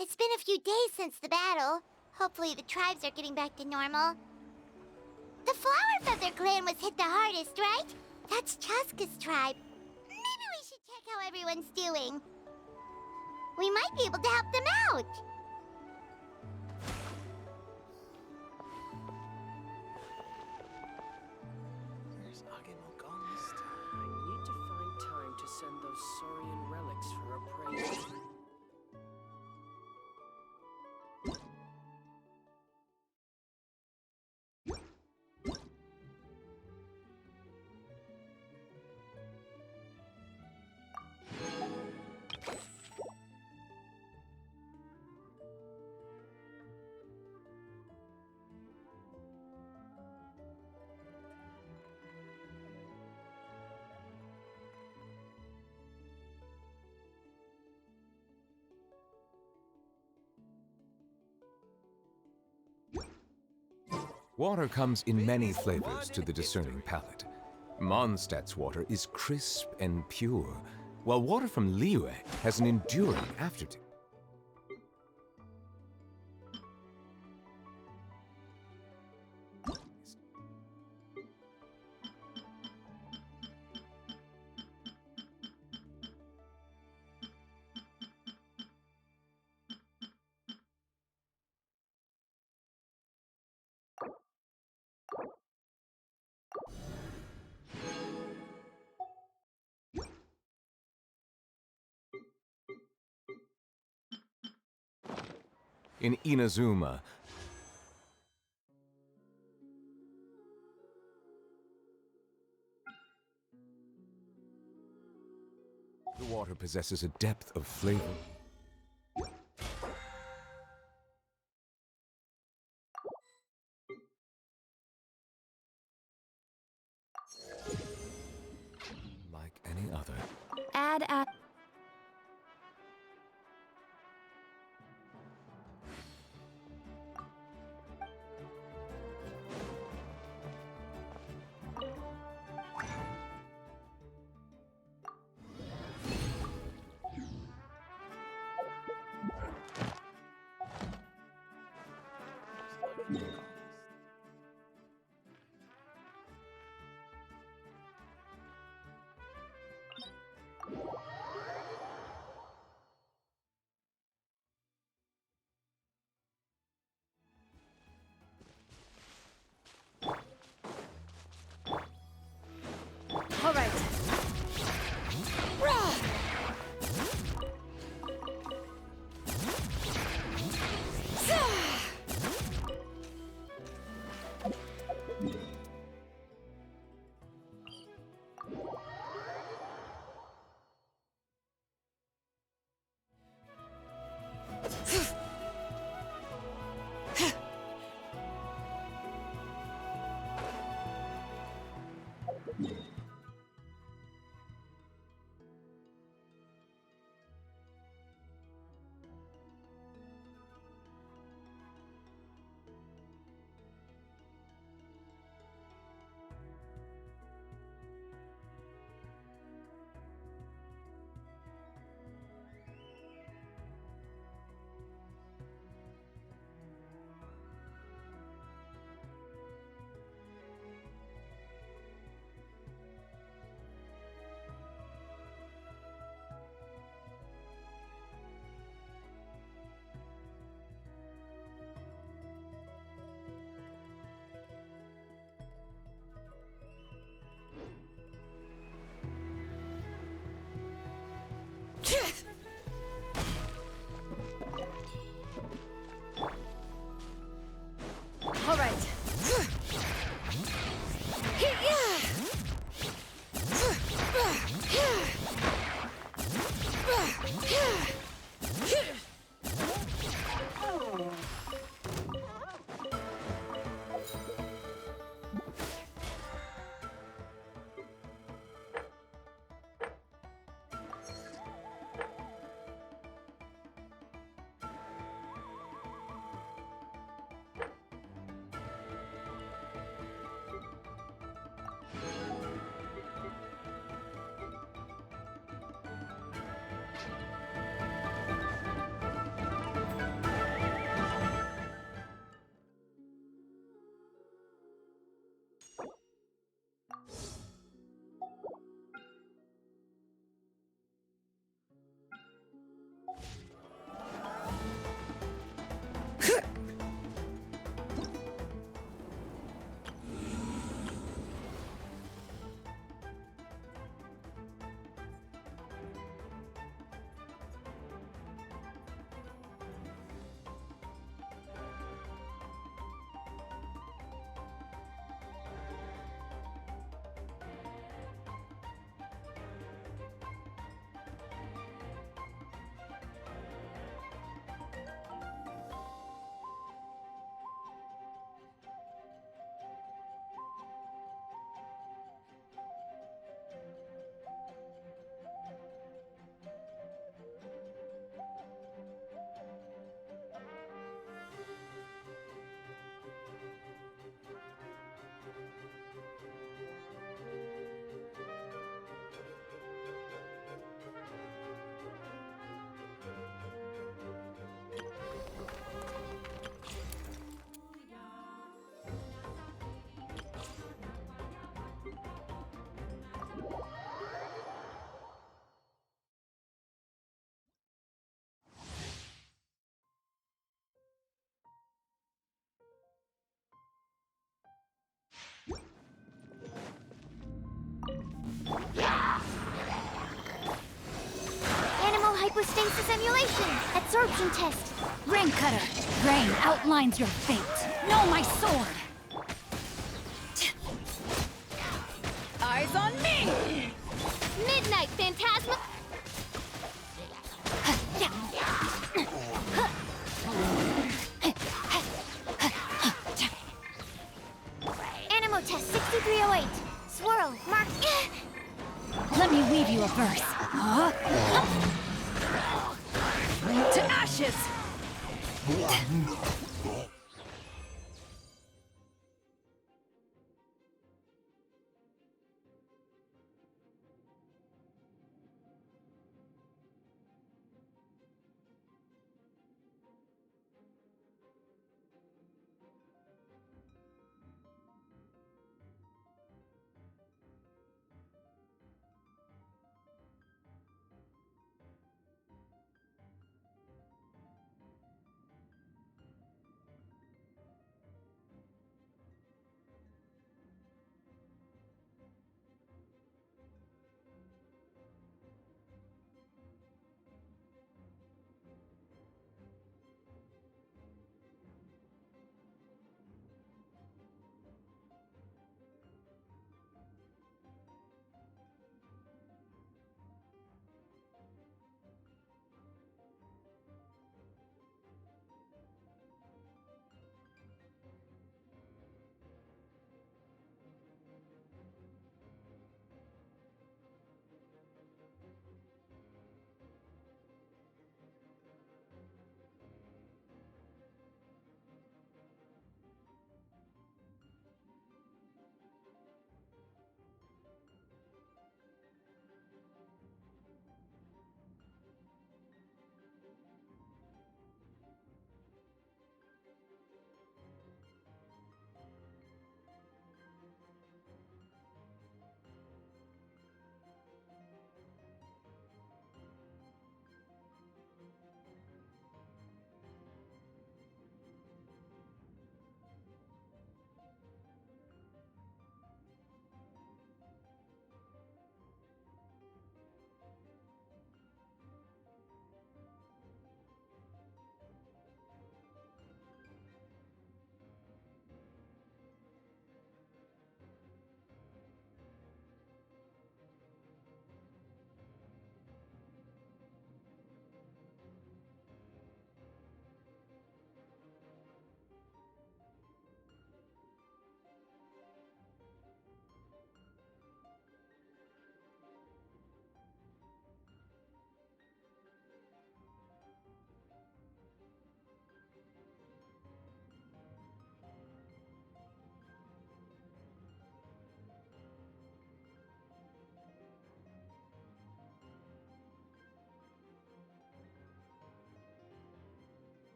It's been a few days since the battle. Hopefully the tribes are getting back to normal. The Flower Feather clan was hit the hardest, right? That's Chasca's tribe. Maybe we should check how everyone's doing. We might be able to help them out. Where's Agemo gone this time? I need to find time to send those Saurian relics for appraisal. Water comes in many flavors to the discerning palate. Mondstadt's water is crisp and pure, while water from Liyue has an enduring aftertaste. In Inazuma, the water possesses a depth of flavor. Like any other. Add. Animal hypostasis emulation. Absorption test. Rain Cutter. Rain outlines your fate. Know my sword. Eyes on me! Midnight Phantasma. Animal test 6308. Swirl. Mark. Let me weave you a verse. Huh? To ashes!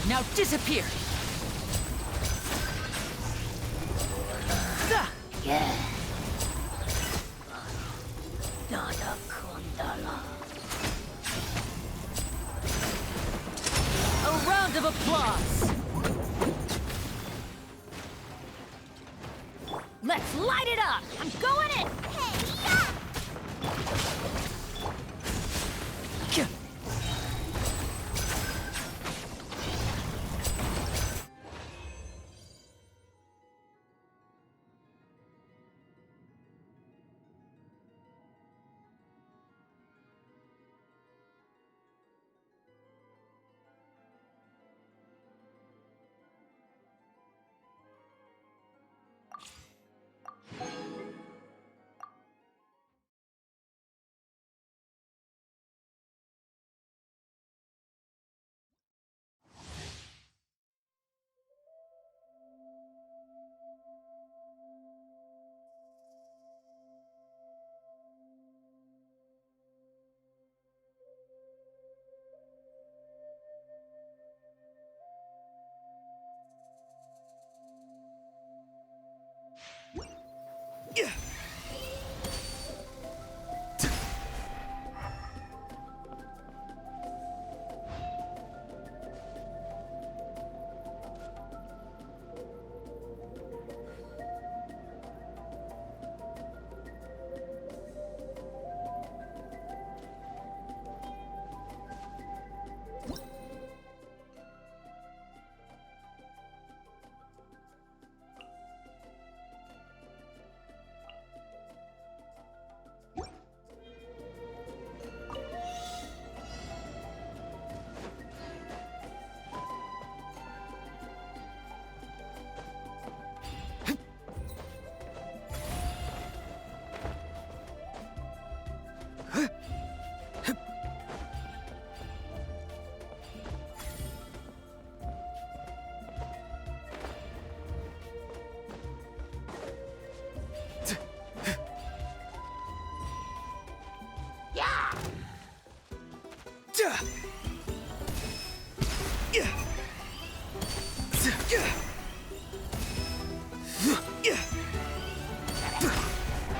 Now disappear! A round of applause! Let's light it up! I'm going in!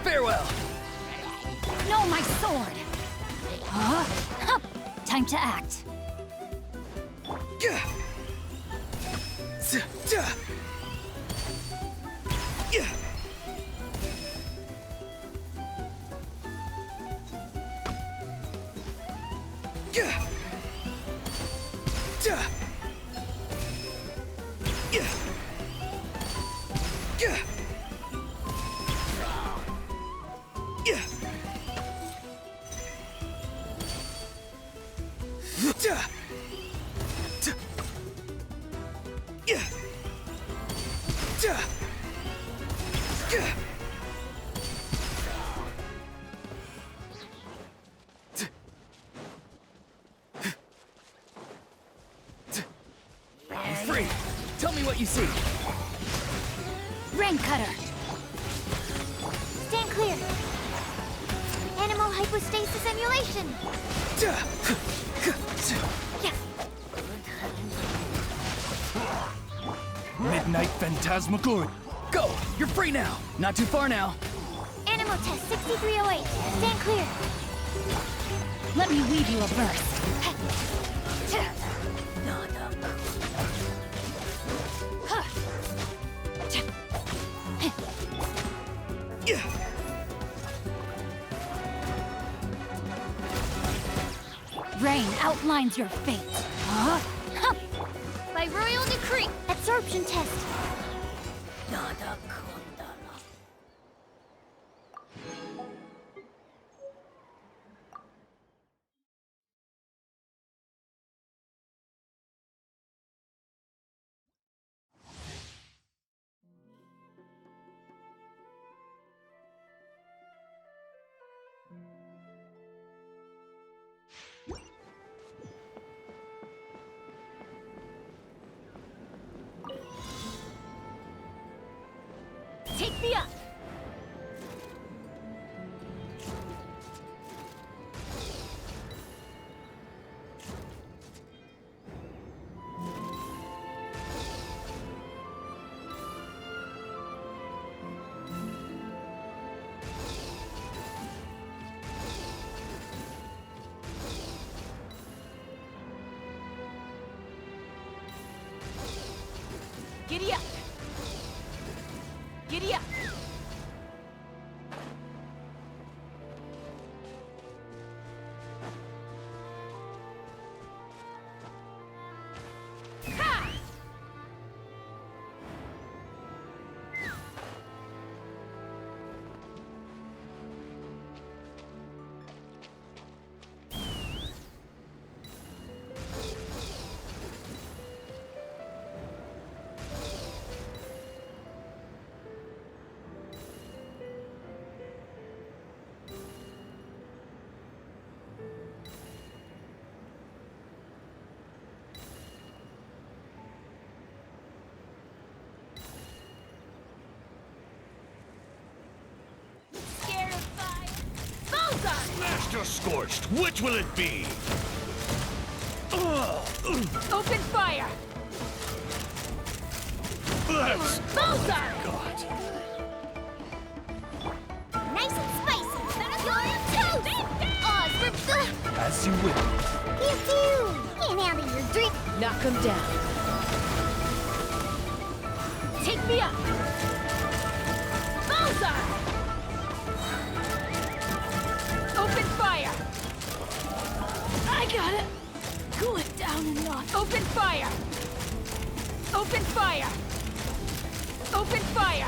Farewell! No, my sword! Huh? Time to act. I'm free! Tell me what you see! Rain cutter! Stand clear. Animal hypostasis emulation. Midnight Phantasmagoria! Go! You're free now! Not too far now! Animal test 6308. Stand clear. Let me weave you a verse. Rain outlines your fate. Huh? By royal decree. Absorption test. Take me up! Giddy up! Giddy up! Ha! Scared of fire? Bullseye! Master Scorched, which will it be? Open fire! Let's... Bullseye! God. Nice and spicy. You're toast! Oz for the... As you will. You too! Can't handle your drink. Knock him down. Take me up! Bullseye! Open fire! I got it! Cool it down and not. Open fire! Open fire! Open fire!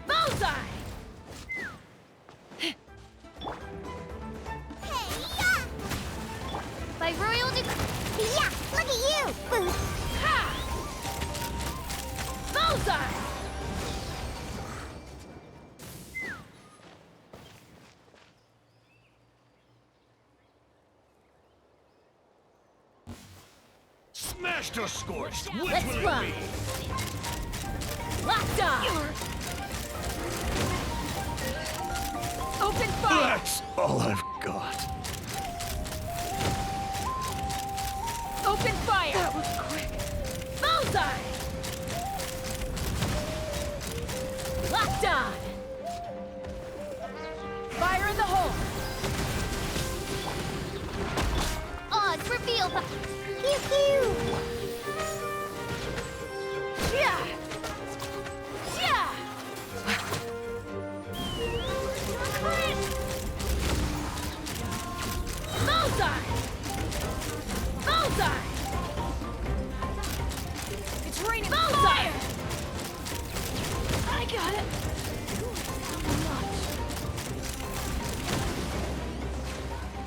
Bullseye! Hey, yeah! By royal decree. Yeah, look at you! Boo! Ha! Bullseye! Master Scorched, which Let's will run. it be? Locked on! Open fire! That's all I've got. Open fire! That was quick. Bullseye! Locked on! Fire in the hole! Oz for field. Pew pew! Yeah! Yeah! Bullseye! Bullseye! It's raining bullseye! I got it!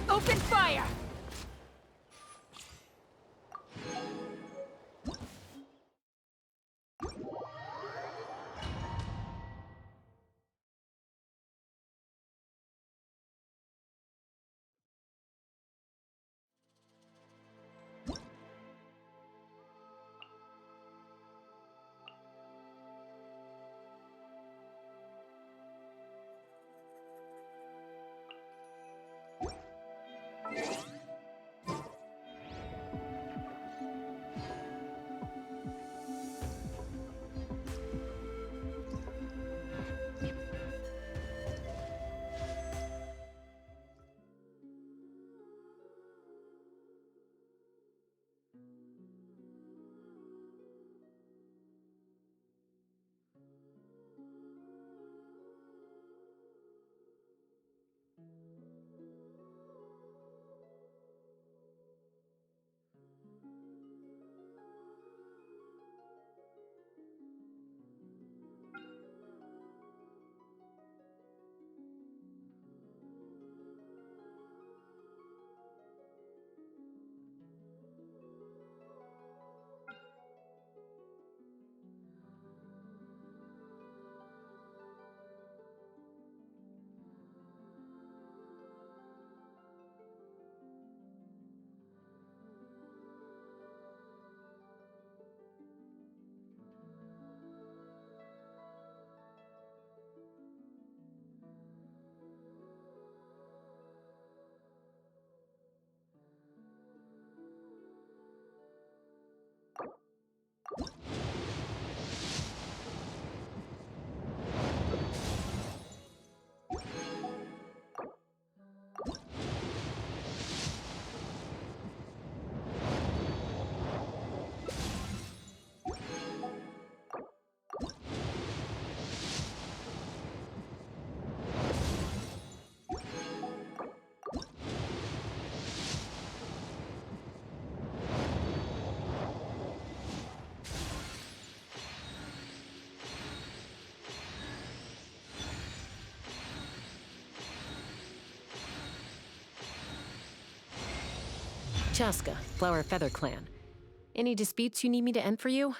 Open fire! Chasca, Flower Feather Clan. Any disputes you need me to end for you?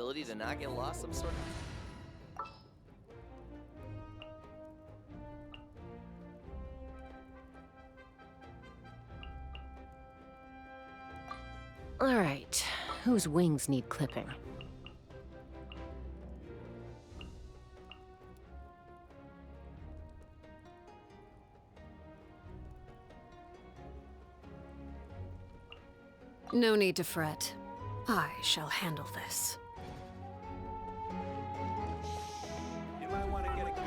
ability to not get lost some sort of... All right, whose wings need clipping? No need to fret. I shall handle this. You might want to get a gun.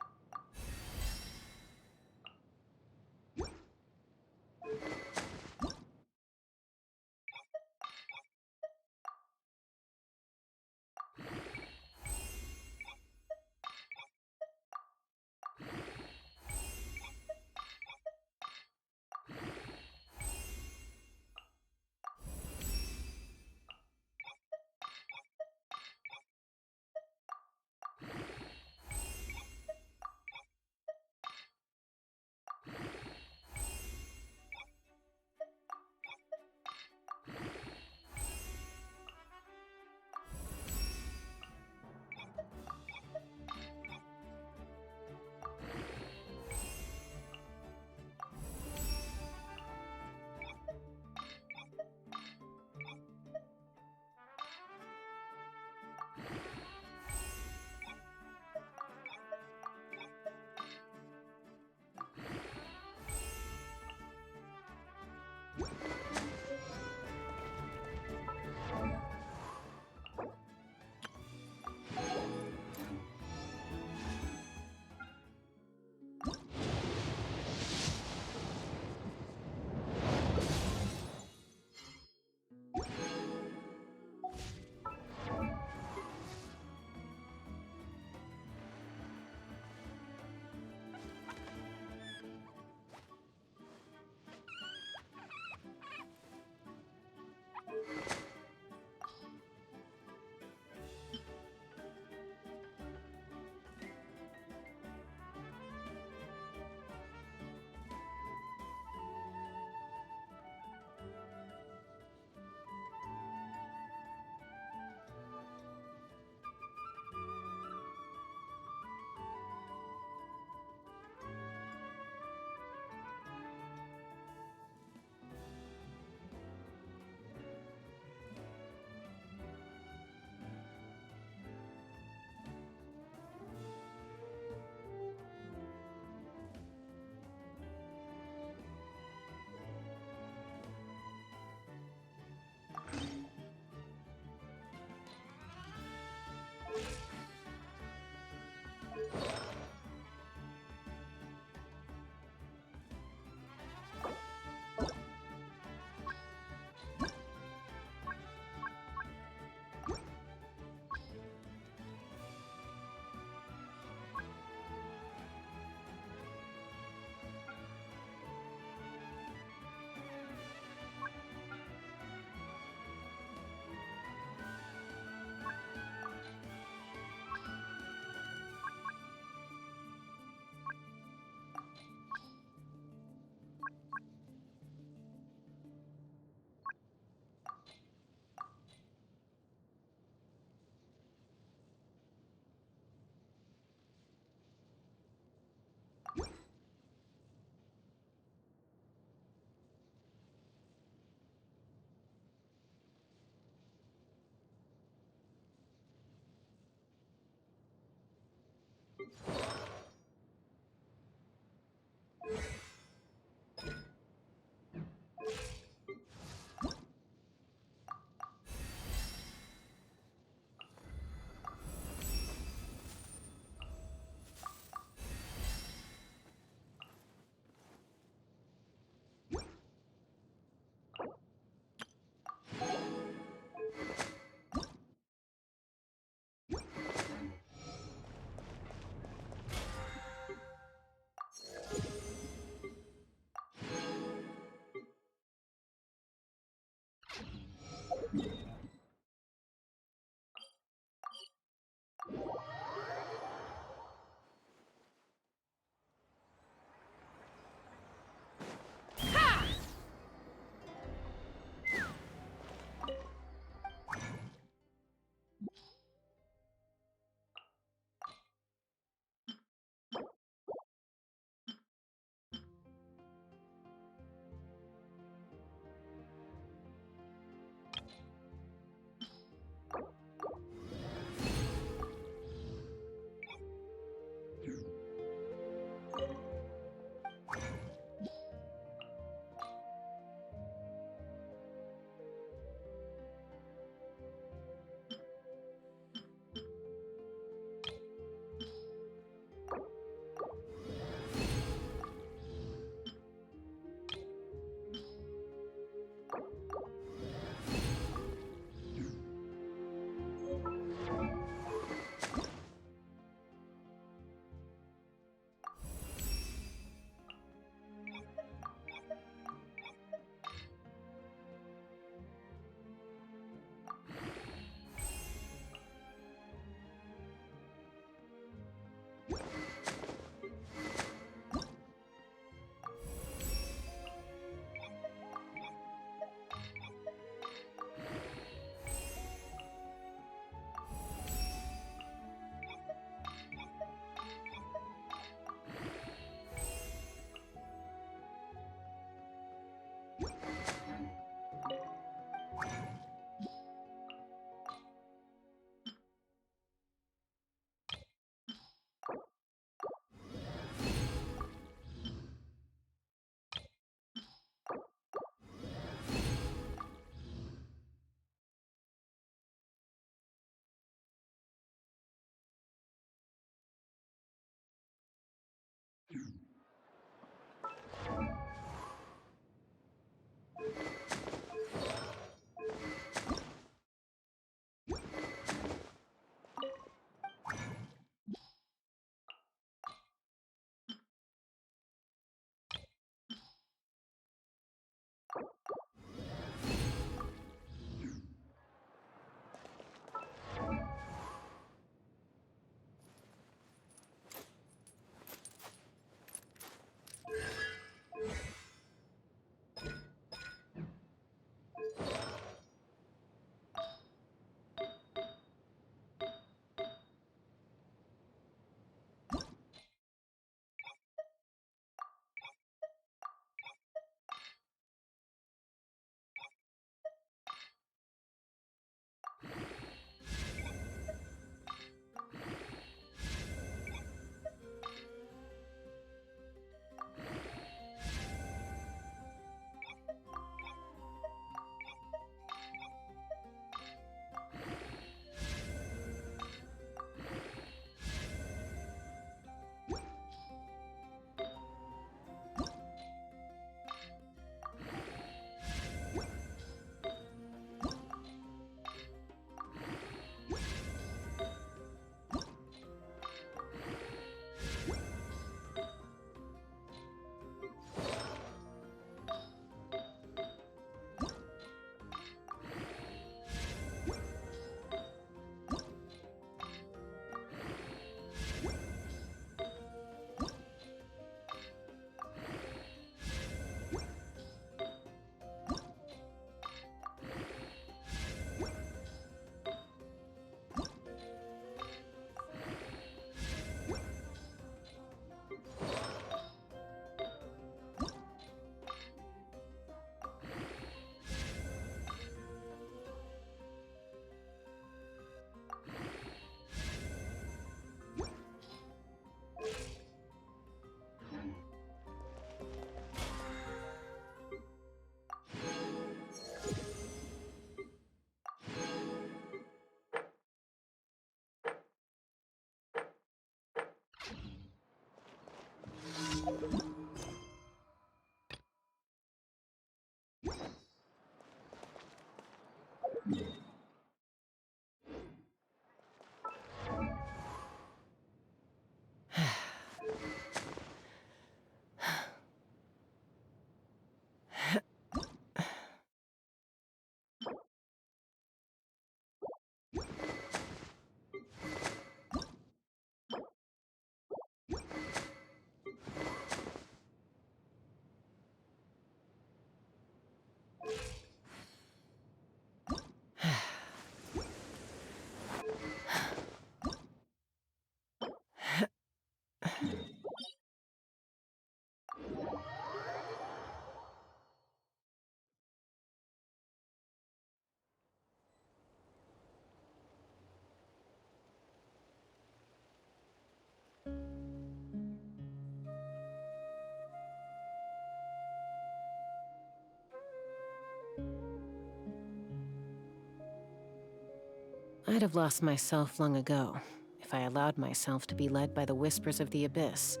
I'd have lost myself long ago if I allowed myself to be led by the whispers of the abyss.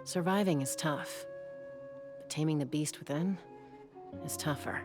Surviving is tough, but taming the beast within is tougher.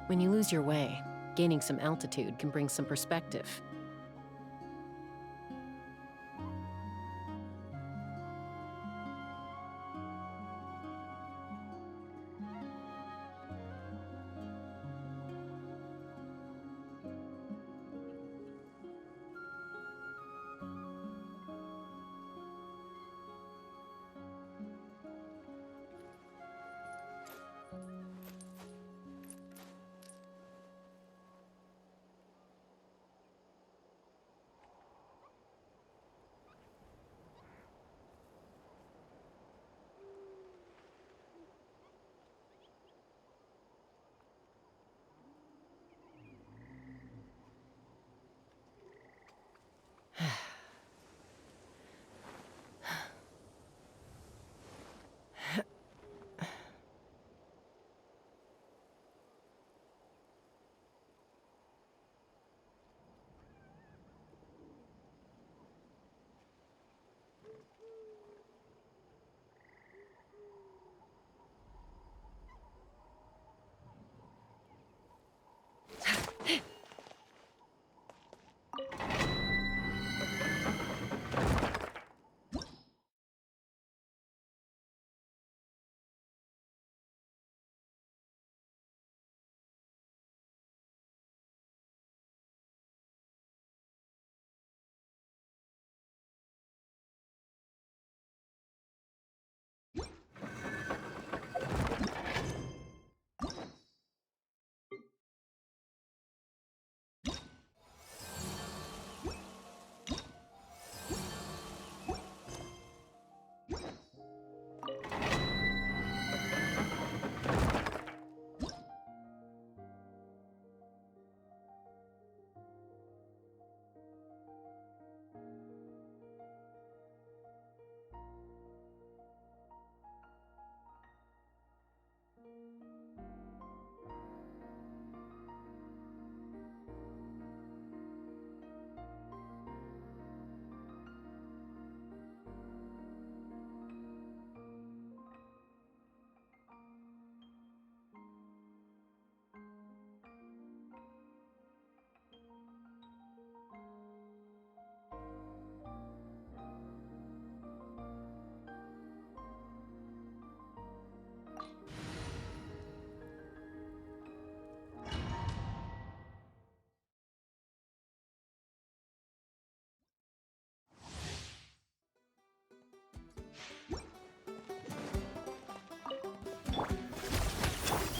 When you lose your way, gaining some altitude can bring some perspective.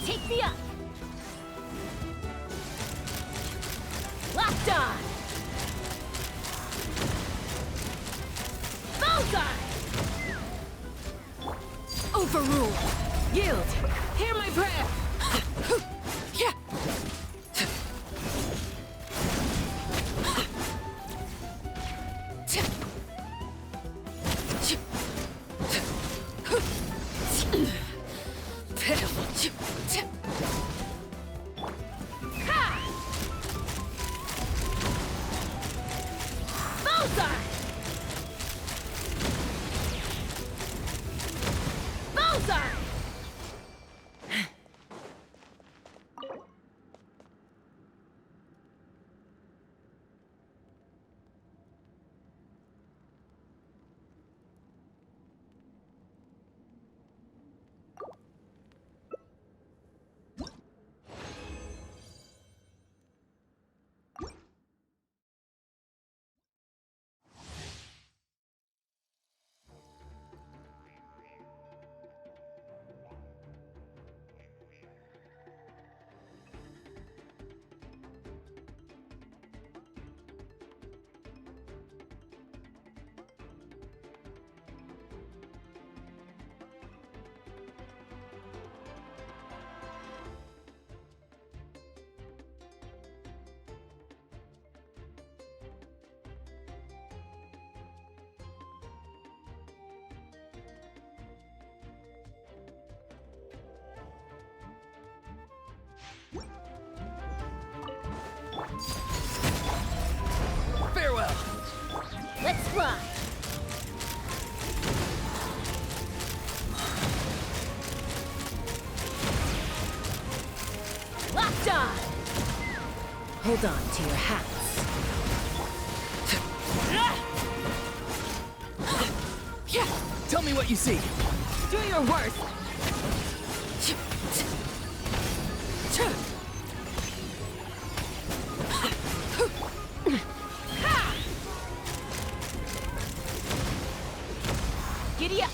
Take the up! Locked on! Bullseye! Overrule! Yield! Hear my prayer! Yeah! Pitiful! Ha! Bullseye! Bullseye! Let's fly! Locked on! Hold on to your hats. Tell me what you see. Do your worst! Giddy up!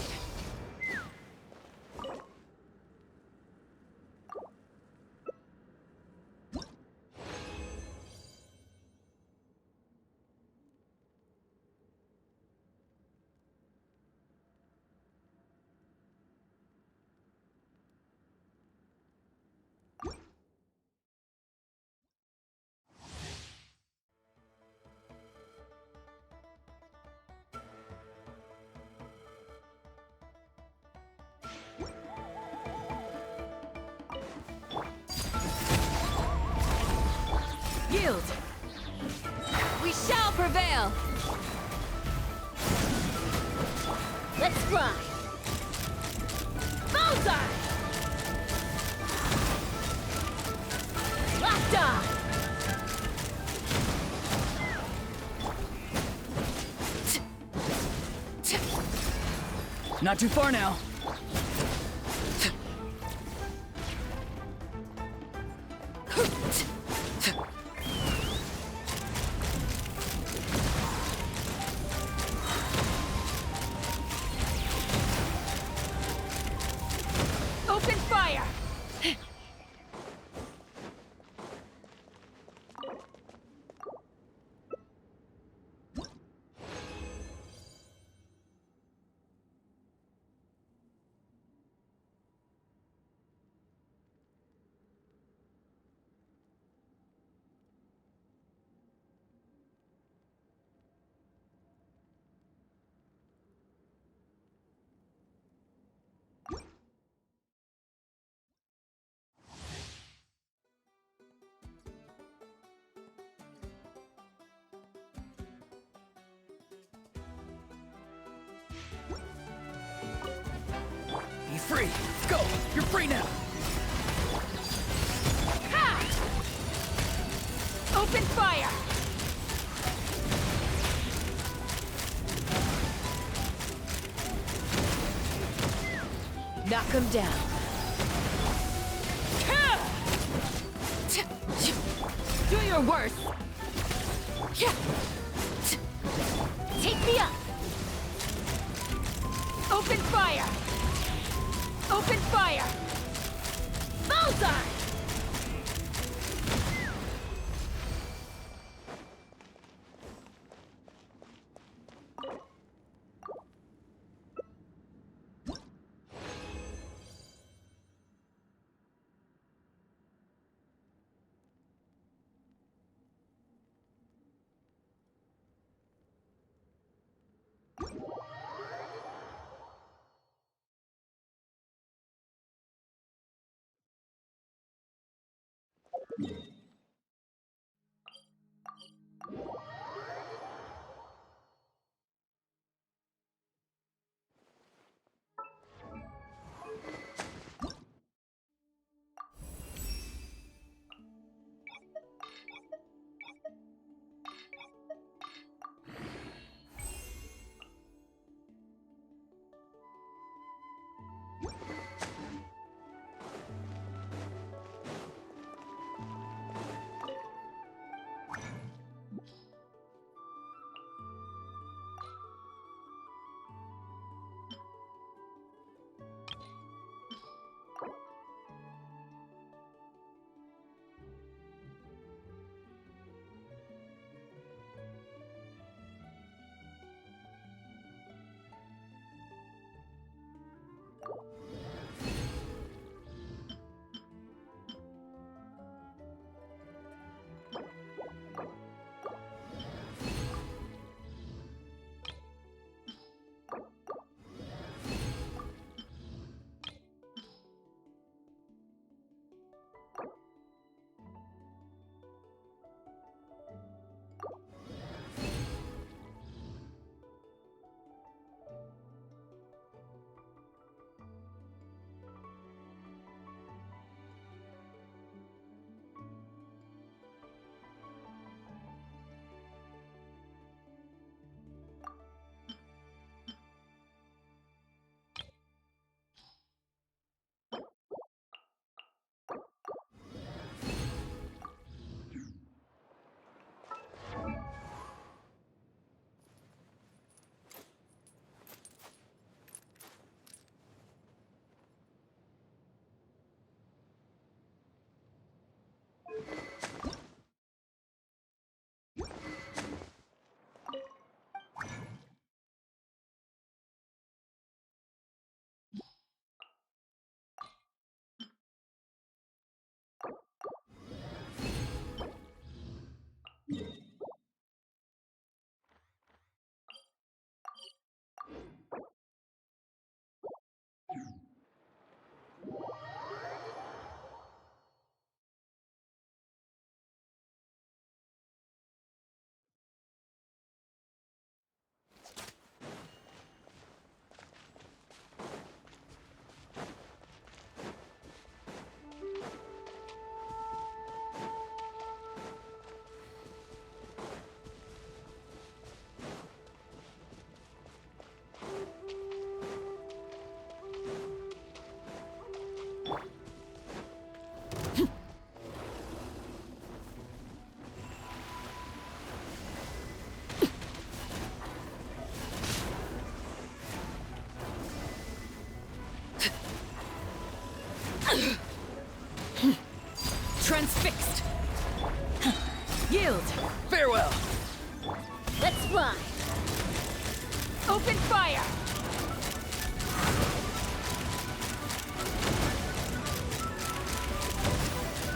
Yield! We shall prevail! Let's fly! Bullseye! Locked on! Not too far now. Open fire! Be free. Go. You're free now. Ha! Open fire! Knock him down. Do your worst! Take me up! Open fire! Open fire! Bullseye! Open fire!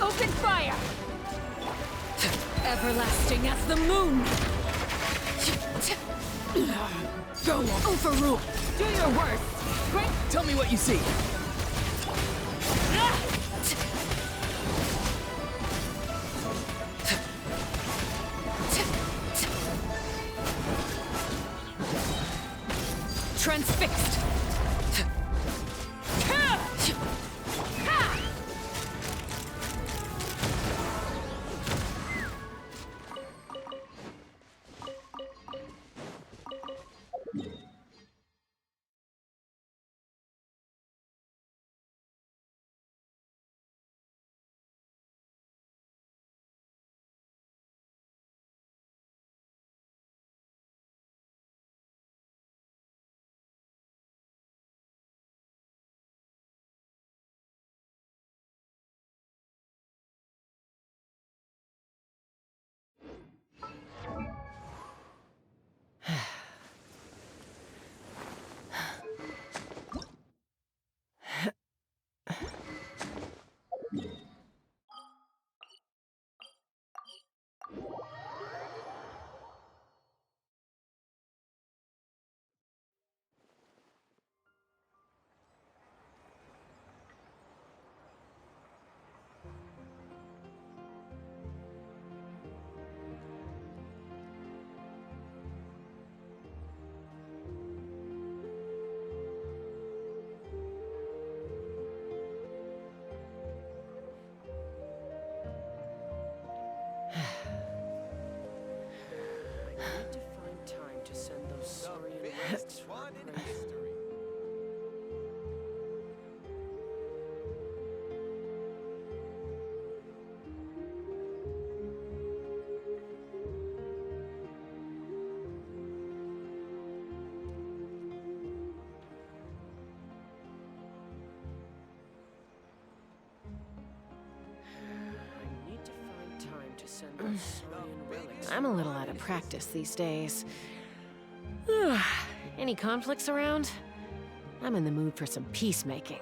Open fire! Everlasting as the moon! Go, overrule! Do your worst! Quick! Tell me what you see. Transfixed! I need to find time to send those saurian relics for One in appraisal. history. I need to find time to send those saurian relics. I'm a little out of practice these days. Any conflicts around? I'm in the mood for some peacemaking.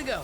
go.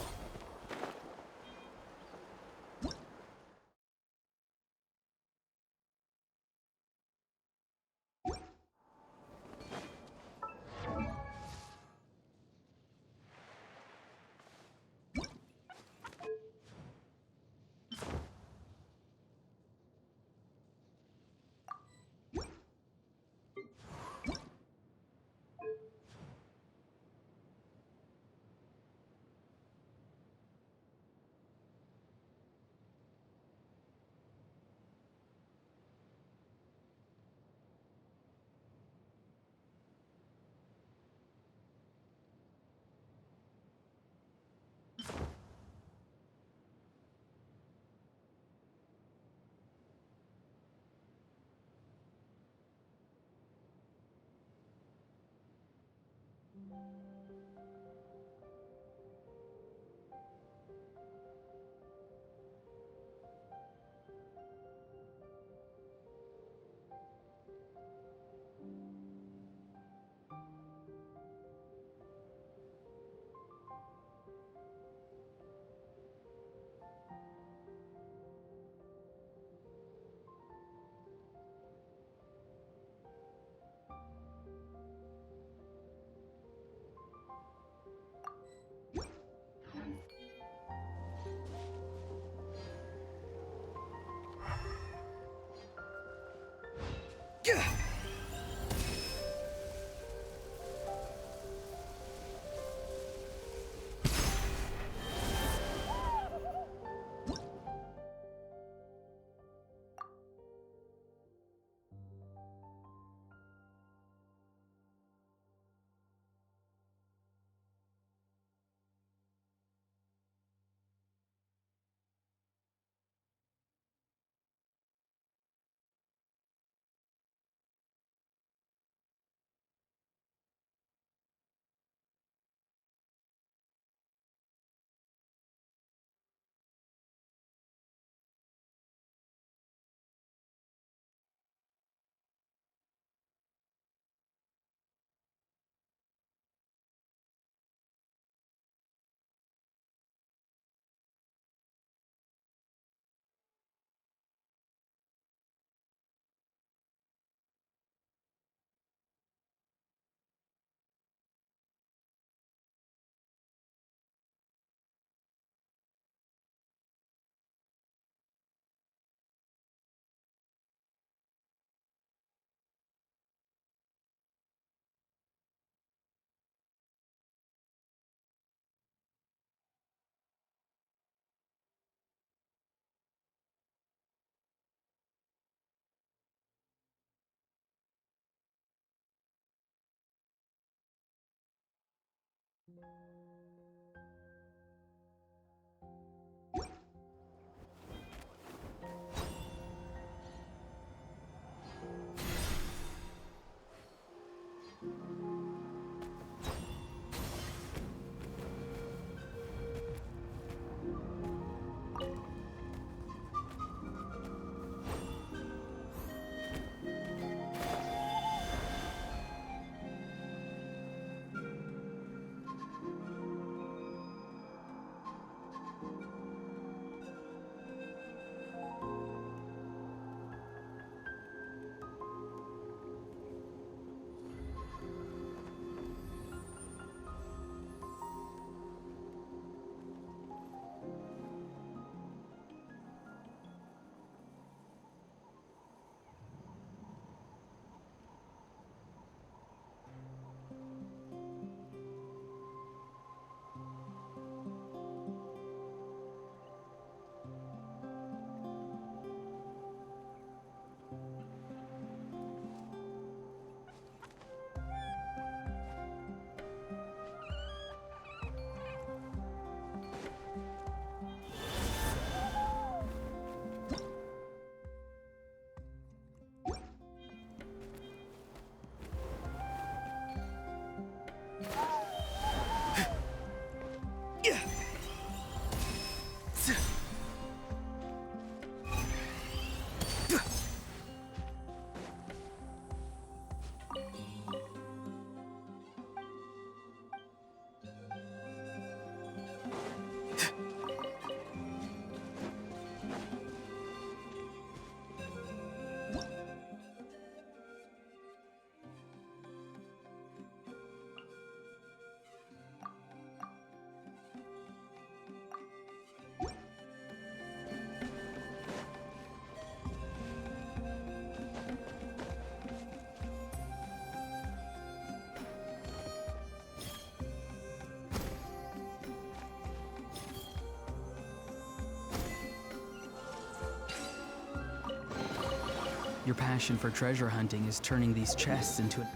Your passion for treasure hunting is turning these chests into an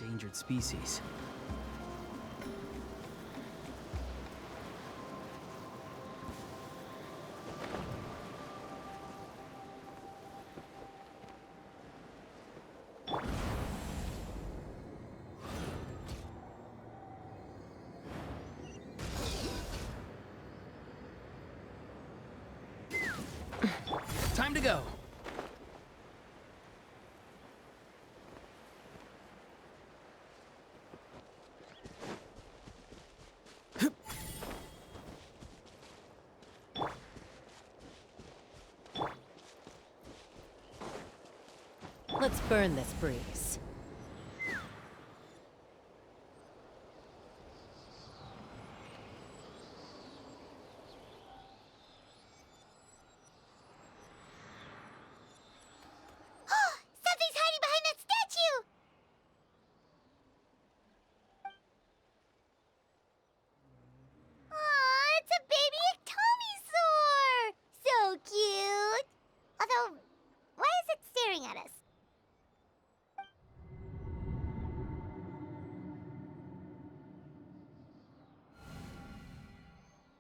endangered species. Time to go. Let's burn this breeze. Something's hiding behind that statue! Aw, it's a baby Ectomisaur! So cute! Although, why is it staring at us?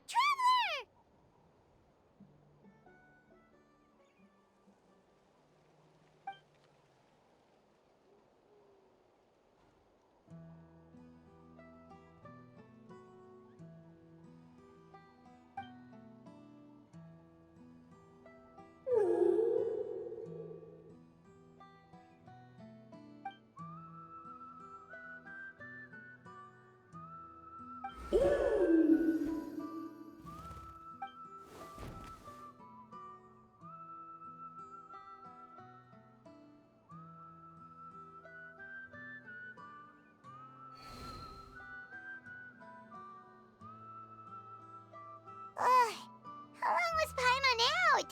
Traveler! How long was Paimon out?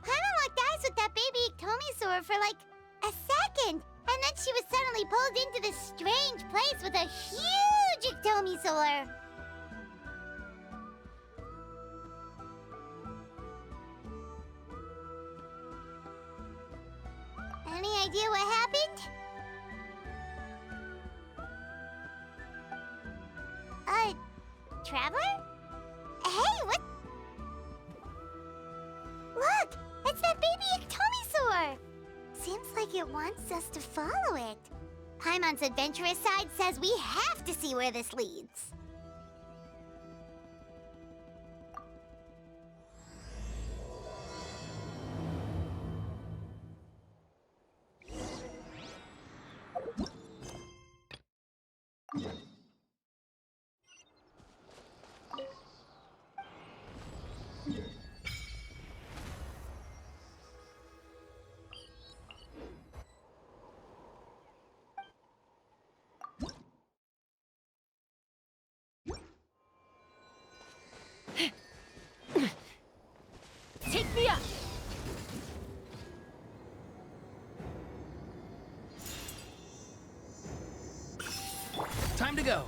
Paimon locked eyes with that baby Ectomisaur for like a second, and then she was suddenly pulled into this strange place with a huge Ectomisaur. Any idea what happened? Traveler? Hey, what? Look! It's that baby Ectomisaur! Seems like it wants us to follow it. Paimon's adventurous side says we have to see where this leads. Take me up! Time to go.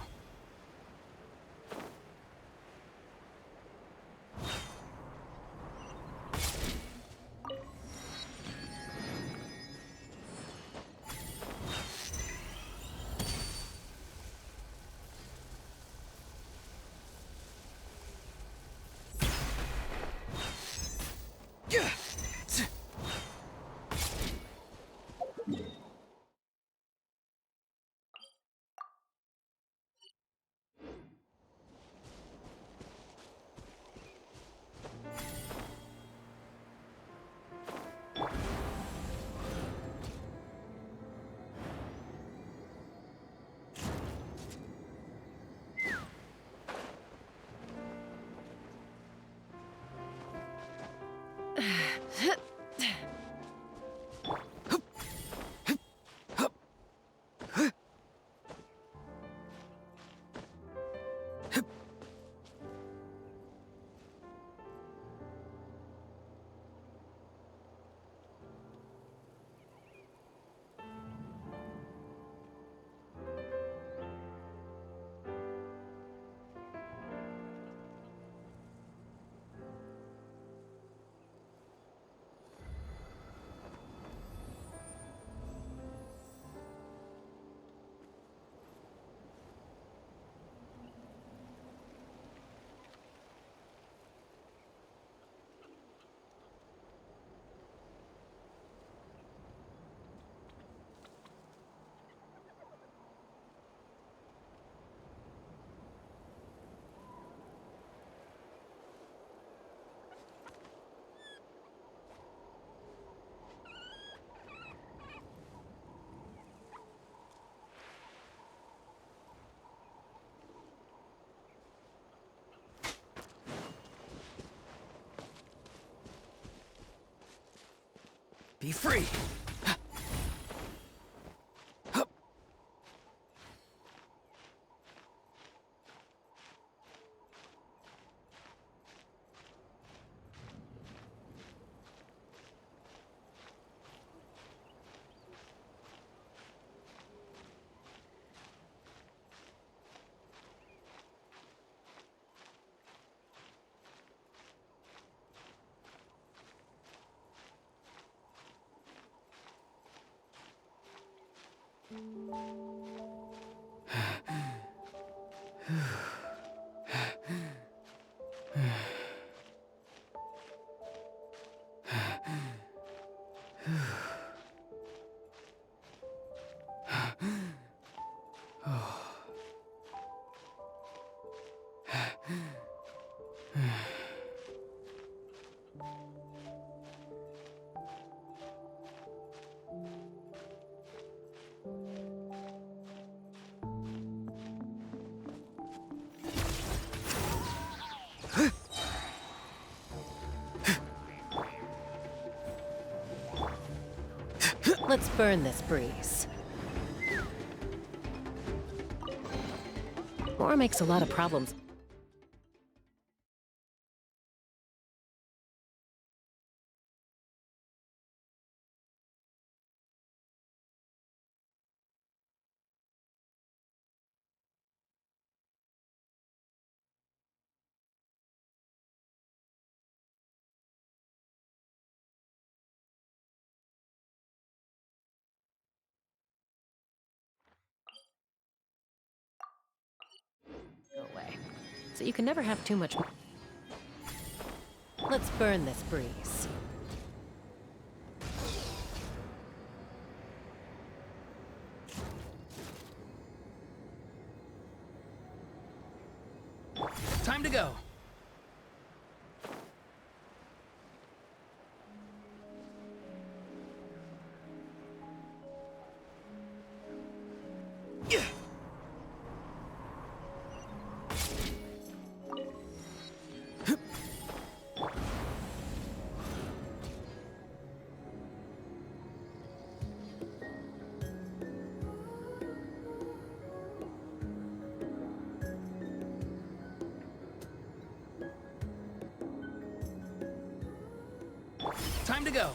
Be free! Let's burn this breeze. War makes a lot of problems. Go away. So you can never have too much. Let's burn this breeze. Time to go! Time to go!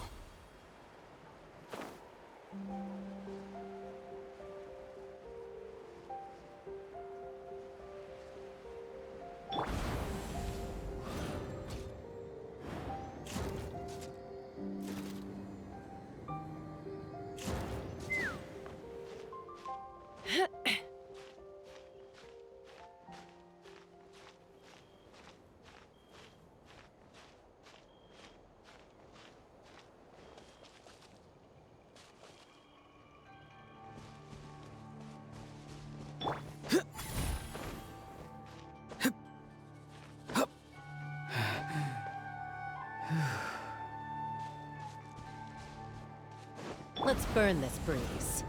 Let's burn this breeze.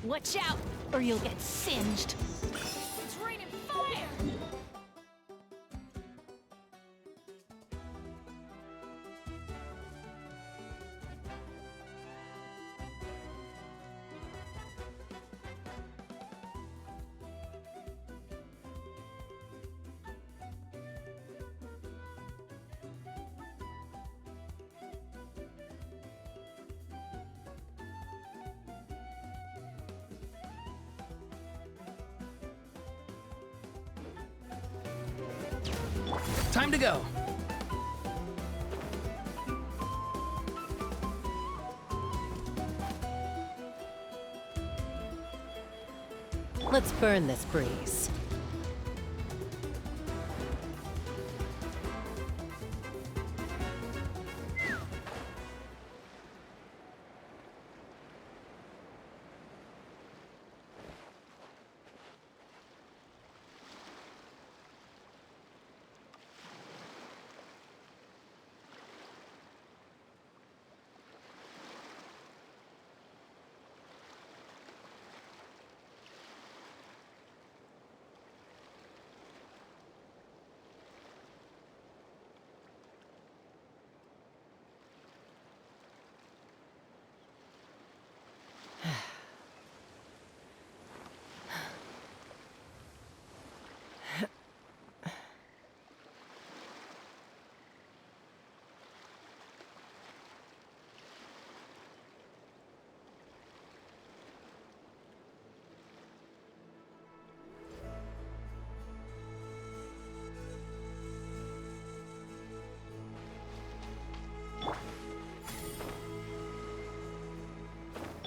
Watch out, or you'll get singed. It's raining fire! Time to go. Let's burn this breeze.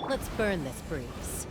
Let's burn this breeze.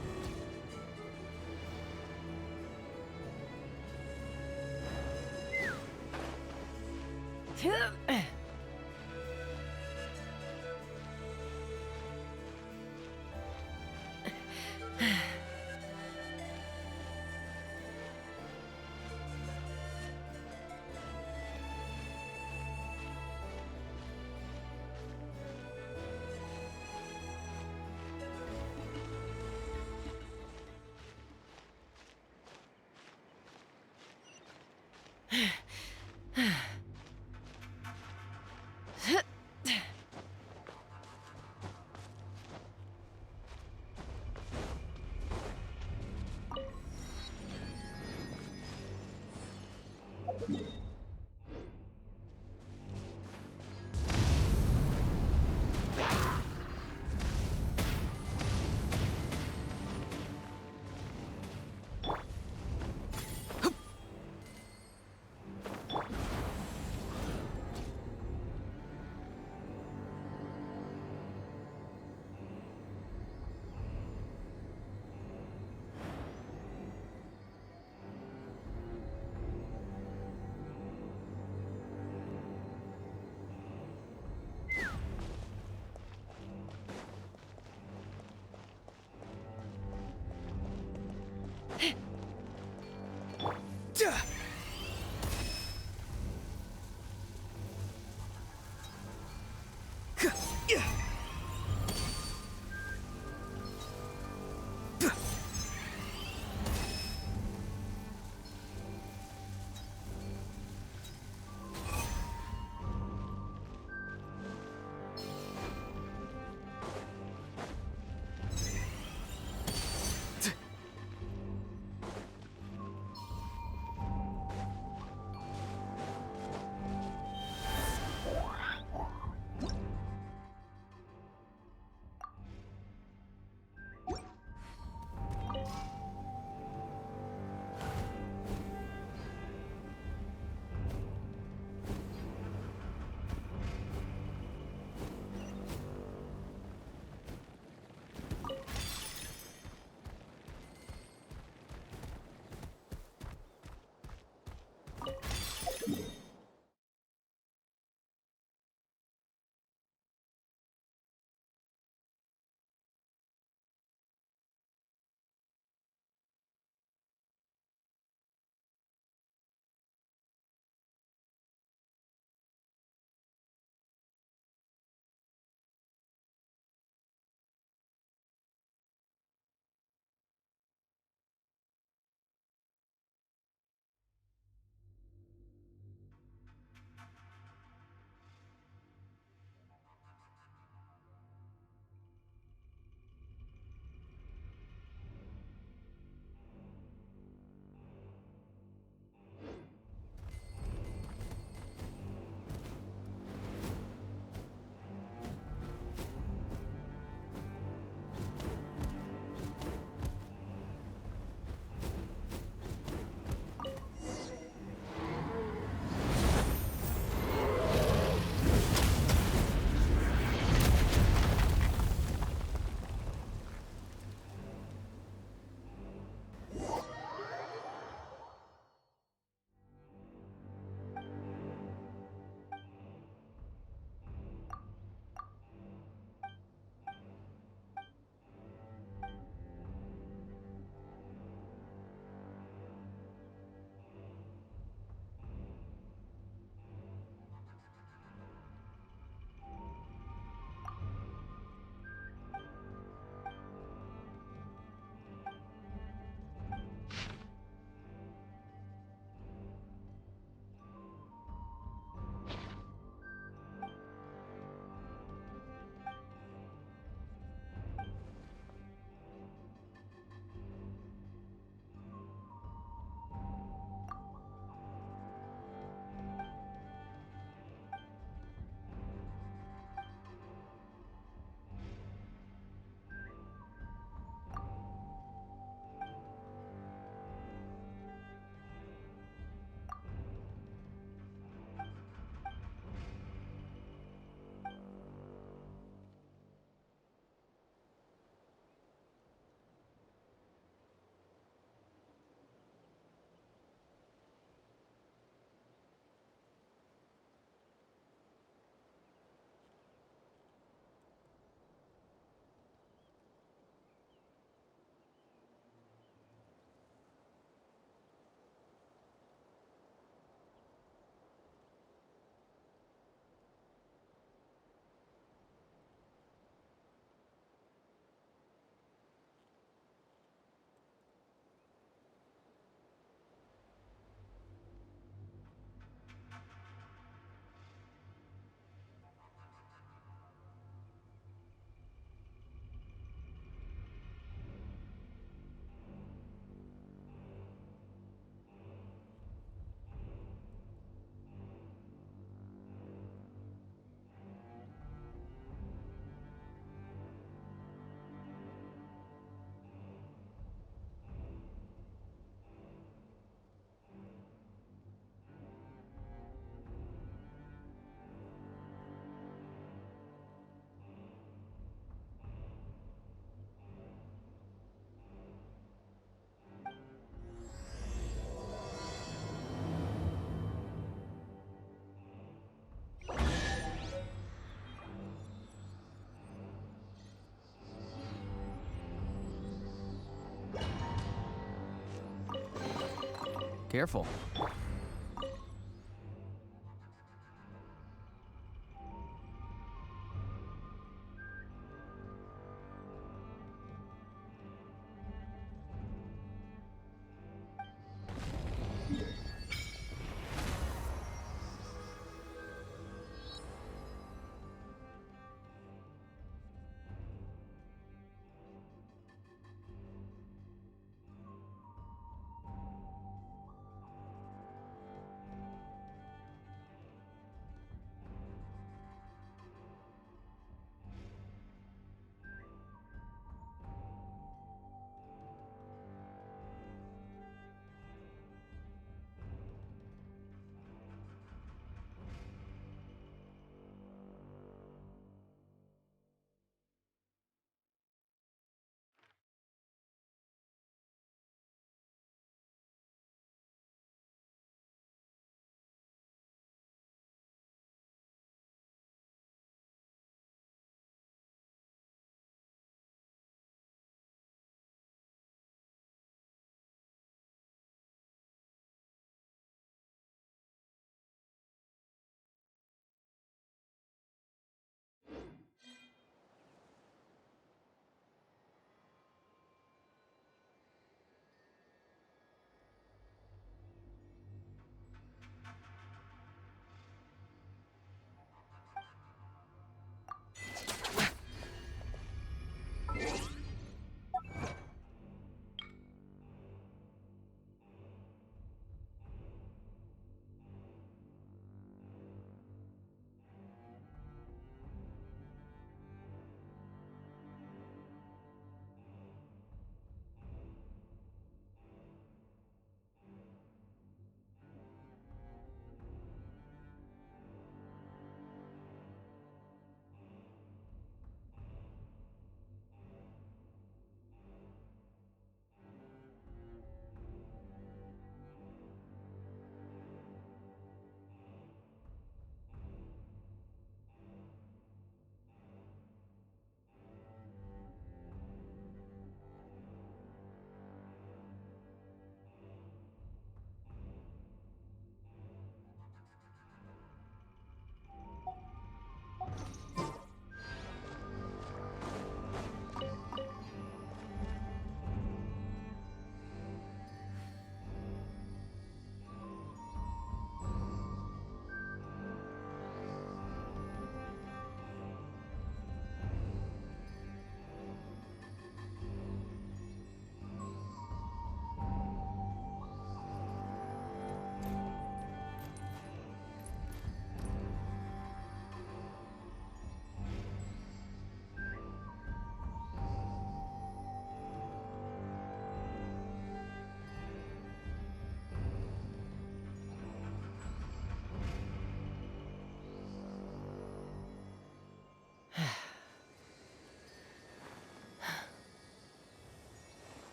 Careful.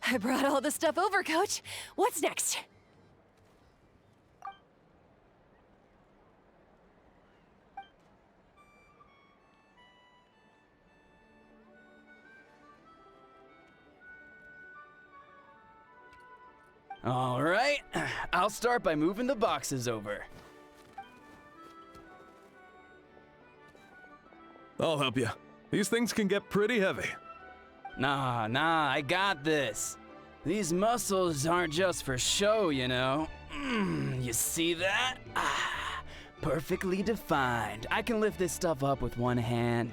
I brought all the stuff over, Coach. What's next? All right, I'll start by moving the boxes over. I'll help you. These things can get pretty heavy. Nah, I got this. These muscles aren't just for show, you know. You see that? Perfectly defined. I can lift this stuff up with one hand.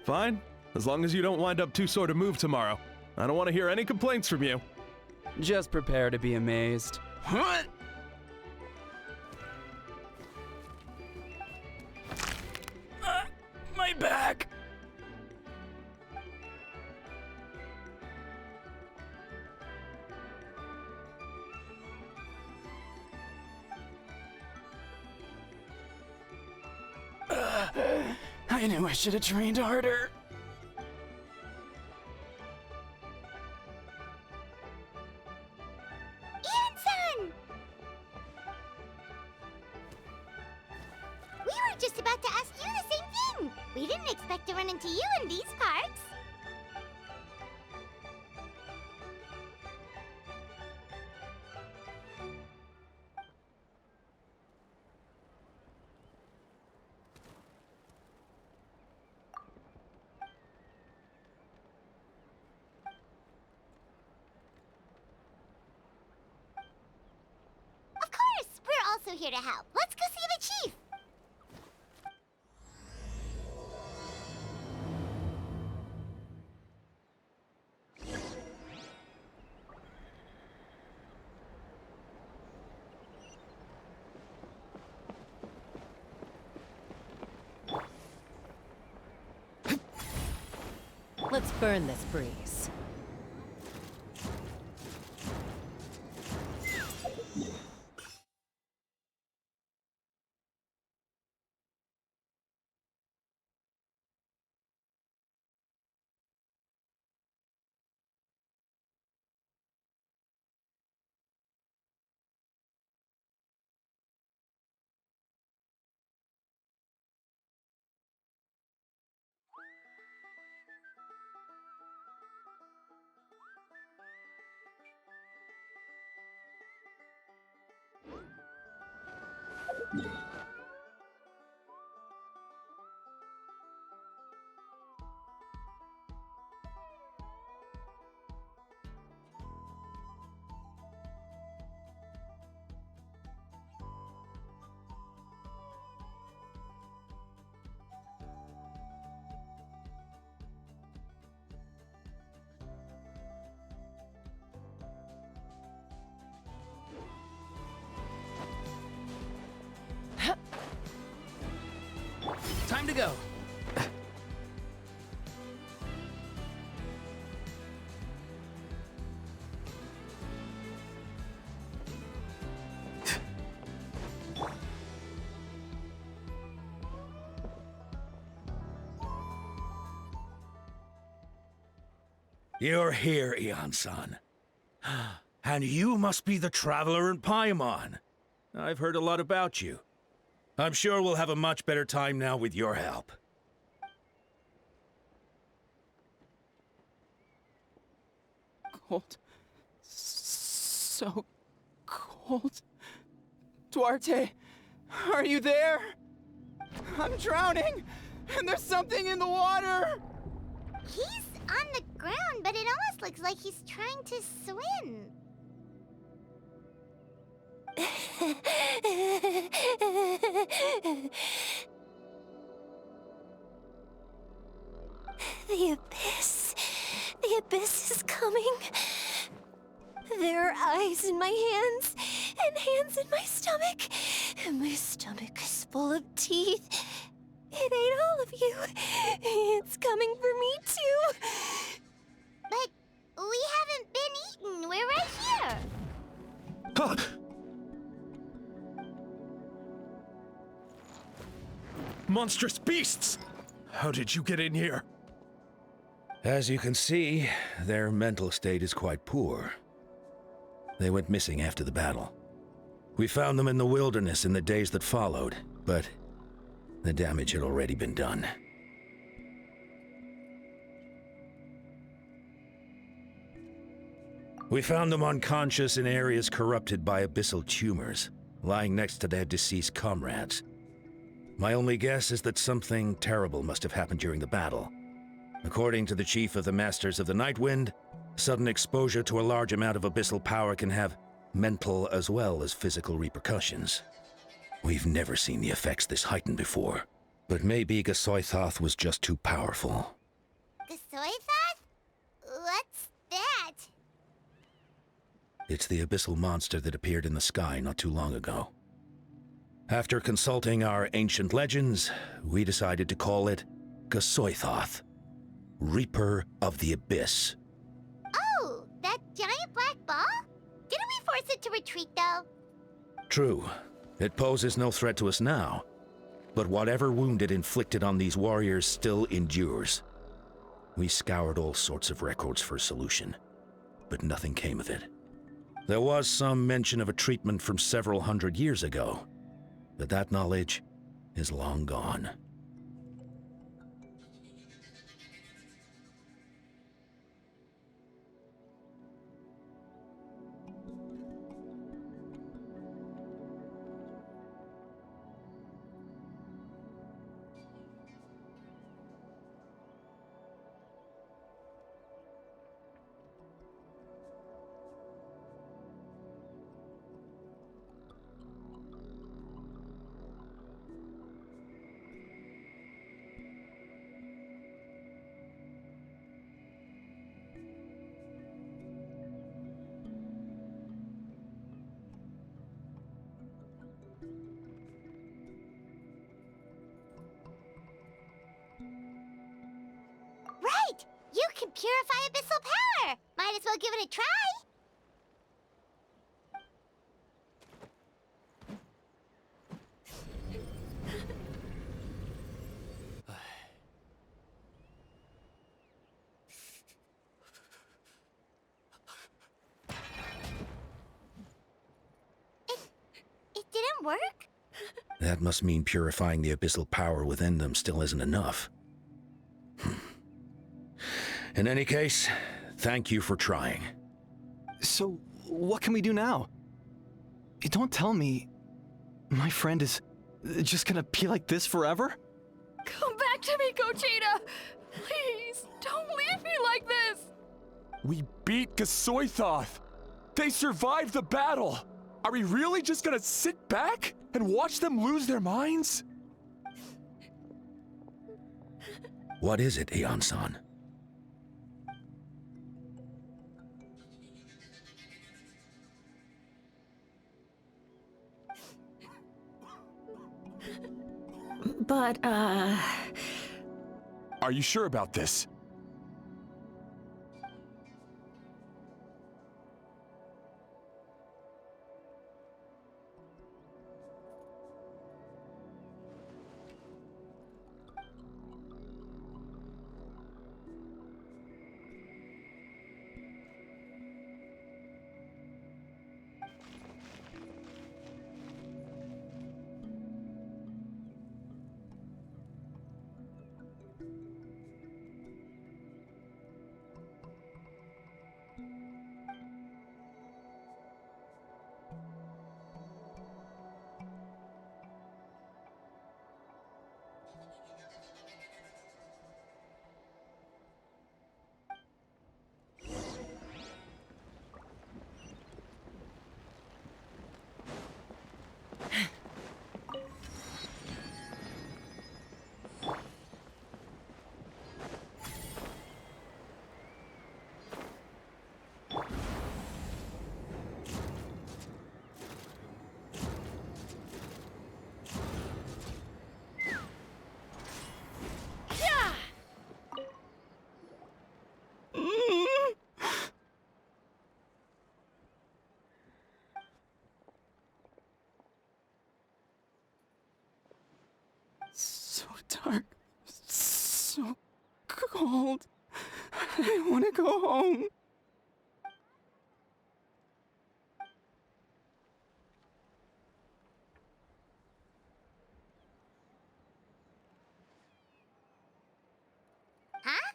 Fine, as long as you don't wind up too sore to move tomorrow. I don't want to hear any complaints from you. Just prepare to be amazed. What? My back! I knew I should have trained harder. Ian-san! We were just about to ask you the same thing. We didn't expect to run into you in these parts. Of course, we're also here to help. Let's go see the chief. Let's burn this breeze. Time to go. You're here, Ian-san. And you must be the traveler in Paimon. I've heard a lot about you. I'm sure we'll have a much better time now with your help. Cold. So cold. Duarte, are you there? I'm drowning, and there's something in the water! He's on the ground, but it almost looks like he's trying to swim. The abyss. The abyss is coming. There are eyes in my hands, and hands in my stomach. And my stomach is full of teeth. It ate all of you. It's coming for me, too. But we haven't been eaten. We're right here. Huh. Monstrous beasts! How did you get in here? As you can see, their mental state is quite poor. They went missing after the battle. We found them in the wilderness in the days that followed, but the damage had already been done. We found them unconscious in areas corrupted by abyssal tumors, lying next to their deceased comrades. My only guess is that something terrible must have happened during the battle. According to the chief of the Masters of the Nightwind, sudden exposure to a large amount of abyssal power can have mental as well as physical repercussions. We've never seen the effects this heightened before, but maybe Gasoithoth was just too powerful. Gasoithoth? What's that? It's the abyssal monster that appeared in the sky not too long ago. After consulting our ancient legends, we decided to call it Gasoithoth, Reaper of the Abyss. Oh, that giant black ball? Didn't we force it to retreat, though? True. It poses no threat to us now, but whatever wound it inflicted on these warriors still endures. We scoured all sorts of records for a solution, but nothing came of it. There was some mention of a treatment from several hundred years ago, but that knowledge is long gone. Right! You can purify abyssal power! Might as well give it a try! It didn't work? That must mean purifying the abyssal power within them still isn't enough. In any case, thank you for trying. So, what can we do now? Don't tell me my friend is just gonna be like this forever? Come back to me, Gogeta! Please, don't leave me like this! We beat Gasoithoth! They survived the battle! Are we really just gonna sit back and watch them lose their minds? What is it, Aeon-san? But, Are you sure about this? So dark, so cold. I want to go home. Huh?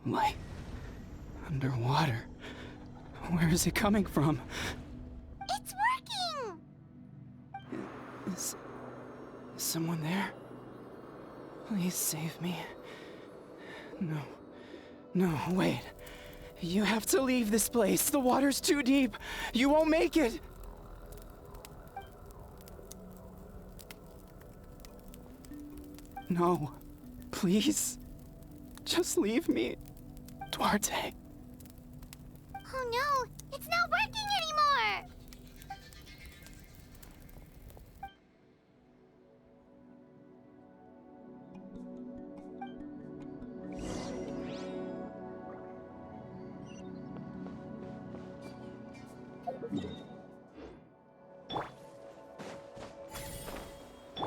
Light. Underwater. Where is it coming from? It's working! Is someone there? Please save me. No. No, wait. You have to leave this place. The water's too deep. You won't make it. No. Please. Just leave me. Duarte. Oh no! It's not working anymore!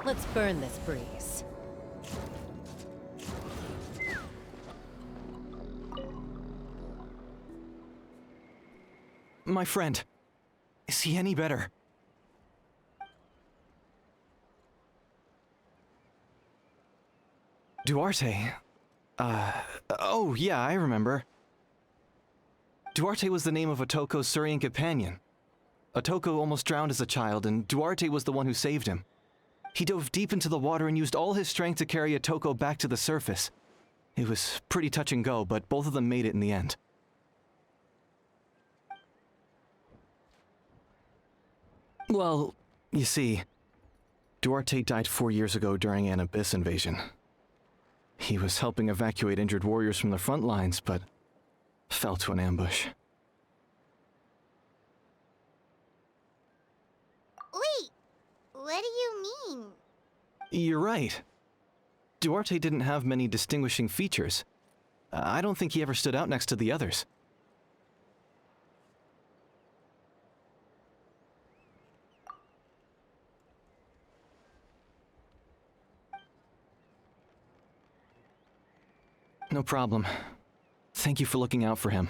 Let's burn this breeze. My friend. Is he any better? Duarte? Oh yeah, I remember. Duarte was the name of Otoko's Surian companion. Otoko almost drowned as a child, and Duarte was the one who saved him. He dove deep into the water and used all his strength to carry Otoko back to the surface. It was pretty touch and go, but both of them made it in the end. Well, you see, Duarte died 4 years ago during an Abyss invasion. He was helping evacuate injured warriors from the front lines, but fell to an ambush. Wait, what do you mean? You're right. Duarte didn't have many distinguishing features. I don't think he ever stood out next to the others. No problem. Thank you for looking out for him.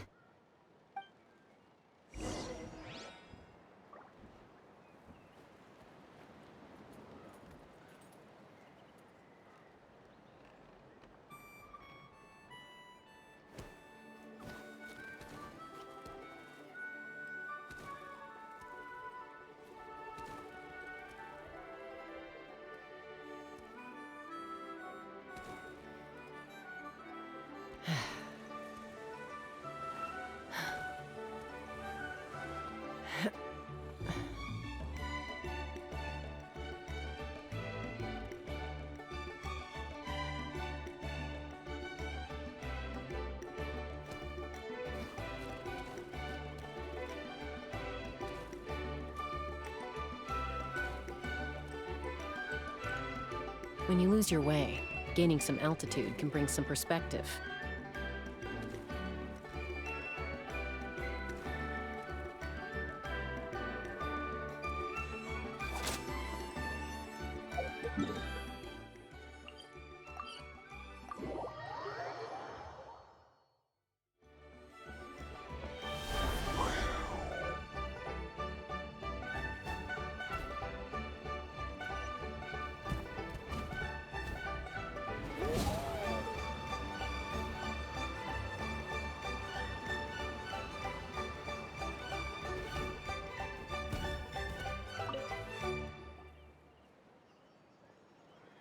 When you lose your way, gaining some altitude can bring some perspective.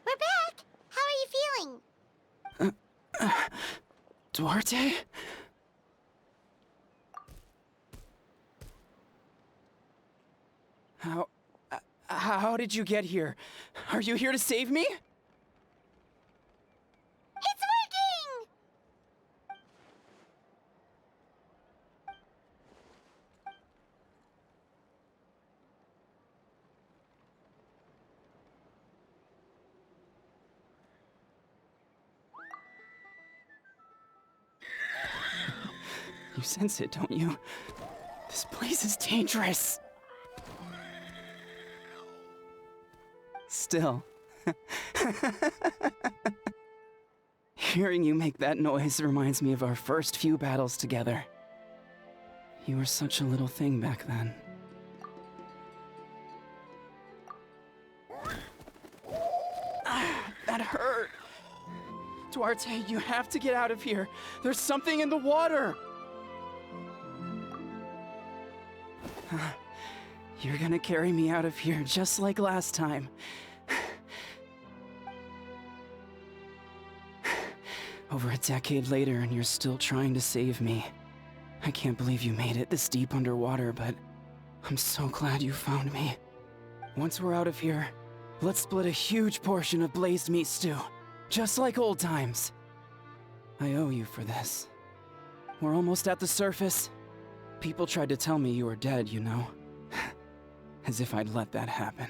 We're back! How are you feeling? Duarte? How did you get here? Are you here to save me? It's working! You sense it, don't you? This place is dangerous. Still. Hearing you make that noise reminds me of our first few battles together. You were such a little thing back then. That hurt. Duarte, you have to get out of here. There's something in the water. You're gonna carry me out of here just like last time. Over a decade later, and you're still trying to save me. I can't believe you made it this deep underwater, but I'm so glad you found me. Once we're out of here, let's split a huge portion of blazed meat stew, just like old times. I owe you for this. We're almost at the surface. People tried to tell me you were dead, you know. As if I'd let that happen.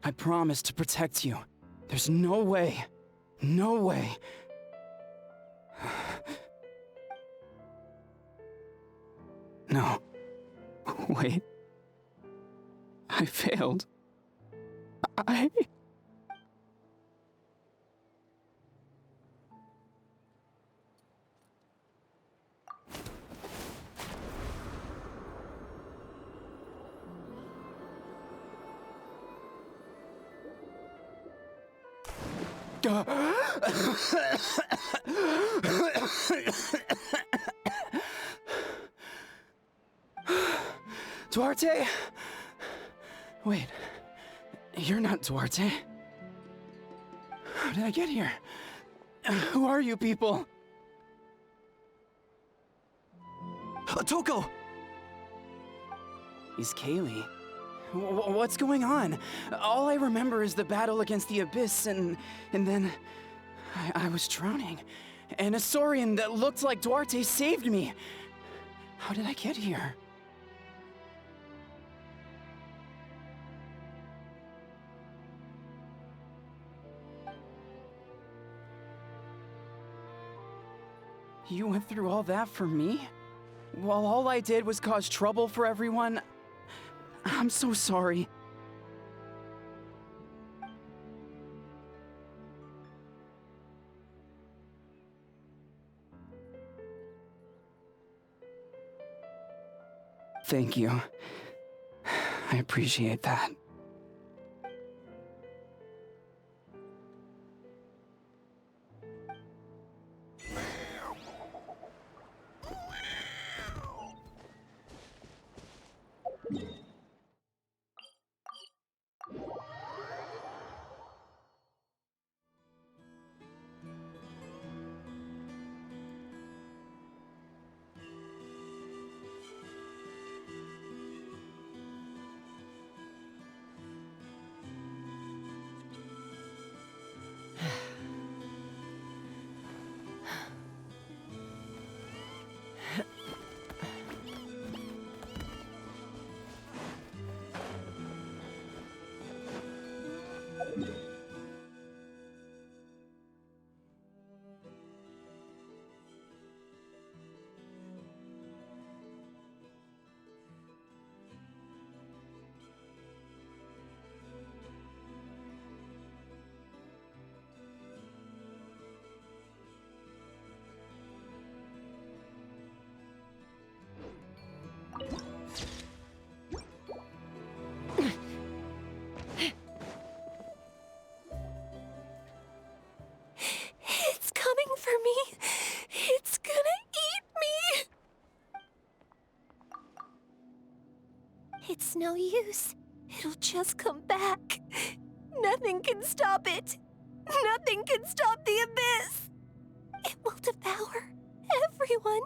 I promised to protect you. There's no way. No way. No. Wait. I failed. I... Duarte? Wait, you're not Duarte. How did I get here? Who are you people? Toko! He's Kaylee. What's going on? All I remember is the battle against the Abyss, and then I was drowning. And a Saurian that looked like Duarte saved me. How did I get here? You went through all that for me? While all I did was cause trouble for everyone? I'm so sorry. Thank you. I appreciate that. It's coming for me. It's gonna eat me. It's no use. It'll just come back. Nothing can stop it. Nothing can stop the abyss. It will devour everyone.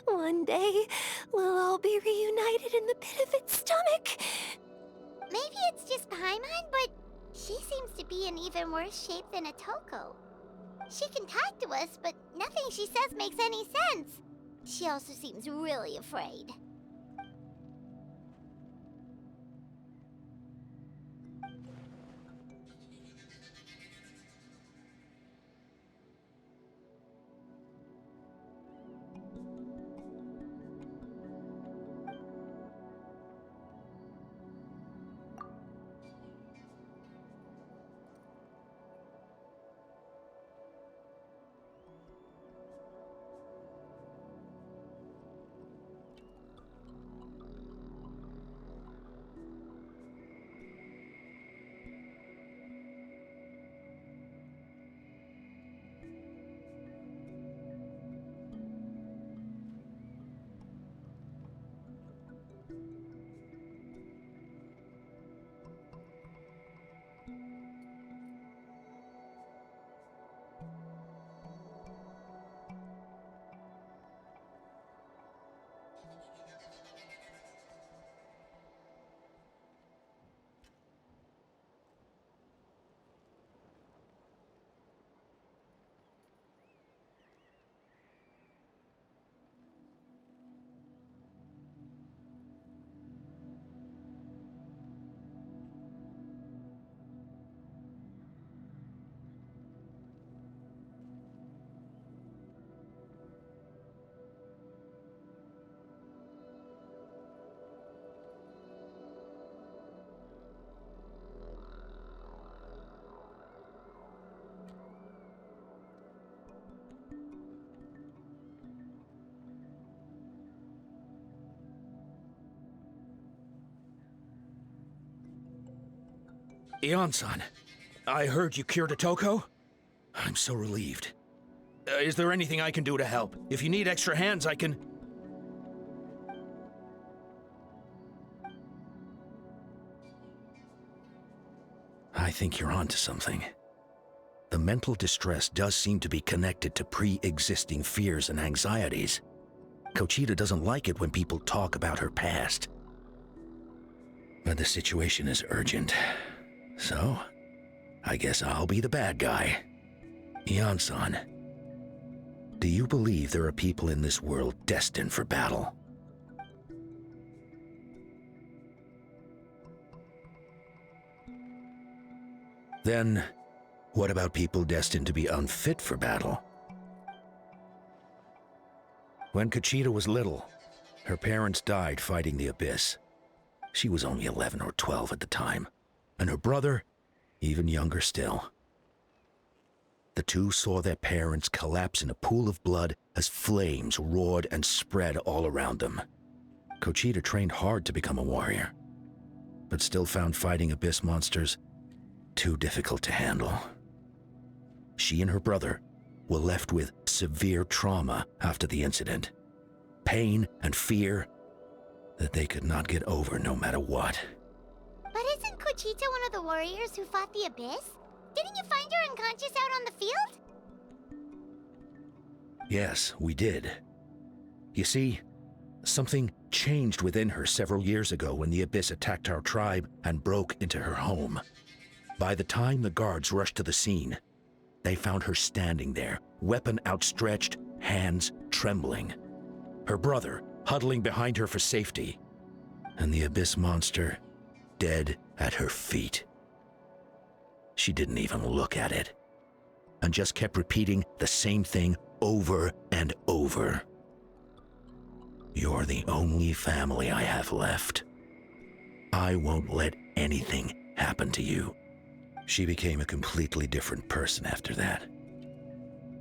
One day, we'll all be reunited in the pit of its stomach. Maybe it's just Paimon, but she seems to be in even worse shape than Otoko. She can talk to us, but nothing she says makes any sense. She also seems really afraid. Ion-san, I heard you cured Otoko? I'm so relieved. Is there anything I can do to help? If you need extra hands, I can... I think you're onto something. The mental distress does seem to be connected to pre-existing fears and anxieties. Kochita doesn't like it when people talk about her past. But the situation is urgent. So, I guess I'll be the bad guy. Ion-san, do you believe there are people in this world destined for battle? Then, what about people destined to be unfit for battle? When Kochita was little, her parents died fighting the Abyss. She was only 11 or 12 at the time, and her brother, even younger still. The two saw their parents collapse in a pool of blood as flames roared and spread all around them. Kochita trained hard to become a warrior, but still found fighting Abyss monsters too difficult to handle. She and her brother were left with severe trauma after the incident. Pain and fear that they could not get over no matter what. But isn't Kochita one of the warriors who fought the Abyss? Didn't you find her unconscious out on the field? Yes, we did. You see, something changed within her several years ago when the Abyss attacked our tribe and broke into her home. By the time the guards rushed to the scene, they found her standing there, weapon outstretched, hands trembling. Her brother huddling behind her for safety, and the Abyss monster dead at her feet. She didn't even look at it, and just kept repeating the same thing over and over. You're the only family I have left. I won't let anything happen to you. She became a completely different person after that.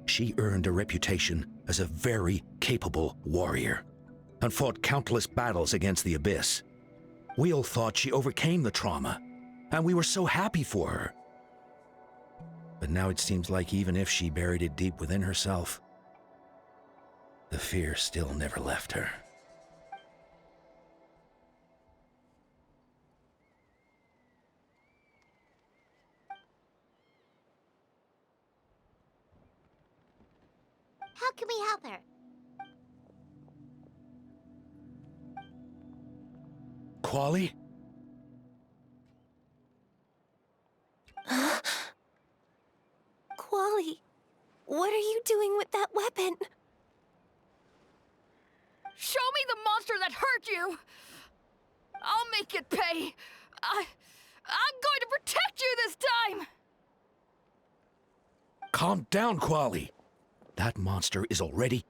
She earned a reputation as a very capable warrior and fought countless battles against the Abyss. We all thought she overcame the trauma, and we were so happy for her. But now it seems like even if she buried it deep within herself, the fear still never left her. How can we help her? Quali? Quali, what are you doing with that weapon? Show me the monster that hurt you! I'll make it pay! I'm going to protect you this time! Calm down, Quali. That monster is already...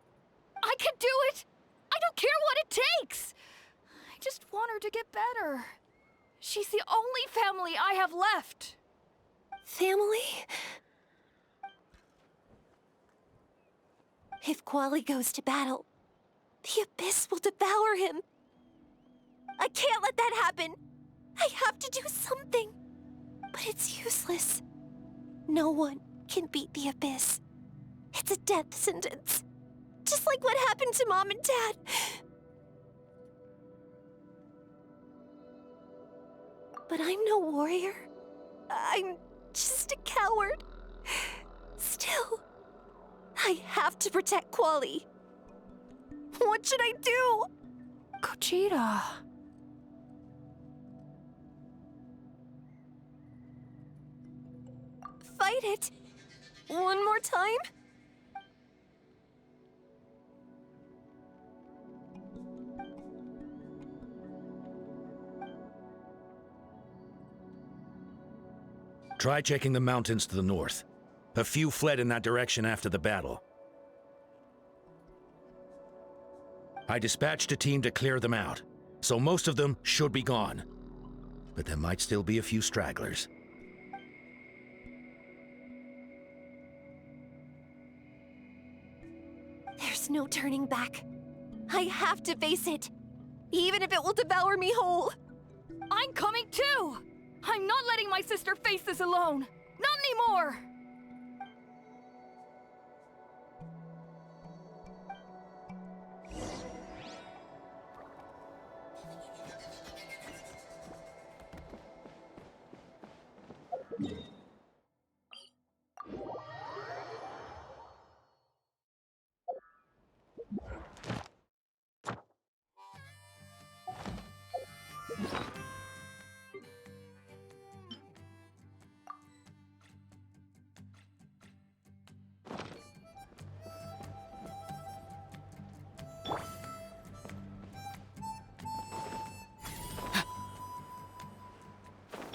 I can do it! I don't care what it takes! I just want her to get better. She's the only family I have left. Family? If Quali goes to battle, the Abyss will devour him. I can't let that happen. I have to do something. But it's useless. No one can beat the Abyss. It's a death sentence. Just like what happened to Mom and Dad. But I'm no warrior. I'm just a coward. Still, I have to protect Quali. What should I do? Kochita. Fight it. One more time? Try checking the mountains to the north. A few fled in that direction after the battle. I dispatched a team to clear them out, so most of them should be gone. But there might still be a few stragglers. There's no turning back. I have to face it, even if it will devour me whole. I'm coming too! I'm not letting my sister face this alone! Not anymore!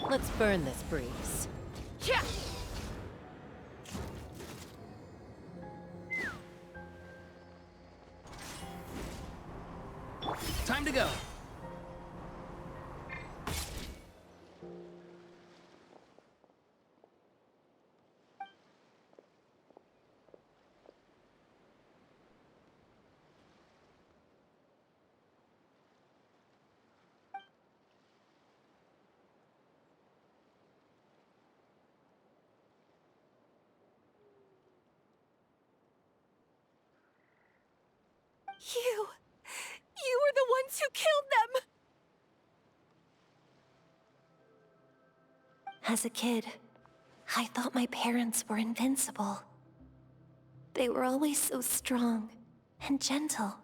Let's burn this breeze. Yeah! Time to go. You were the ones who killed them! As a kid, I thought my parents were invincible. They were always so strong and gentle.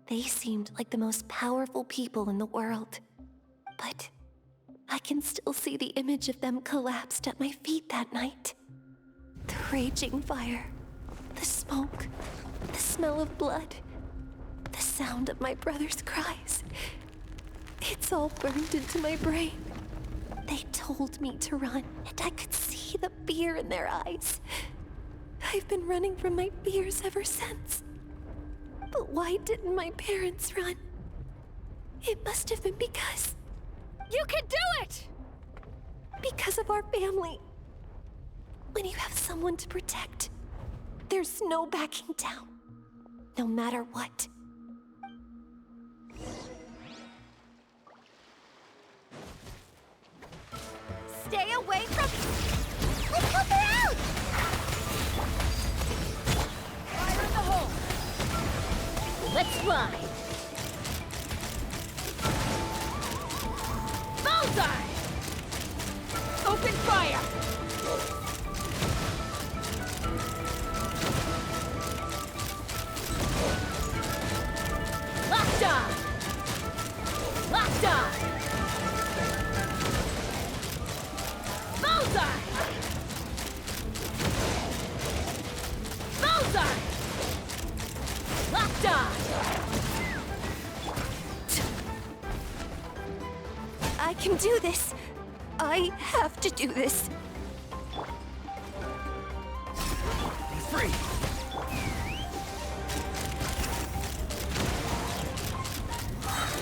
They seemed like the most powerful people in the world. But I can still see the image of them collapsed at my feet that night. The raging fire, the smoke, the smell of blood, the sound of my brother's cries. It's all burned into my brain. They told me to run, and I could see the fear in their eyes. I've been running from my fears ever since. But why didn't my parents run? It must have been because... You can do it! Because of our family. When you have someone to protect, there's no backing down, no matter what. Stay away from... Let's help her out! Fire in the hole! Let's ride! Bullseye! Open fire! Locked on! Locked on! Bullseye! Bullseye! Locked on! I can do this. I have to do this. Be free.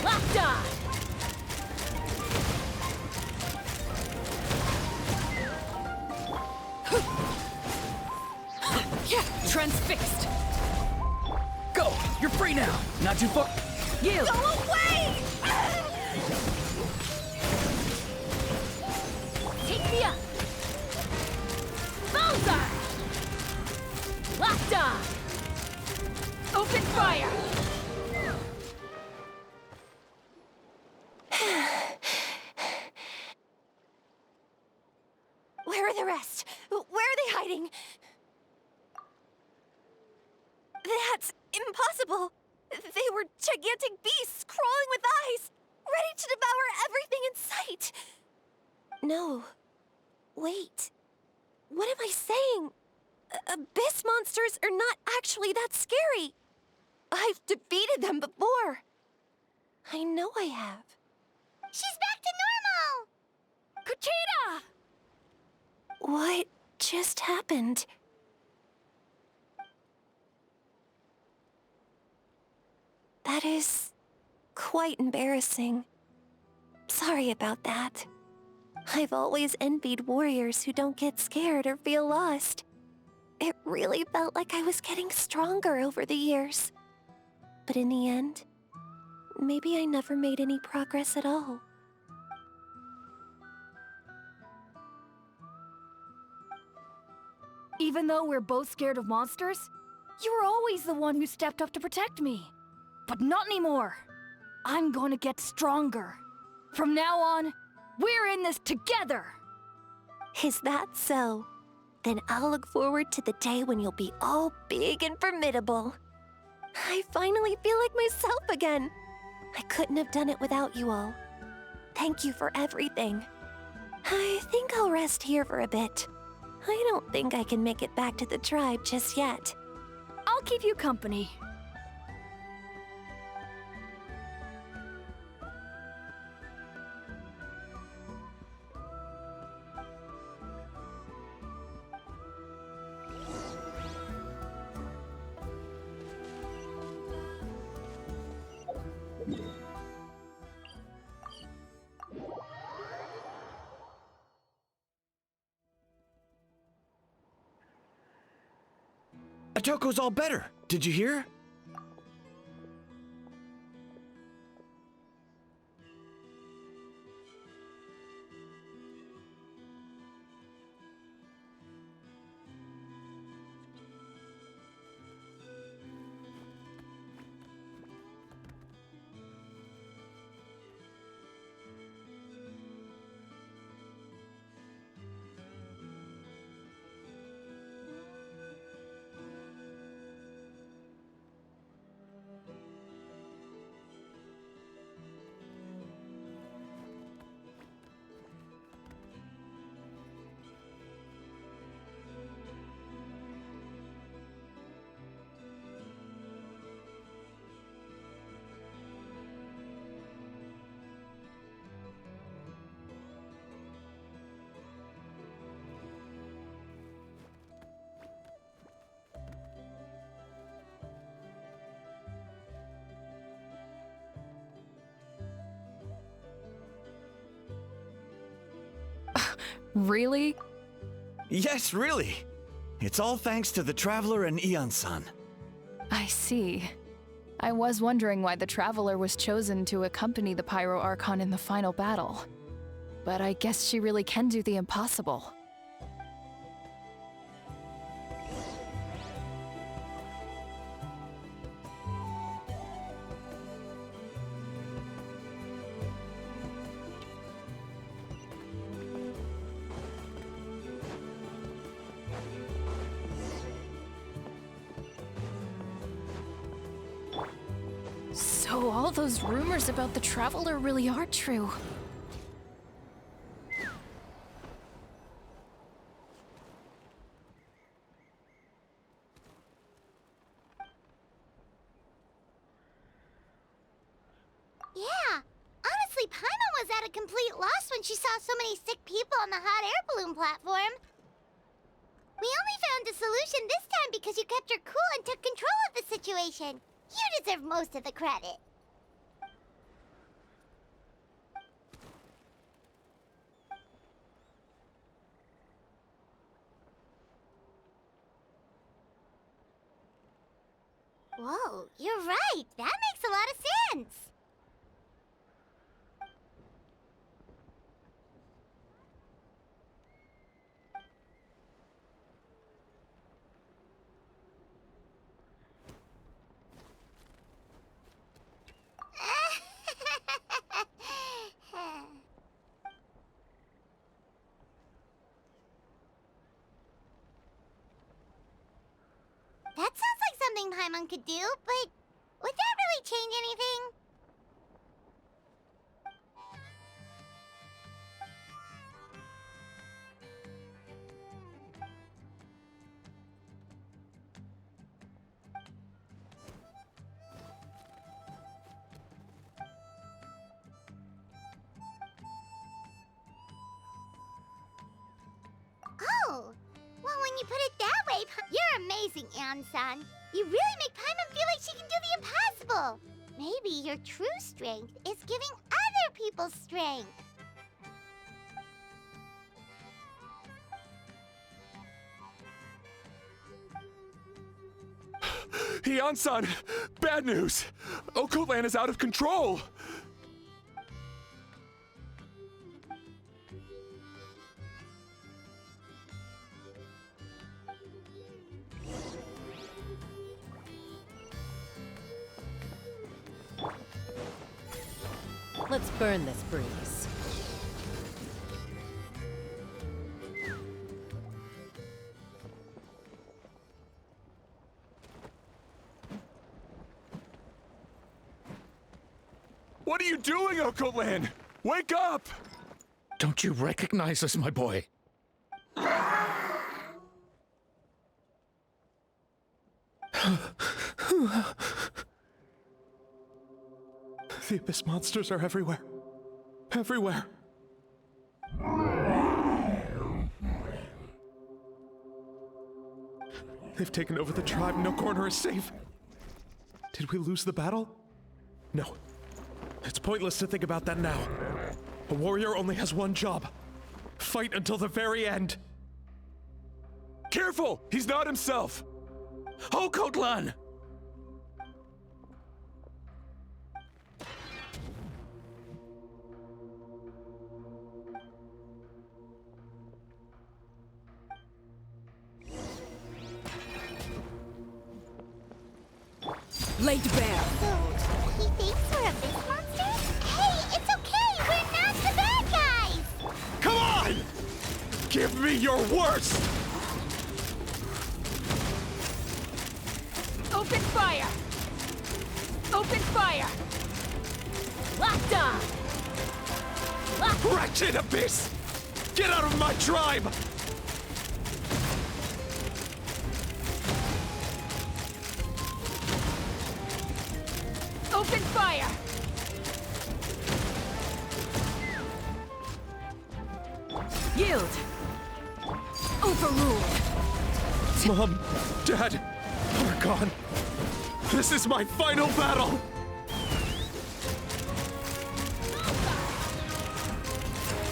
Locked on! Transfixed! Go! You're free now! Not too far. You! Go away! Take me up! Bullseye! Locked on! Open fire! Where are the rest? Where are they hiding? That's impossible! They were gigantic beasts crawling with eyes, ready to devour everything in sight! No. Wait. What am I saying? Abyss monsters are not actually that scary. I've defeated them before. I know I have. She's back to normal! Kuchita! What just happened? That is quite embarrassing. Sorry about that. I've always envied warriors who don't get scared or feel lost. It really felt like I was getting stronger over the years. But in the end, maybe I never made any progress at all. Even though we're both scared of monsters, you were always the one who stepped up to protect me. But not anymore. I'm going to get stronger. From now on, we're in this together! Is that so? Then I'll look forward to the day when you'll be all big and formidable. I finally feel like myself again. I couldn't have done it without you all. Thank you for everything. I think I'll rest here for a bit. I don't think I can make it back to the tribe just yet. I'll keep you company. Otoko's all better. Did you hear? Really? Yes, really. It's all thanks to the Traveler and Eon-san. I see. I was wondering why the Traveler was chosen to accompany the Pyro Archon in the final battle. But I guess she really can do the impossible. So all those rumors about the Traveler really are true. Yeah, honestly, Paimon was at a complete loss when she saw so many sick people on the hot air balloon platform. We only found a solution this time because you kept your cool and took control of the situation. You deserve most of the credit. Whoa, you're right. That makes a lot of sense. That sounds like something Paimon could do, but would that really change anything? Oh, well, when you put it that way, you're amazing, Ann-san. You really make Paimon feel like she can do the impossible. Maybe your true strength is giving other people strength. Eon-san! Bad news! Okoland is out of control! Let's burn this breeze. What are you doing, Okolan? Wake up! Don't you recognize us, my boy? The Abyss monsters are everywhere. Everywhere. They've taken over the tribe. No corner is safe. Did we lose the battle? No. It's pointless to think about that now. A warrior only has one job. Fight until the very end. Careful! He's not himself! Oh, Kotlan! Laid bare. So, he thinks we're Abyss monsters? Hey, it's okay! We're not the bad guys! Come on! Give me your worst! Open fire! Open fire! Locked on! Wretched Abyss! Get out of my tribe! Open fire! Yield! Overruled! Mom, Dad, we're gone. This is my final battle!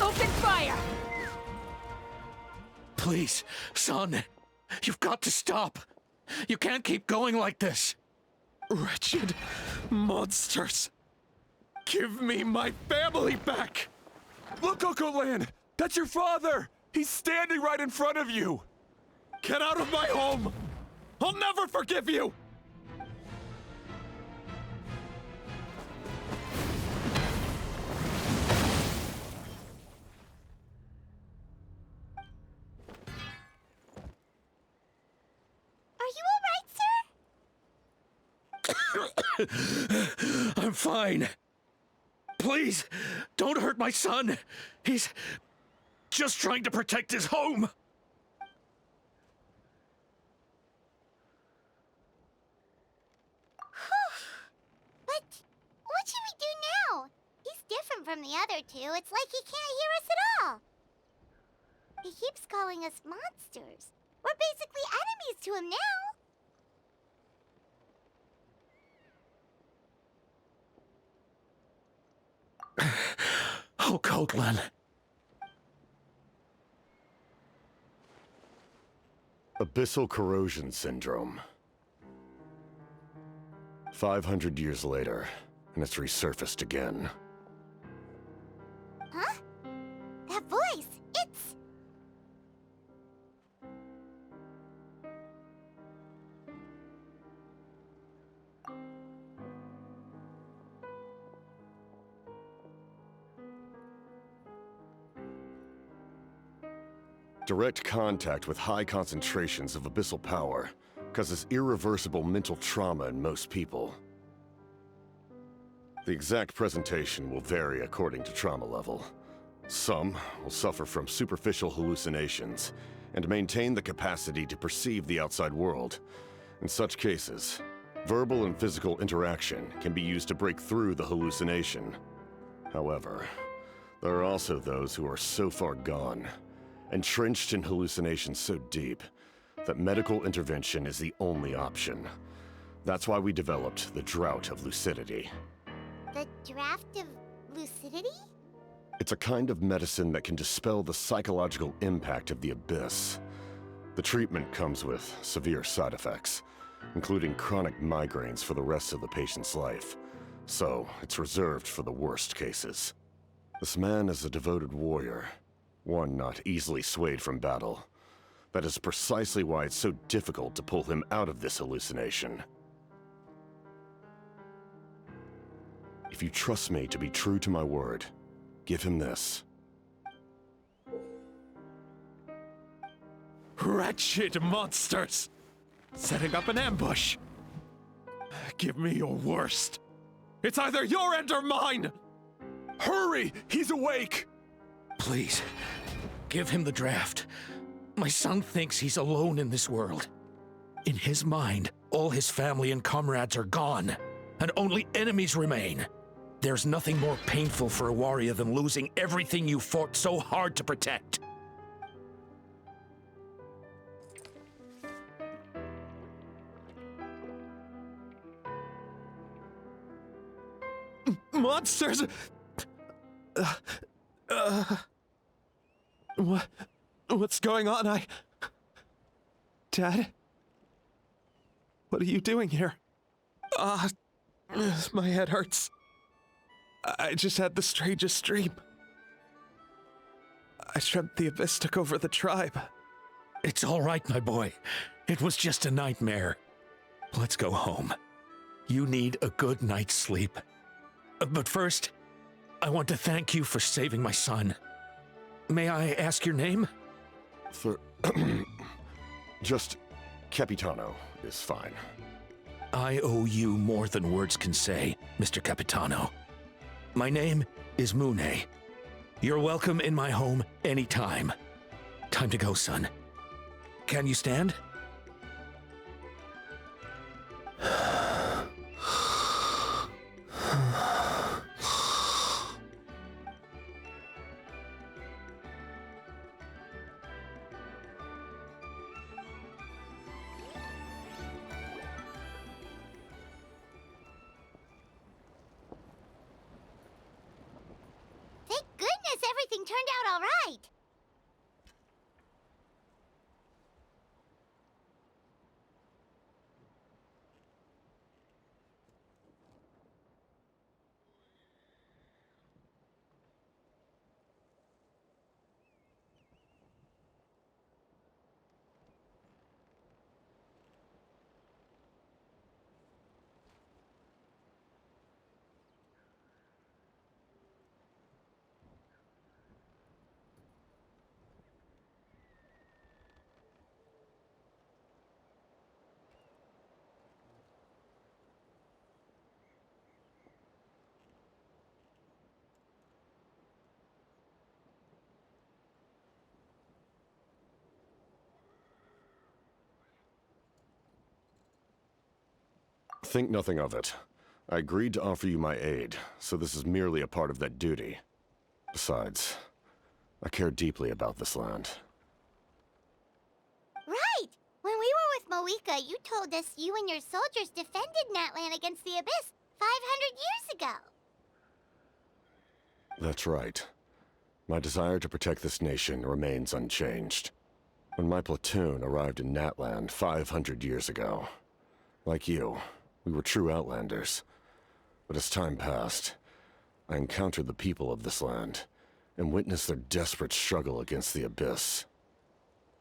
Open fire! Please, son. You've got to stop. You can't keep going like this. Wretched monsters! Give me my family back! Look, Okolan! That's your father! He's standing right in front of you! Get out of my home! I'll never forgive you! Are you alright, sir? I'm fine. Please, don't hurt my son. He's just trying to protect his home. But what should we do now? He's different from the other two. It's like he can't hear us at all. He keeps calling us monsters. We're basically enemies to him now. Oh, Kotlan. Abyssal corrosion syndrome. 500 years later, and it's resurfaced again. Huh? That voice, it's... Direct contact with high concentrations of abyssal power causes irreversible mental trauma in most people. The exact presentation will vary according to trauma level. Some will suffer from superficial hallucinations and maintain the capacity to perceive the outside world. In such cases, verbal and physical interaction can be used to break through the hallucination. However, there are also those who are so far gone, entrenched in hallucinations so deep, that medical intervention is the only option. That's why we developed the Drought of Lucidity. The draft of lucidity? It's a kind of medicine that can dispel the psychological impact of the Abyss. The treatment comes with severe side effects, including chronic migraines for the rest of the patient's life. So, it's reserved for the worst cases. This man is a devoted warrior, one not easily swayed from battle. That is precisely why it's so difficult to pull him out of this hallucination. If you trust me to be true to my word, give him this. Wretched monsters! Setting up an ambush! Give me your worst. It's either your end or mine! Hurry! He's awake! Please, give him the draft. My son thinks he's alone in this world. In his mind, all his family and comrades are gone, and only enemies remain. There's nothing more painful for a warrior than losing everything you fought so hard to protect. Monsters! What's going on? Dad? What are you doing here? My head hurts. I just had the strangest dream. I dreamt the Abyss took over the tribe. It's all right, my boy. It was just a nightmare. Let's go home. You need a good night's sleep. But first, I want to thank you for saving my son. May I ask your name? Just Capitano is fine. I owe you more than words can say, Mr. Capitano. My name is Mune. You're welcome in my home anytime. Time to go, son. Can you stand? Thank goodness everything turned out all right. Think nothing of it. I agreed to offer you my aid, so this is merely a part of that duty. Besides, I care deeply about this land. Right! When we were with Moika, you told us you and your soldiers defended Natlan against the Abyss 500 years ago. That's right. My desire to protect this nation remains unchanged. When my platoon arrived in Natlan 500 years ago, like you, we were true outlanders. But as time passed, I encountered the people of this land and witnessed their desperate struggle against the Abyss.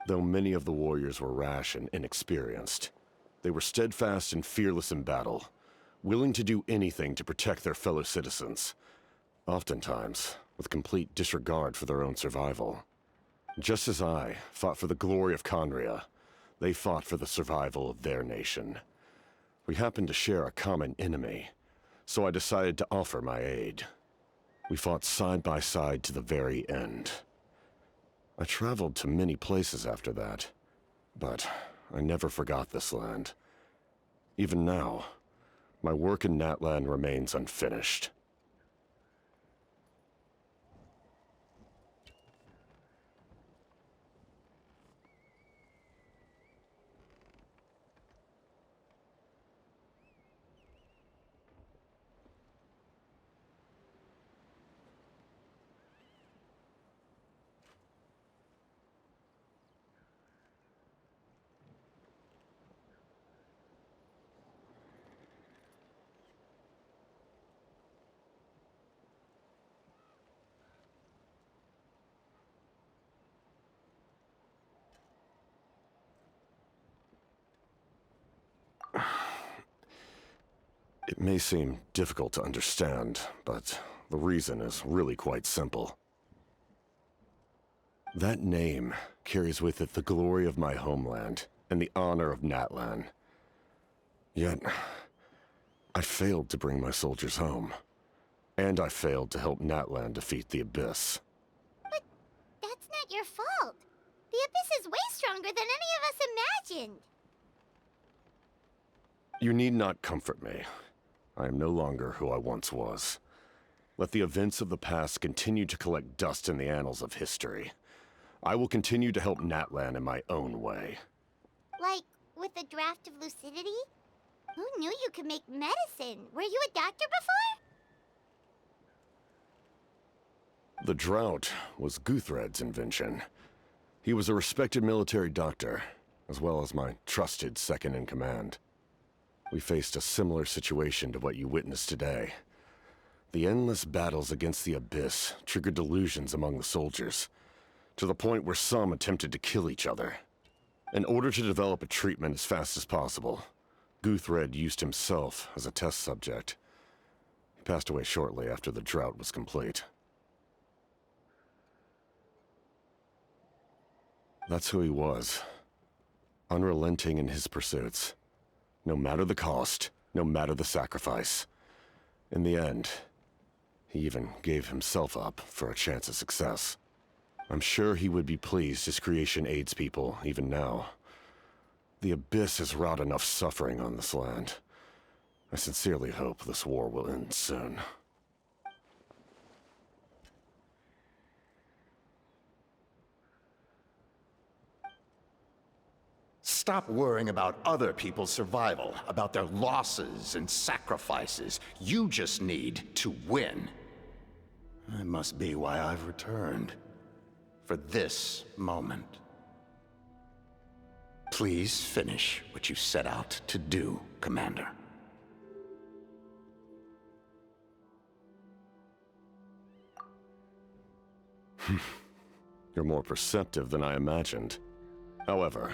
Though many of the warriors were rash and inexperienced, they were steadfast and fearless in battle, willing to do anything to protect their fellow citizens, oftentimes with complete disregard for their own survival. Just as I fought for the glory of Conria, they fought for the survival of their nation. We happened to share a common enemy, so I decided to offer my aid. We fought side by side to the very end. I traveled to many places after that, but I never forgot this land. Even now, my work in Natlan remains unfinished. It may seem difficult to understand, but the reason is really quite simple. That name carries with it the glory of my homeland and the honor of Natlan. Yet, I failed to bring my soldiers home. And I failed to help Natlan defeat the Abyss. But that's not your fault. The Abyss is way stronger than any of us imagined. You need not comfort me. I am no longer who I once was. Let the events of the past continue to collect dust in the annals of history. I will continue to help Natlan in my own way. Like, with a draft of lucidity? Who knew you could make medicine? Were you a doctor before? The drought was Guthred's invention. He was a respected military doctor, as well as my trusted second-in-command. We faced a similar situation to what you witnessed today. The endless battles against the Abyss triggered delusions among the soldiers, to the point where some attempted to kill each other. In order to develop a treatment as fast as possible, Guthred used himself as a test subject. He passed away shortly after the drought was complete. That's who he was. Unrelenting in his pursuits. No matter the cost, no matter the sacrifice. In the end, he even gave himself up for a chance at success. I'm sure he would be pleased his creation aids people, even now. The Abyss has wrought enough suffering on this land. I sincerely hope this war will end soon. Stop worrying about other people's survival, about their losses and sacrifices. You just need to win. That must be why I've returned. For this moment. Please finish what you set out to do, Commander. You're more perceptive than I imagined. However,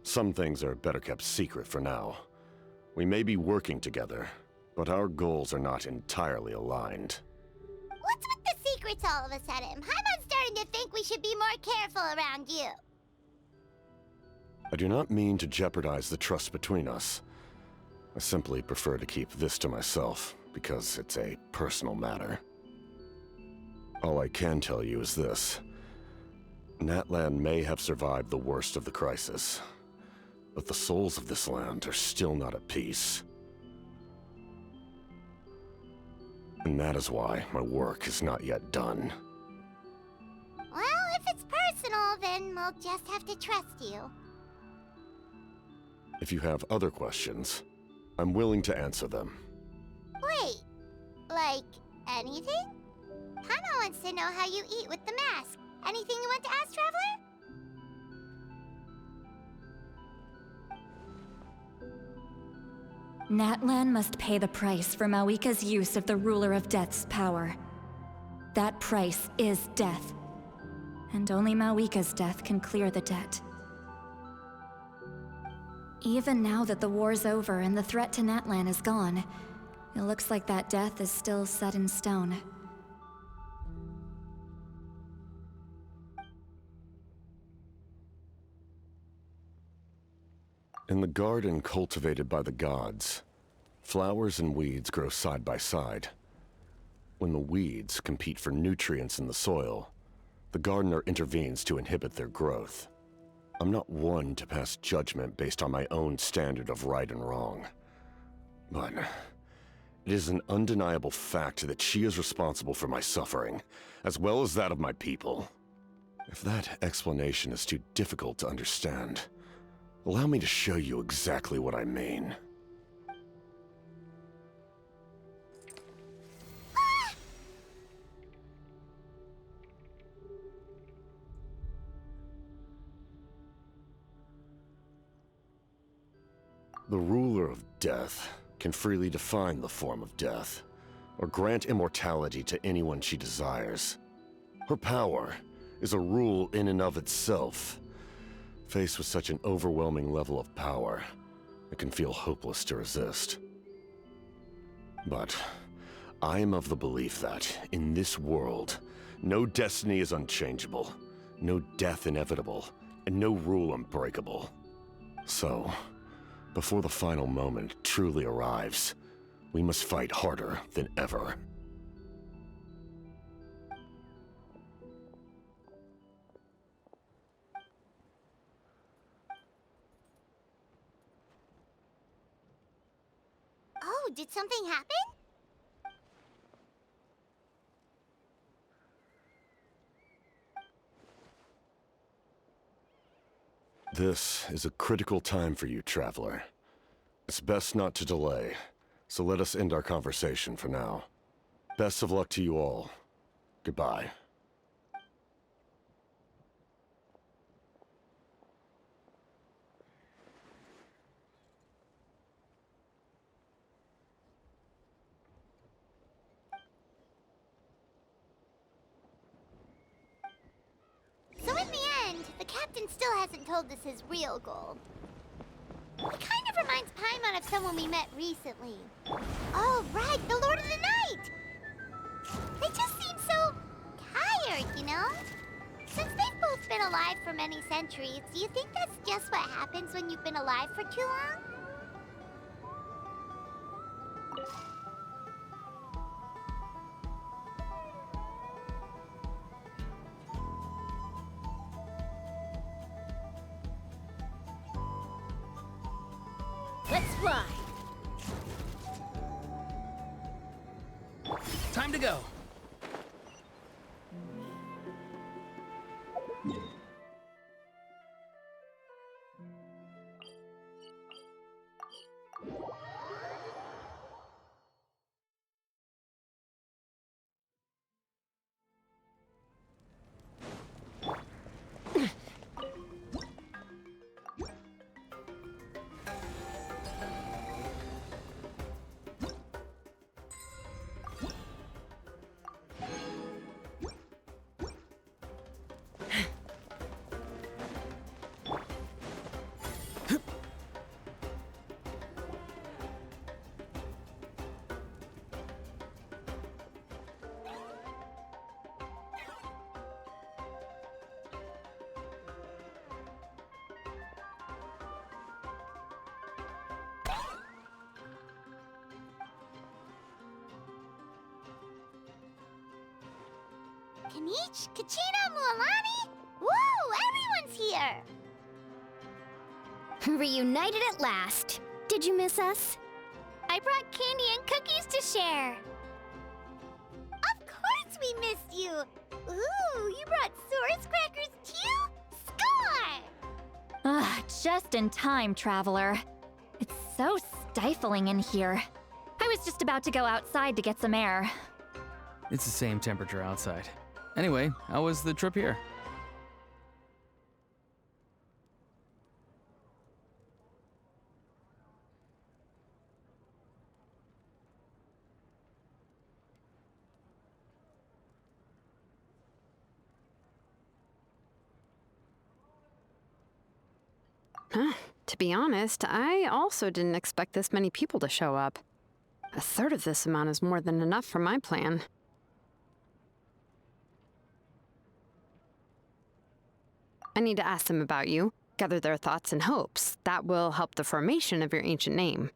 some things are better kept secret for now. We may be working together, but our goals are not entirely aligned. What's with the secrets all of a sudden? I'm starting to think we should be more careful around you. I do not mean to jeopardize the trust between us. I simply prefer to keep this to myself, because it's a personal matter. All I can tell you is this. Natlan may have survived the worst of the crisis, but the souls of this land are still not at peace. And that is why my work is not yet done. Well, if it's personal, then we'll just have to trust you. If you have other questions, I'm willing to answer them. Wait, like anything? Hana wants to know how you eat with the mask. Anything you want to ask, Traveler? Natlan must pay the price for Mawika's use of the Ruler of Death's power. That price is death. And only Mawika's death can clear the debt. Even now that the war's over and the threat to Natlan is gone, it looks like that death is still set in stone. In the garden cultivated by the gods, flowers and weeds grow side by side. When the weeds compete for nutrients in the soil, the gardener intervenes to inhibit their growth. I'm not one to pass judgment based on my own standard of right and wrong. But it is an undeniable fact that she is responsible for my suffering, as well as that of my people. If that explanation is too difficult to understand, allow me to show you exactly what I mean. The ruler of death can freely define the form of death, or grant immortality to anyone she desires. Her power is a rule in and of itself. Faced with such an overwhelming level of power, it can feel hopeless to resist. But I am of the belief that, in this world, no destiny is unchangeable, no death inevitable, and no rule unbreakable. So, before the final moment truly arrives, we must fight harder than ever. Oh, did something happen? This is a critical time for you, Traveler. It's best not to delay, so let us end our conversation for now. Best of luck to you all. Goodbye. So in the end, the captain still hasn't told us his real goal. He kind of reminds Paimon of someone we met recently. Oh, right, the Lord of the Night! They just seem so tired, you know? Since they've both been alive for many centuries, do you think that's just what happens when you've been alive for too long? Let's fly. Time to go. Kanich, Kachina, Mualani? Woo, everyone's here! Reunited at last. Did you miss us? I brought candy and cookies to share. Of course we missed you! Ooh, you brought Source crackers too? Score! Just in time, Traveler. It's so stifling in here. I was just about to go outside to get some air. It's the same temperature outside. Anyway, how was the trip here? To be honest, I also didn't expect this many people to show up. A third of this amount is more than enough for my plan. I need to ask them about you, gather their thoughts and hopes. That will help the formation of your ancient name.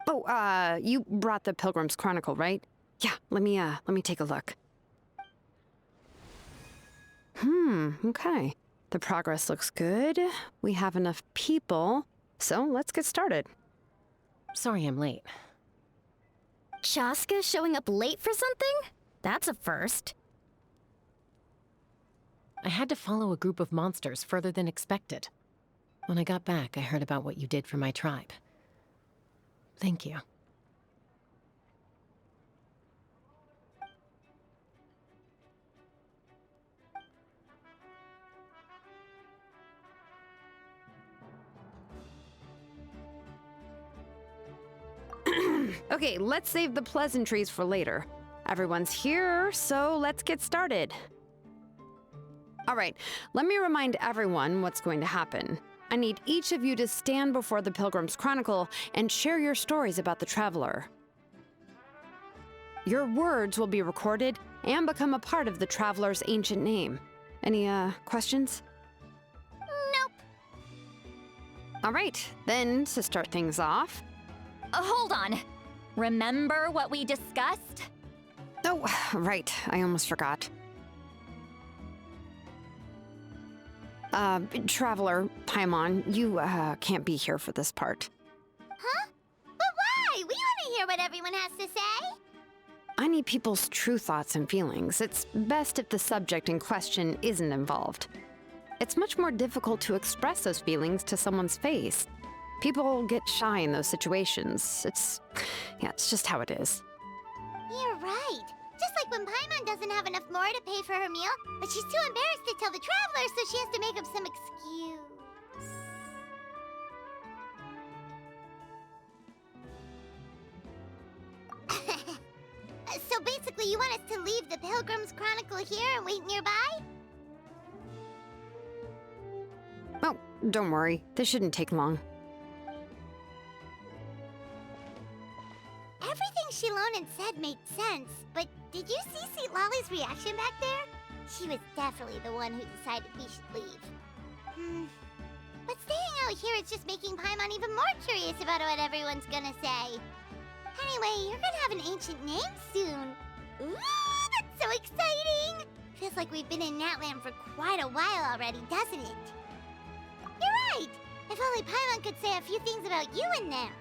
Oh, you brought the Pilgrim's Chronicle, right? Yeah, let me take a look. Okay. The progress looks good. We have enough people, so let's get started. Sorry I'm late. Chasca showing up late for something? That's a first. I had to follow a group of monsters further than expected. When I got back, I heard about what you did for my tribe. Thank you. Okay, let's save the pleasantries for later. Everyone's here, so let's get started. All right, let me remind everyone what's going to happen. I need each of you to stand before the Pilgrim's Chronicle and share your stories about the Traveler. Your words will be recorded and become a part of the Traveler's ancient name. Any, questions? Nope. All right, then to start things off. Hold on. Remember what we discussed? Oh, right, I almost forgot. Traveler, Paimon, you, can't be here for this part. Huh? But why? We want to hear what everyone has to say. I need people's true thoughts and feelings. It's best if the subject in question isn't involved. It's much more difficult to express those feelings to someone's face. People get shy in those situations. It's just how it is. You're right. Just like when Paimon doesn't have enough more to pay for her meal, but she's too embarrassed to tell the Traveler, so she has to make up some excuse. So basically, you want us to leave the Pilgrim's Chronicle here and wait nearby? Oh, don't worry. This shouldn't take long. Everything Shilonen said made sense, but did you see St. Lolly's reaction back there? She was definitely the one who decided we should leave. But staying out here is just making Paimon even more curious about what everyone's gonna say. Anyway, you're gonna have an ancient name soon. Ooh, that's so exciting! Feels like we've been in Natland for quite a while already, doesn't it? You're right! If only Paimon could say a few things about you in there.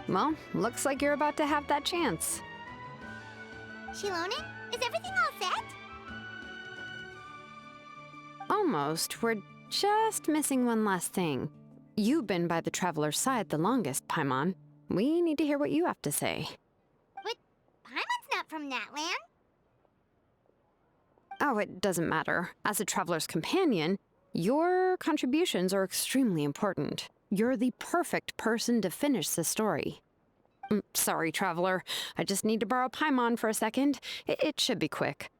Well, looks like you're about to have that chance. Shilonen, is everything all set? Almost. We're just missing one last thing. You've been by the Traveler's side the longest, Paimon. We need to hear what you have to say. But Paimon's not from Natland. Oh, it doesn't matter. As a Traveler's companion, your contributions are extremely important. You're the perfect person to finish the story. Sorry, Traveler. I just need to borrow Paimon for a second. It should be quick.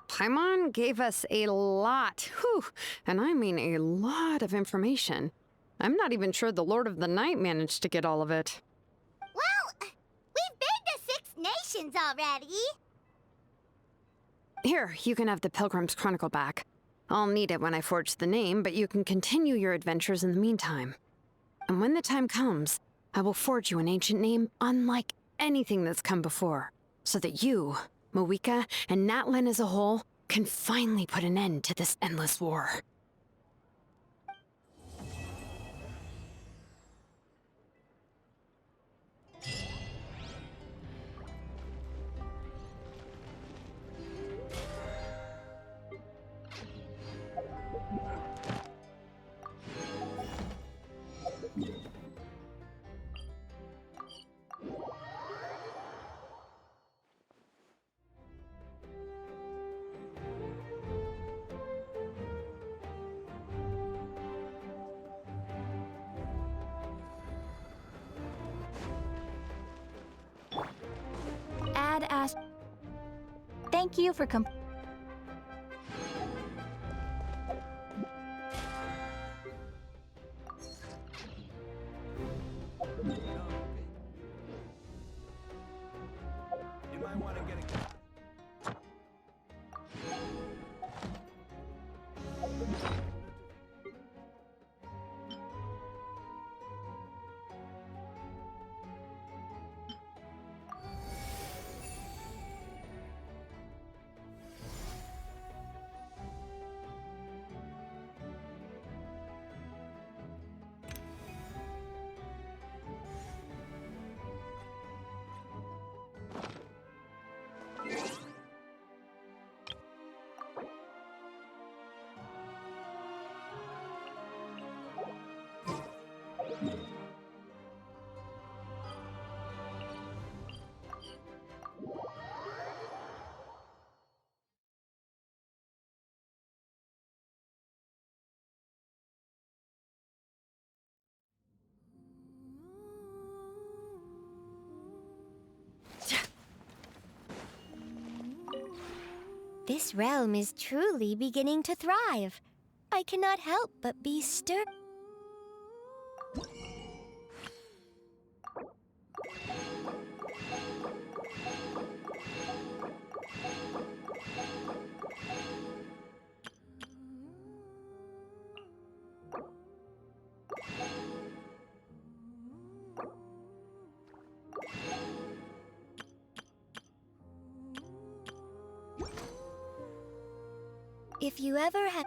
Paimon gave us a lot, and I mean a lot of information. I'm not even sure the Lord of the Night managed to get all of it. Well, we've been to 6 nations already. Here, you can have the Pilgrim's Chronicle back. I'll need it when I forge the name, but you can continue your adventures in the meantime. And when the time comes, I will forge you an ancient name unlike anything that's come before, so that you, Moeka, and Natlan as a whole can finally put an end to this endless war. Thank you for This realm is truly beginning to thrive. I cannot help but be stirred. If you ever have...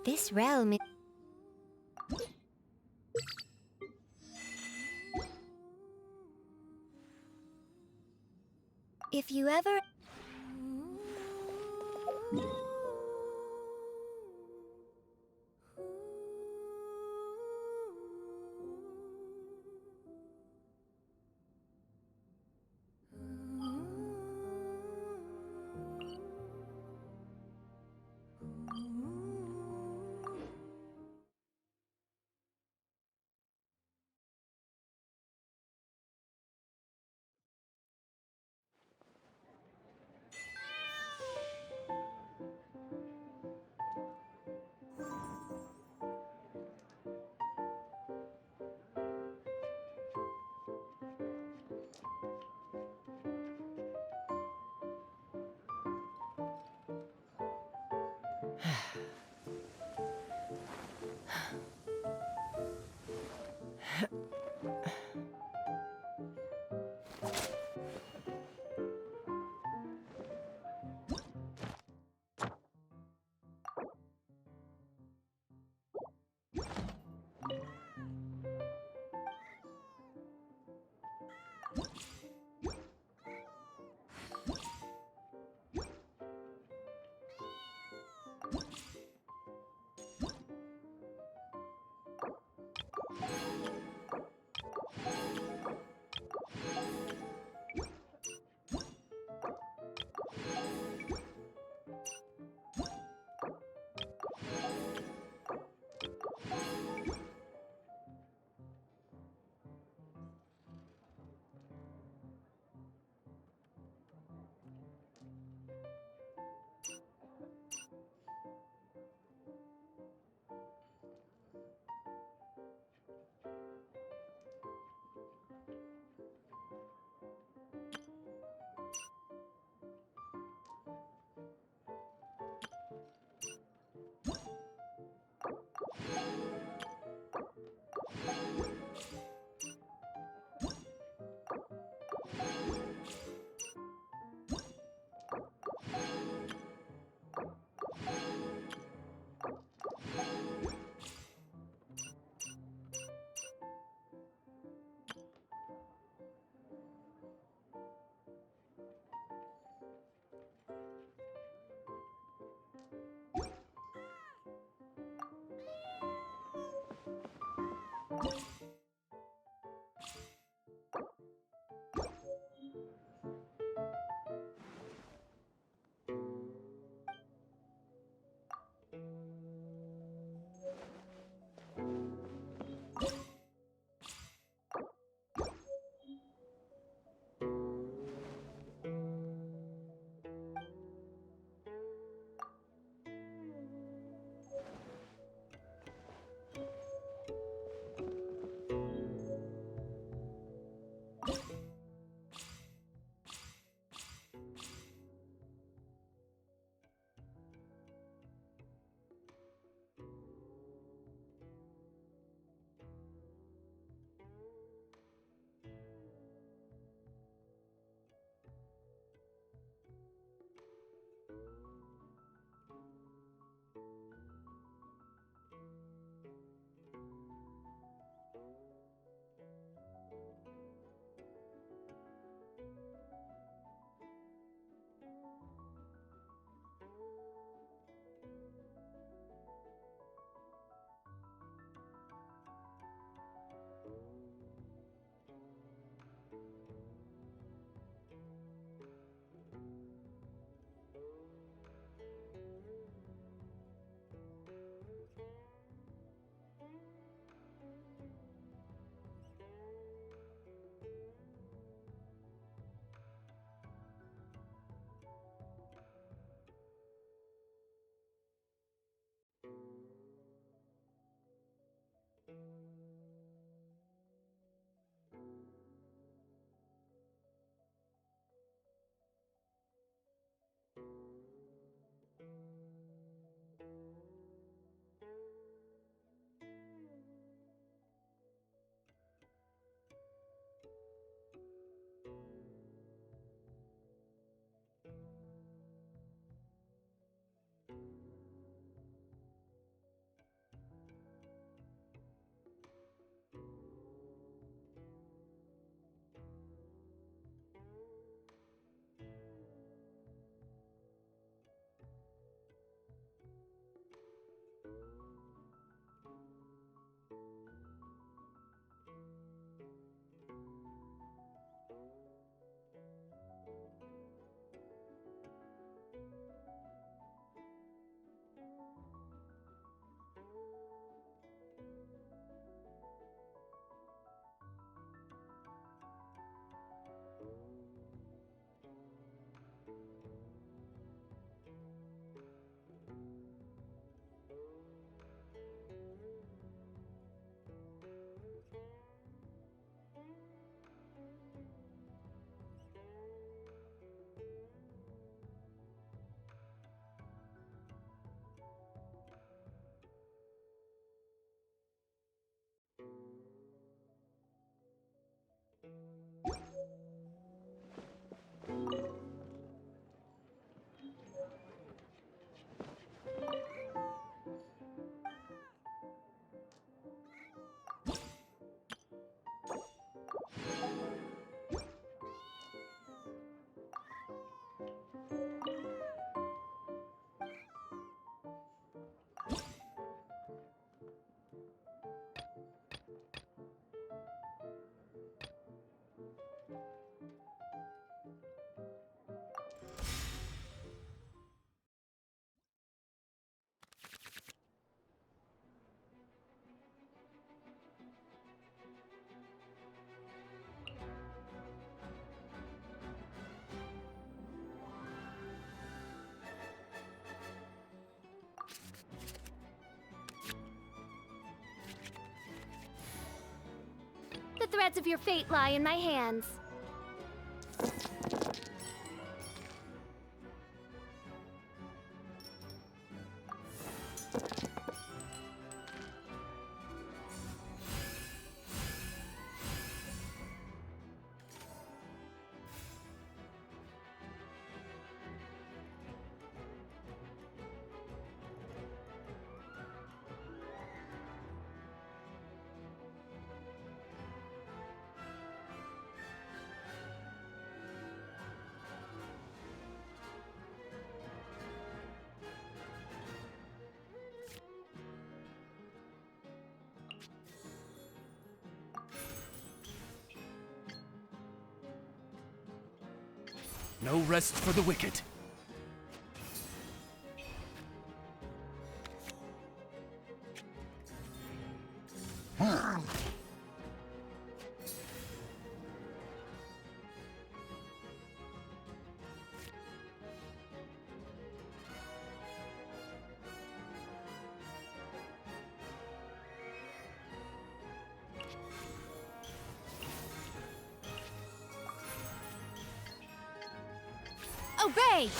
This realm is... If you ever... threads of your fate lie in my hands. No rest for the wicked. Obey!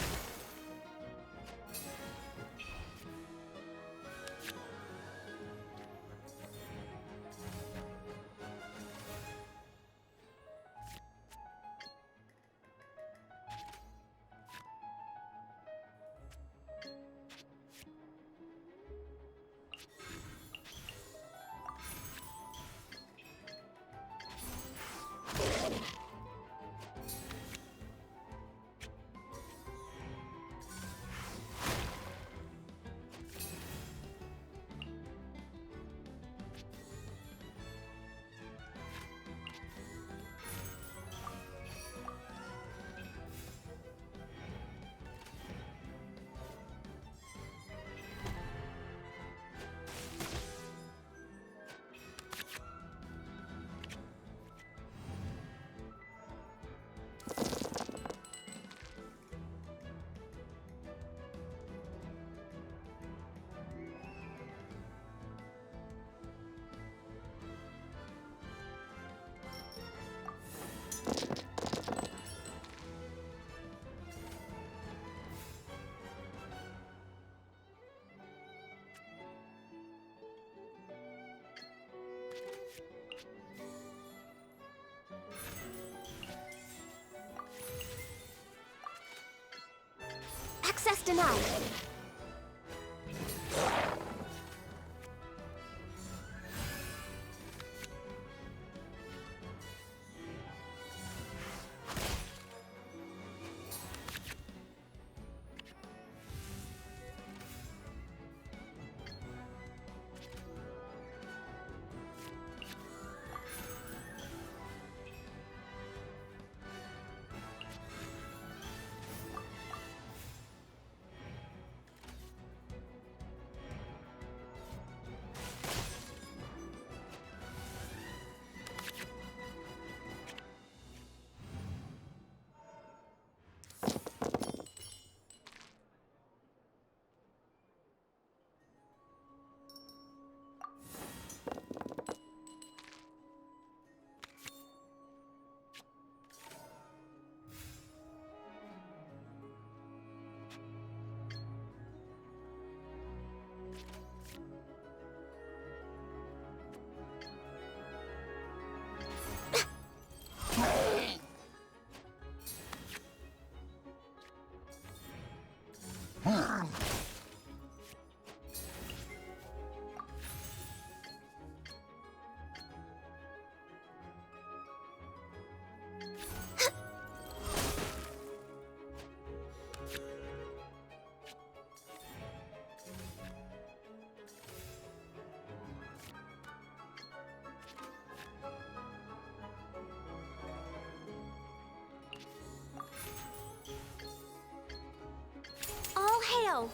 Access denied. All hail!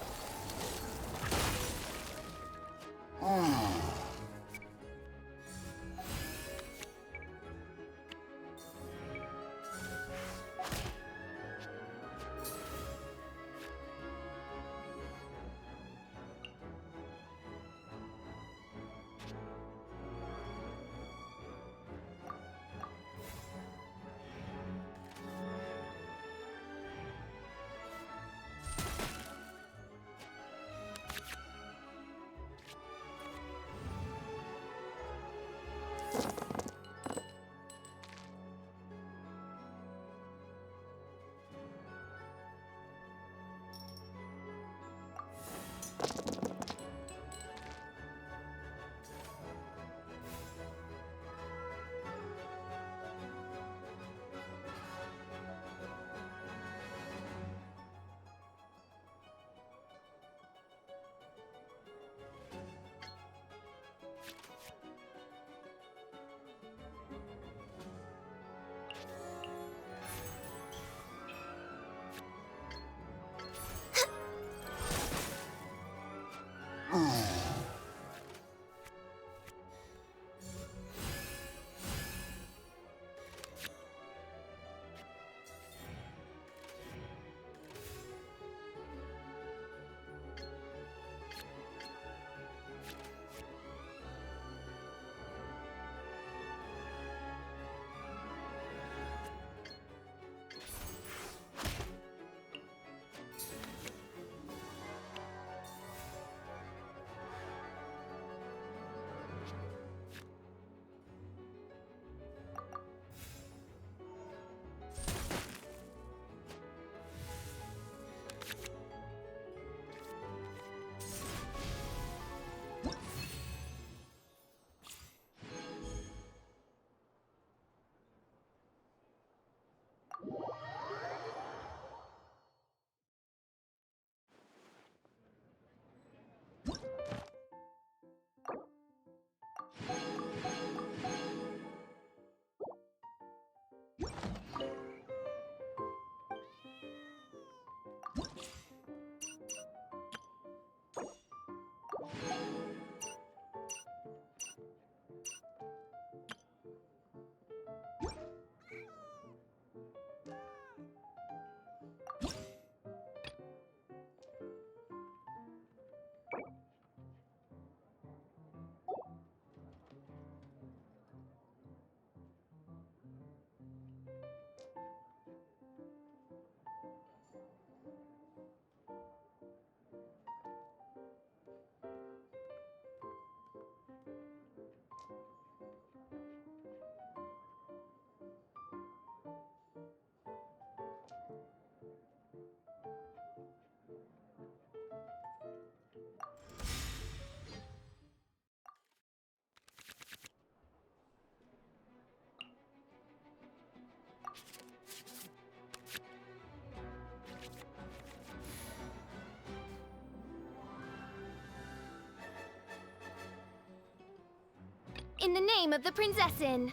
In the name of the Prinzessin.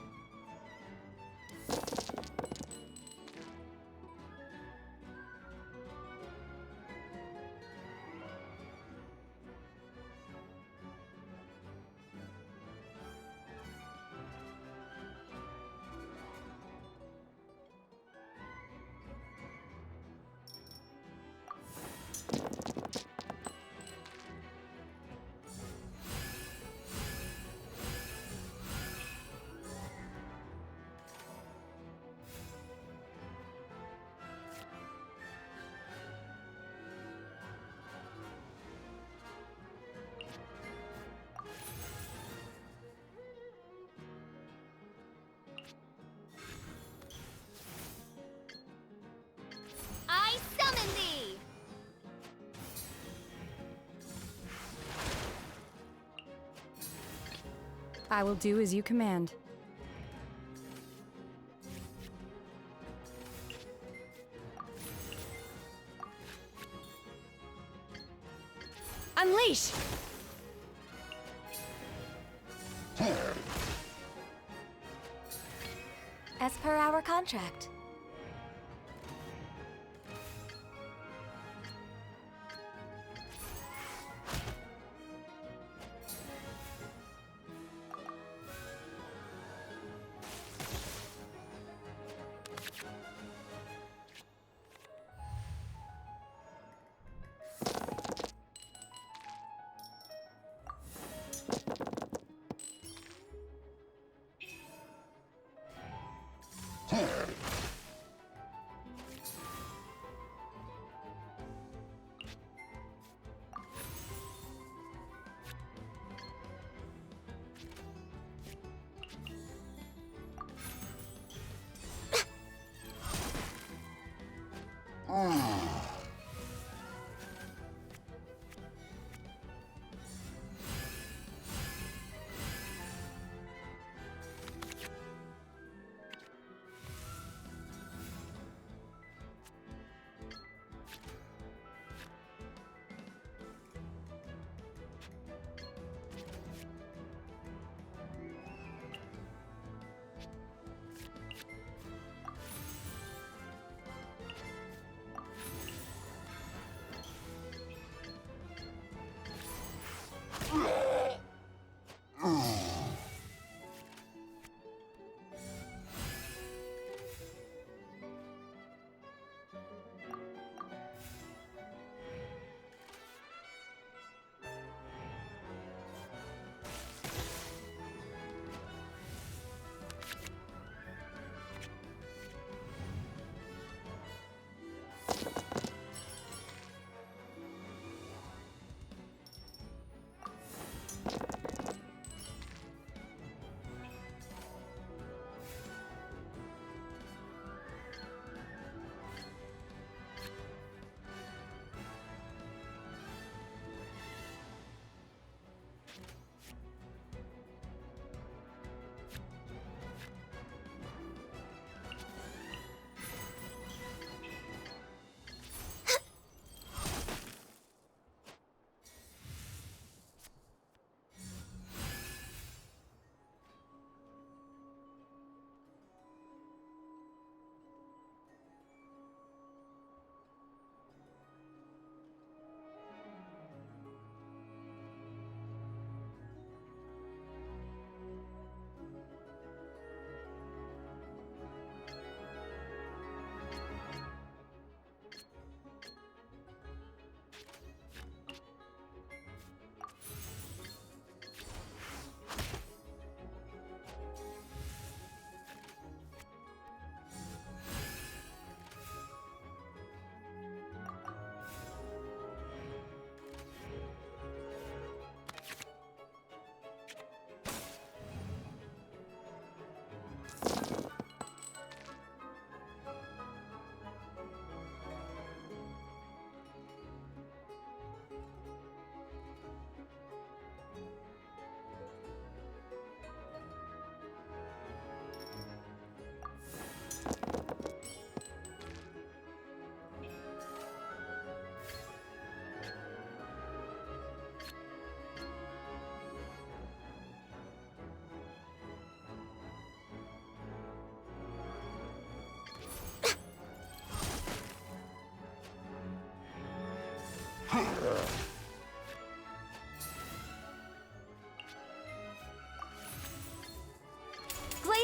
I summon thee! I will do as you command. Unleash! As per our contract.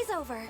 day's over.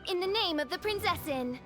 In the name of the Prinzessin.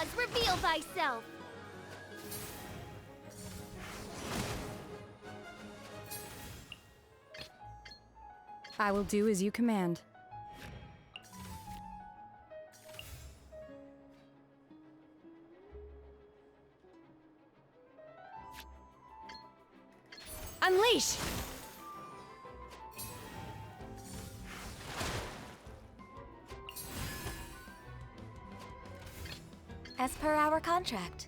Oz, reveal thyself! I will do as you command. Unleash! As per our contract.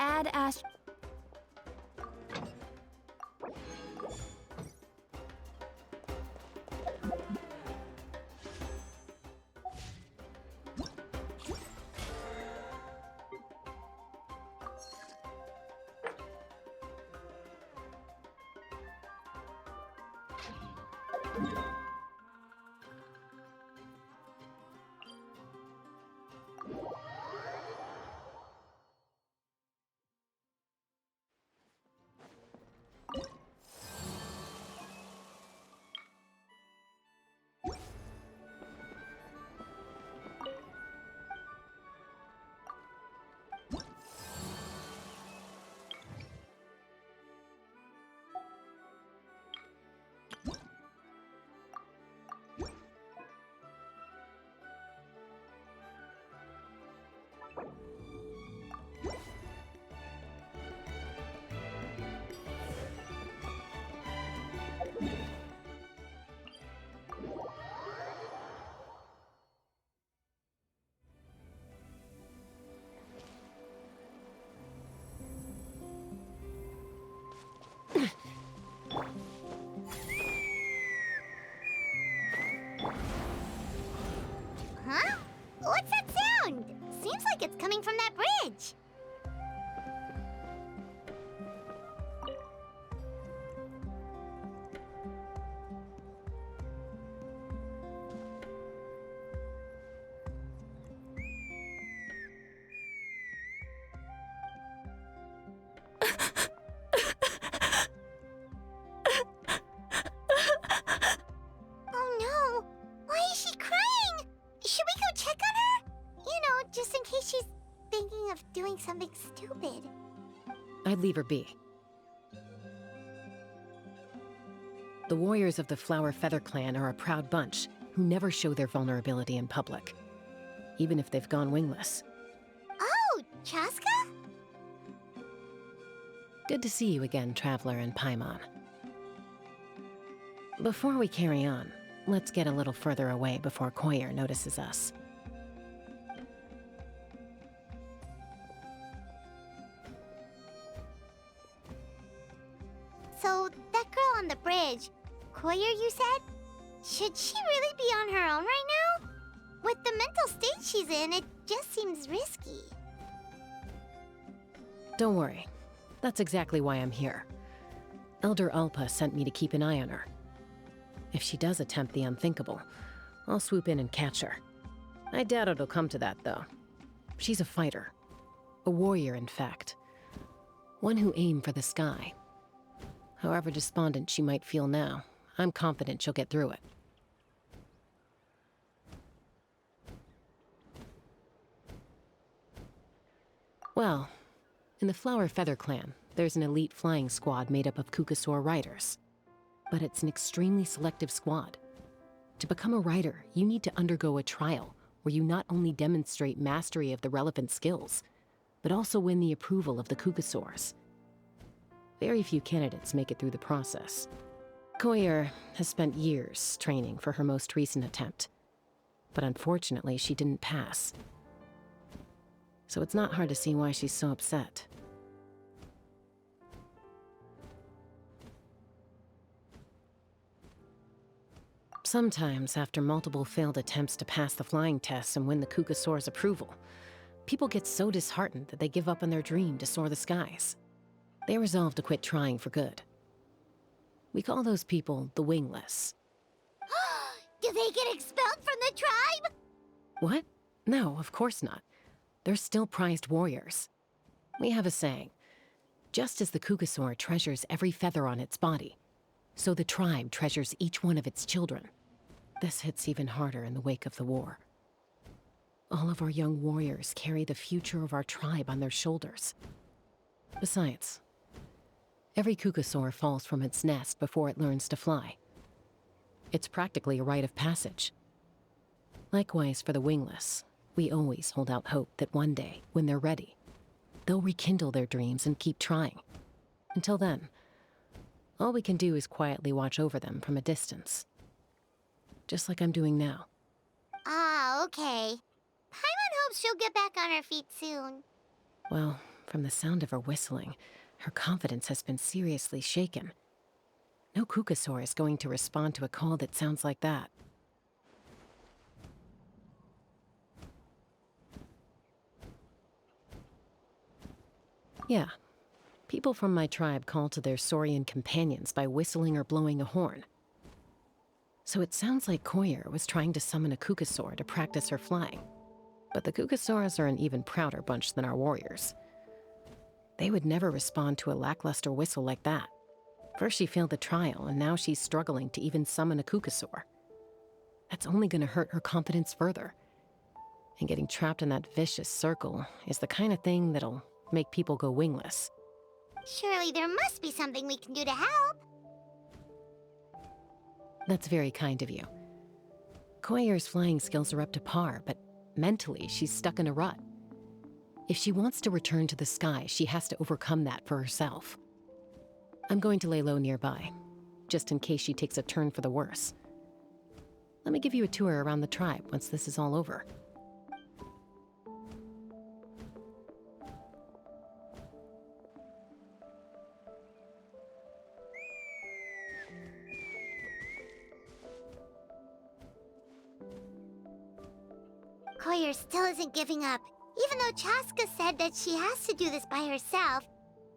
add Ash. Huh? What's that sound? Seems like it's coming from that bridge. Oh no! Why is she crying? Should we go check on her? You know, just in case she's thinking of doing something stupid. I'd leave her be. The warriors of the Flower Feather Clan are a proud bunch who never show their vulnerability in public, even if they've gone wingless. Oh, Chasca? Good to see you again, Traveler and Paimon. Before we carry on, let's get a little further away before Koyer notices us. So, that girl on the bridge, Koyer, you said? Should she really be on her own right now? With the mental state she's in, it just seems risky. Don't worry. That's exactly why I'm here. Elder Alpa sent me to keep an eye on her. If she does attempt the unthinkable, I'll swoop in and catch her. I doubt it'll come to that, though. She's a fighter. A warrior, in fact. One who aimed for the sky. However despondent she might feel now, I'm confident she'll get through it. Well, in the Flower Feather Clan, there's an elite flying squad made up of Kukasaur riders. But it's an extremely selective squad. To become a rider, you need to undergo a trial where you not only demonstrate mastery of the relevant skills, but also win the approval of the Kukasaurs. Very few candidates make it through the process. Koyer has spent years training for her most recent attempt, but unfortunately she didn't pass. So it's not hard to see why she's so upset. Sometimes, after multiple failed attempts to pass the flying tests and win the Kukasaur's approval, people get so disheartened that they give up on their dream to soar the skies. They resolve to quit trying for good. We call those people the wingless. Do they get expelled from the tribe? What? No, of course not. They're still prized warriors. We have a saying, just as the Kukasaur treasures every feather on its body, so the tribe treasures each one of its children. This hits even harder in the wake of the war. All of our young warriors carry the future of our tribe on their shoulders. Besides, every Kukasaur falls from its nest before it learns to fly. It's practically a rite of passage. Likewise for the wingless, we always hold out hope that one day, when they're ready, they'll rekindle their dreams and keep trying. Until then, all we can do is quietly watch over them from a distance. Just like I'm doing now. Ah, okay. Paimon hopes she'll get back on her feet soon. Well, From the sound of her whistling, her confidence has been seriously shaken. No Kukasaur is going to respond to a call that sounds like that. Yeah. People from my tribe call to their saurian companions by whistling or blowing a horn. So it sounds like Koyer was trying to summon a Kukasaur to practice her flying. But the Kukasaurs are an even prouder bunch than our warriors. They would never respond to a lackluster whistle like that. First she failed the trial, and now she's struggling to even summon a Kukasaur. That's only gonna hurt her confidence further. And getting trapped in that vicious circle is the kind of thing that'll make people go wingless. Surely there must be something we can do to help. That's very kind of you. Koyer's flying skills are up to par, but mentally she's stuck in a rut. If she wants to return to the sky, she has to overcome that for herself. I'm going to lay low nearby, just in case she takes a turn for the worse. Let me give you a tour around the tribe once this is all over. Koyer still isn't giving up, even though Chasca said that she has to do this by herself.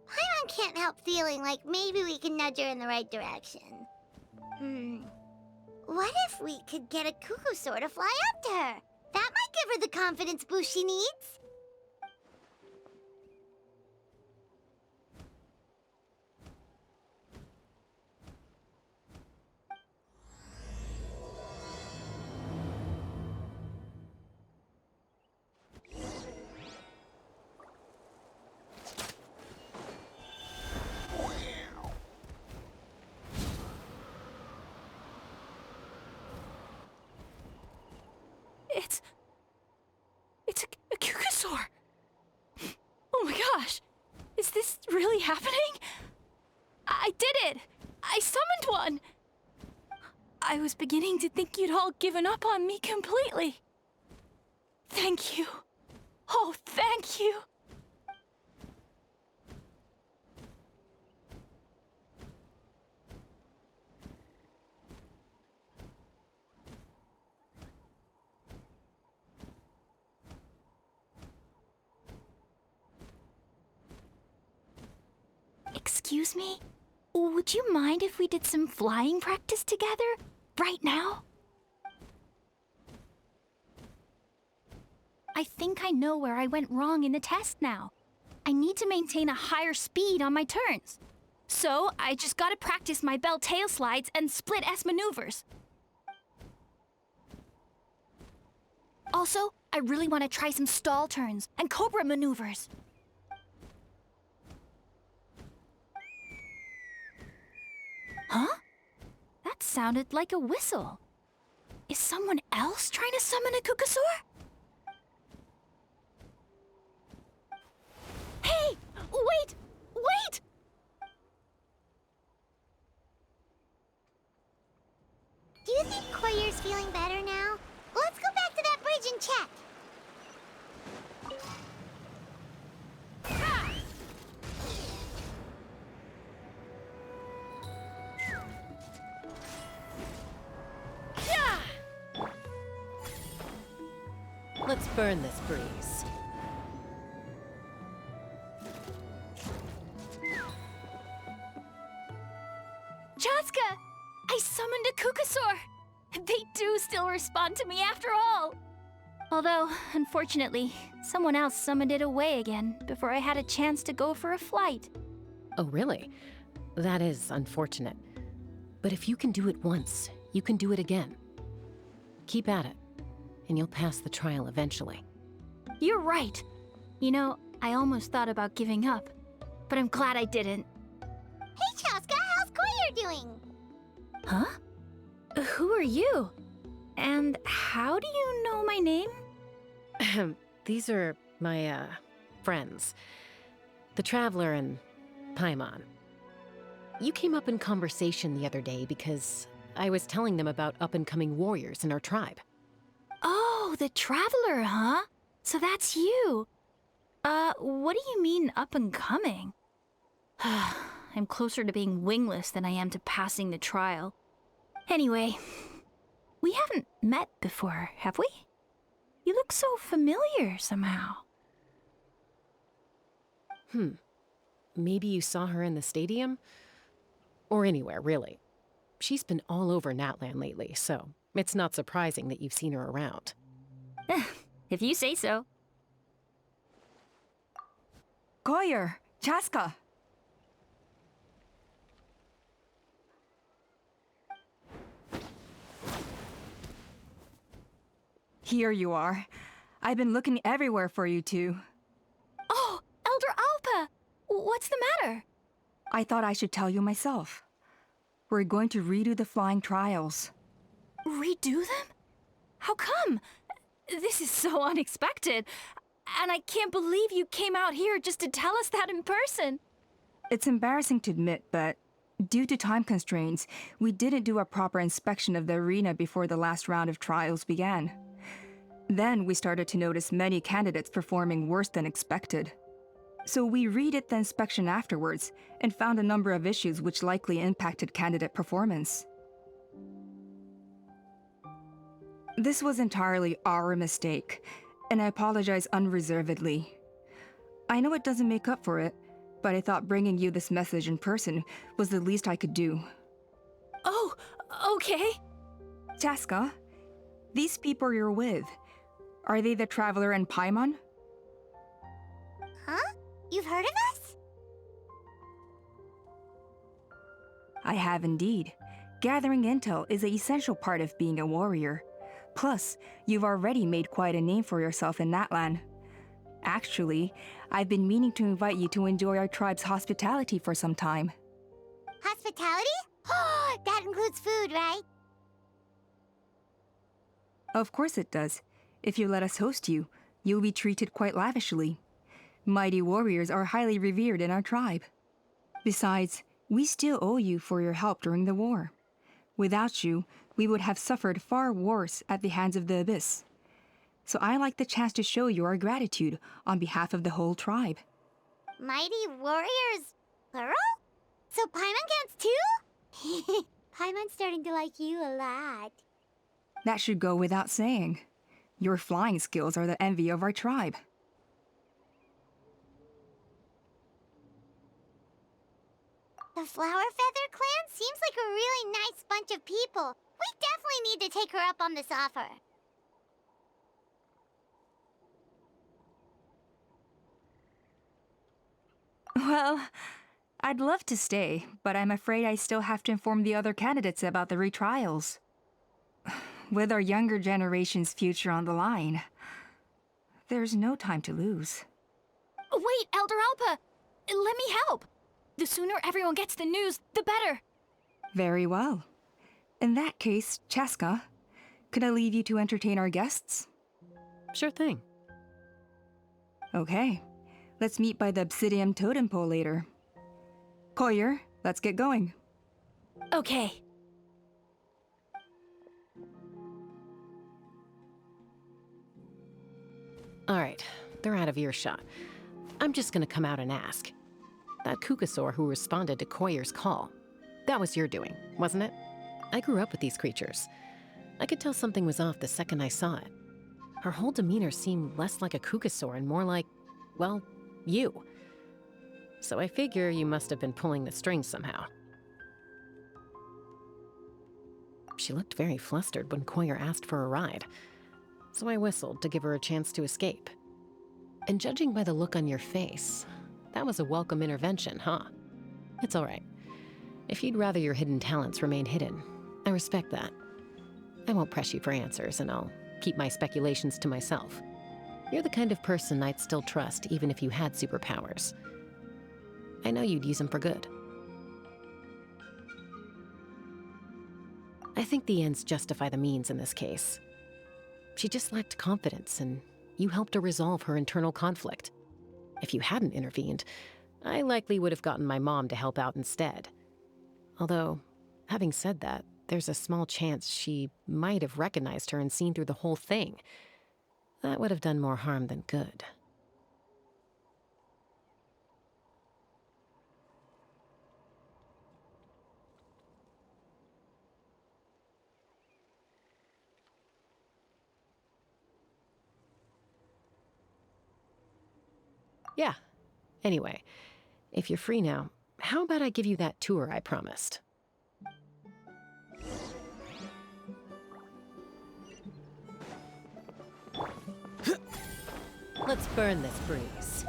Paimon can't help feeling like maybe we can nudge her in the right direction. What if we could get a Kukasaur to fly up to her? That might give her the confidence boost she needs. It's a Kukasaur! Oh my gosh! Is this really happening? I did it! I summoned one! I was beginning to think you'd all given up on me completely. Thank you. Oh, thank you. Excuse me? Would you mind if we did some flying practice together? Right now? I think I know where I went wrong in the test now. I need to maintain a higher speed on my turns. So, I just gotta practice my bell tail slides and split S maneuvers. Also, I really want to try some stall turns and cobra maneuvers. Huh? That sounded like a whistle. Is someone else trying to summon a Kukasaur? Hey! Wait! Wait! Do you think Koyer's feeling better now? Let's go back to that bridge and check. Let's burn this breeze. Chasca! I summoned a Kukasaur! They do still respond to me after all! Although, unfortunately, someone else summoned it away again before I had a chance to go for a flight. Oh, really? That is unfortunate. But if you can do it once, you can do it again. Keep at it, and you'll pass the trial eventually. You're right. You know, I almost thought about giving up, but I'm glad I didn't. Hey, Chasca, how's Koyer doing? Huh? Who are you? And how do you know my name? These are my, friends. The Traveler and Paimon. You came up in conversation the other day because I was telling them about up-and-coming warriors in our tribe. Oh, the Traveler, huh? So that's you. What do you mean up and coming? I'm closer to being wingless than I am to passing the trial. Anyway, we haven't met before, have we? You look so familiar somehow. Maybe you saw her in the stadium? Or anywhere, really. She's been all over Natlan lately, so it's not surprising that you've seen her around. If you say so. Goyer, Chasca. Here you are. I've been looking everywhere for you two. Oh, Elder Alpa! What's the matter? I thought I should tell you myself. We're going to redo the flying trials. Redo them? How come? This is so unexpected. And I can't believe you came out here just to tell us that in person. It's embarrassing to admit, but due to time constraints, we didn't do a proper inspection of the arena before the last round of trials began. Then we started to notice many candidates performing worse than expected. So we redid the inspection afterwards and found a number of issues which likely impacted candidate performance. This was entirely our mistake, and I apologize unreservedly. I know it doesn't make up for it, but I thought bringing you this message in person was the least I could do. Oh, okay. Chasca, these people you're with, are they the Traveler and Paimon? Huh? You've heard of us? I have indeed. Gathering intel is an essential part of being a warrior. Plus, you've already made quite a name for yourself in Natlan. Actually, I've been meaning to invite you to enjoy our tribe's hospitality for some time. Hospitality? Oh, that includes food, right? Of course it does. If you let us host you, you'll be treated quite lavishly. Mighty warriors are highly revered in our tribe. Besides, we still owe you for your help during the war. Without you, we would have suffered far worse at the hands of the Abyss. So I like the chance to show you our gratitude on behalf of the whole tribe. Mighty warriors, plural? So Paimon counts too? Paimon's starting to like you a lot. That should go without saying. Your flying skills are the envy of our tribe. The Flower Feather clan seems like a really nice bunch of people. We definitely need to take her up on this offer. Well, I'd love to stay, but I'm afraid I still have to inform the other candidates about the retrials. With our younger generation's future on the line, there's no time to lose. Wait, Elder Alpa! Let me help! The sooner everyone gets the news, the better! Very well. In that case, Chasca, could I leave you to entertain our guests? Sure thing. Okay. Let's meet by the Obsidian Totem Pole later. Koyer, let's get going. Okay. All right, they're out of earshot. I'm just gonna come out and ask. That Kukasaur who responded to Koyer's call, that was your doing, wasn't it? I grew up with these creatures. I could tell something was off the second I saw it. Her whole demeanor seemed less like a Kukasaur and more like, well, you. So I figure you must have been pulling the strings somehow. She looked very flustered when Koyer asked for a ride, so I whistled to give her a chance to escape. And judging by the look on your face, that was a welcome intervention, huh? It's all right. If you'd rather your hidden talents remain hidden, I respect that. I won't press you for answers, and I'll keep my speculations to myself. You're the kind of person I'd still trust even if you had superpowers. I know you'd use them for good. I think the ends justify the means in this case. She just lacked confidence, and you helped her resolve her internal conflict. If you hadn't intervened, I likely would have gotten my mom to help out instead. Although, having said that, there's a small chance she might have recognized her and seen through the whole thing. That would have done more harm than good. Yeah. Anyway, if you're free now, how about I give you that tour I promised? Let's burn this breeze.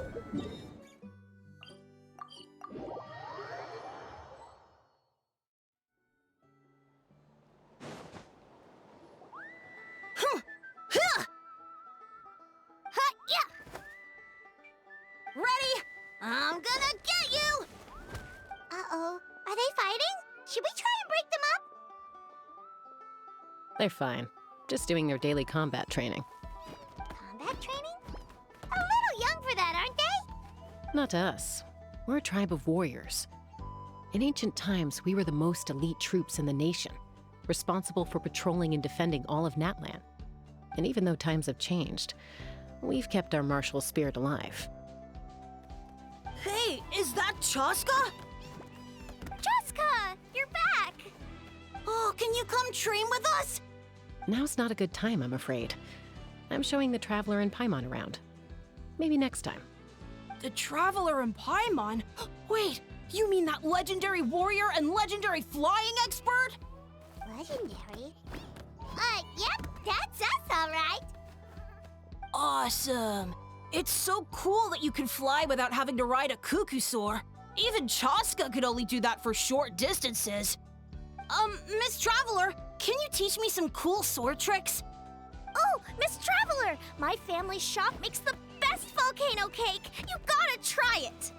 Ready? I'm gonna get you! Uh-oh. Are they fighting? Should we try and break them up? They're fine. Just doing their daily combat training. Combat training? A little young for that, aren't they? Not to us. We're a tribe of warriors. In ancient times, we were the most elite troops in the nation, responsible for patrolling and defending all of Natlan. And even though times have changed, we've kept our martial spirit alive. Hey, is that Chasca? Chasca, you're back! Oh, can you come train with us? Now's not a good time, I'm afraid. I'm showing the Traveler and Paimon around. Maybe next time. The Traveler and Paimon? Wait, you mean that legendary warrior and legendary flying expert? Legendary? Yep, that's us, all right. Awesome. It's so cool that you can fly without having to ride a cuckoosaur. Even Chasca could only do that for short distances. Miss Traveler, can you teach me some cool sword tricks? Oh, Miss Traveler! My family's shop makes the best volcano cake! You gotta try it!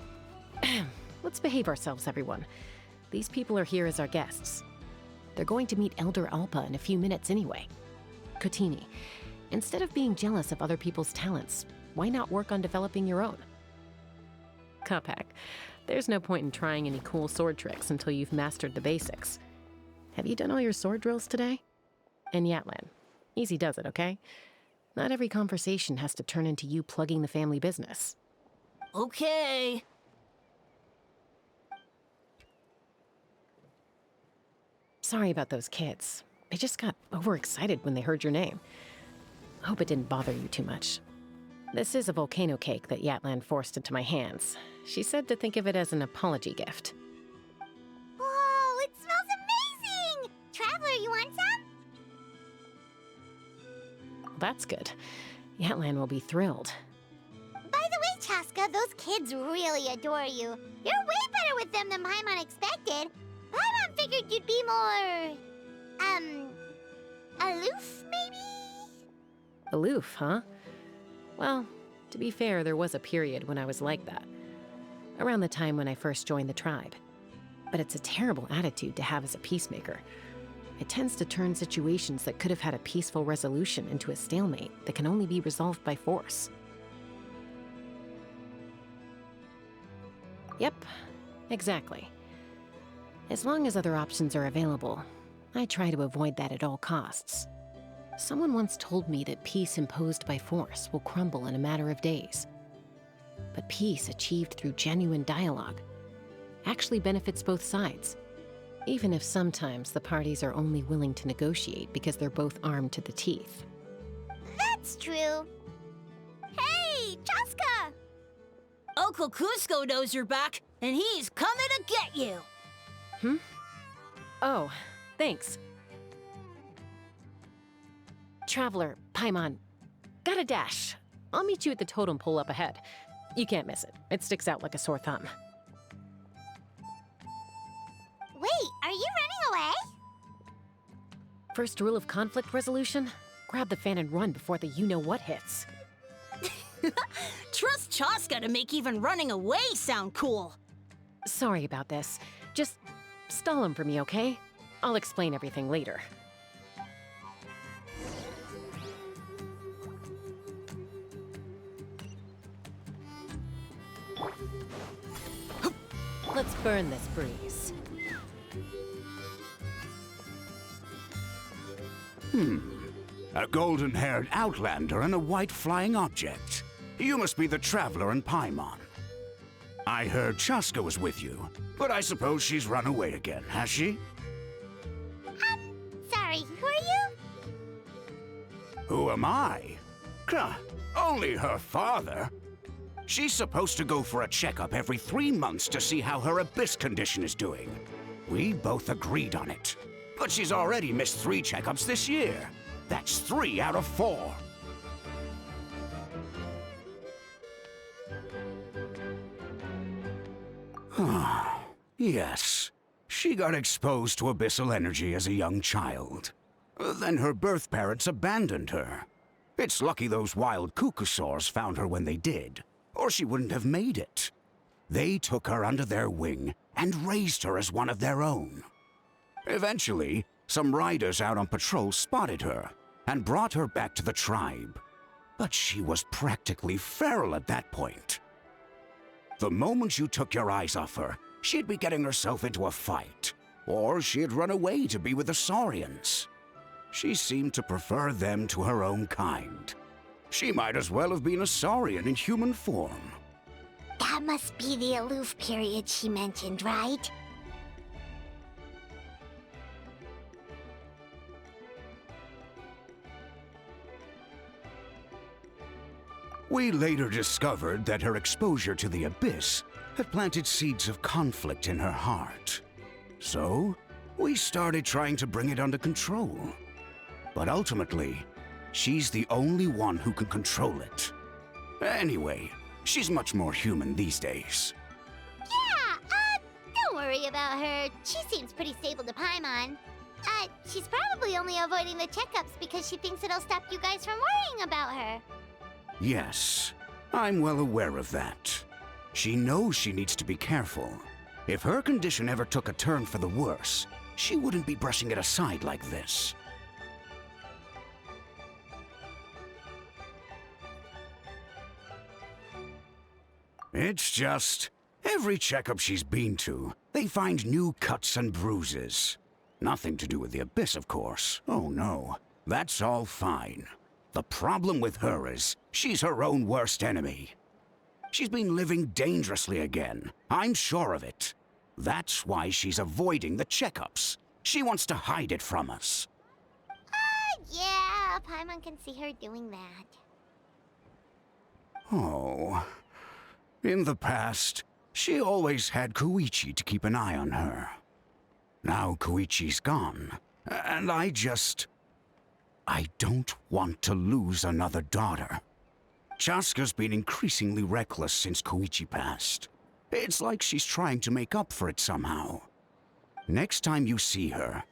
Let's behave ourselves, everyone. These people are here as our guests. They're going to meet Elder Alpa in a few minutes anyway. Kotini, instead of being jealous of other people's talents, why not work on developing your own? Kapak, there's no point in trying any cool sword tricks until you've mastered the basics. Have you done all your sword drills today? And Yatlan, easy does it, okay? Not every conversation has to turn into you plugging the family business. Okay. Sorry about those kids. They just got overexcited when they heard your name. Hope it didn't bother you too much. This is a volcano cake that Yatlan forced into my hands. She said to think of it as an apology gift. Whoa, it smells amazing! Traveler, you want some? That's good. Yatlan will be thrilled. By the way, Chasca, those kids really adore you. You're way better with them than Paimon expected. Paimon figured you'd be more... aloof, maybe? Aloof, huh? Well, to be fair, there was a period when I was like that. Around the time when I first joined the tribe. But it's a terrible attitude to have as a peacemaker. It tends to turn situations that could have had a peaceful resolution into a stalemate that can only be resolved by force. Yep, exactly. As long as other options are available, I try to avoid that at all costs. Someone once told me that peace imposed by force will crumble in a matter of days. But peace achieved through genuine dialogue actually benefits both sides, even if sometimes the parties are only willing to negotiate because they're both armed to the teeth. That's true. Hey, Chasca! Uncle Cusco knows you're back, and he's coming to get you! Oh, thanks. Traveler, Paimon, got a dash. I'll meet you at the totem pole up ahead. You can't miss it. It sticks out like a sore thumb. Wait, are you running away? First rule of conflict resolution? Grab the fan and run before the you-know-what hits. Trust Chasca to make even running away sound cool. Sorry about this. Just stall him for me, okay? I'll explain everything later. Let's burn this breeze. A golden-haired outlander and a white flying object. You must be the Traveler and Paimon. I heard Chasca was with you, but I suppose she's run away again, has she? Sorry, who are you? Who am I? Only her father. She's supposed to go for a checkup every 3 months to see how her abyss condition is doing. We both agreed on it. But she's already missed 3 checkups this year. That's 3 out of 4. Yes. She got exposed to abyssal energy as a young child. Then her birth parents abandoned her. It's lucky those wild cuckoosaurs found her when they did, or she wouldn't have made it. They took her under their wing and raised her as one of their own. Eventually, some riders out on patrol spotted her and brought her back to the tribe. But she was practically feral at that point. The moment you took your eyes off her, she'd be getting herself into a fight, or she'd run away to be with the Saurians. She seemed to prefer them to her own kind. She might as well have been a Saurian in human form. That must be the aloof period she mentioned, right? We later discovered that her exposure to the abyss had planted seeds of conflict in her heart. So, we started trying to bring it under control. But ultimately, she's the only one who can control it. Anyway, she's much more human these days. Yeah, don't worry about her. She seems pretty stable to Paimon. She's probably only avoiding the checkups because she thinks it'll stop you guys from worrying about her. Yes, I'm well aware of that. She knows she needs to be careful. If her condition ever took a turn for the worse, she wouldn't be brushing it aside like this. It's just, every checkup she's been to, they find new cuts and bruises. Nothing to do with the abyss, of course. Oh no, that's all fine. The problem with her is, she's her own worst enemy. She's been living dangerously again. I'm sure of it. That's why she's avoiding the checkups. She wants to hide it from us. Yeah, Paimon can see her doing that. Oh. In the past, she always had Koichi to keep an eye on her. Now Koichi's gone, and I don't want to lose another daughter. Chasca's been increasingly reckless since Koichi passed. It's like she's trying to make up for it somehow. Next time you see her,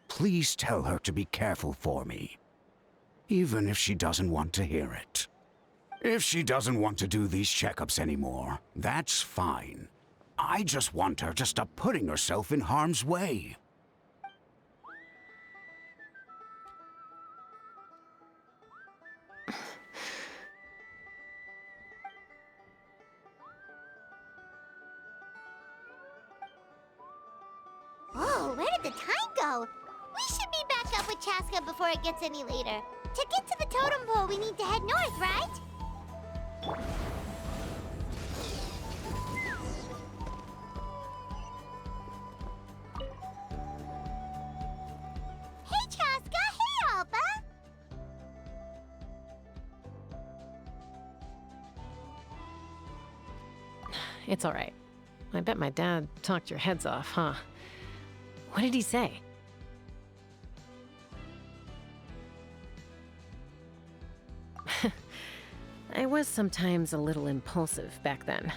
please tell her to be careful for me. Even if she doesn't want to hear it. If she doesn't want to do these checkups anymore, that's fine. I just want her to stop putting herself in harm's way. Whoa, where did the time go? We should be back up with Chasca before it gets any later. To get to the totem pole, we need to head north, right? Hey, Chasca! Hey, Alba! It's all right. I bet my dad talked your heads off, huh? What did he say? I was sometimes a little impulsive back then.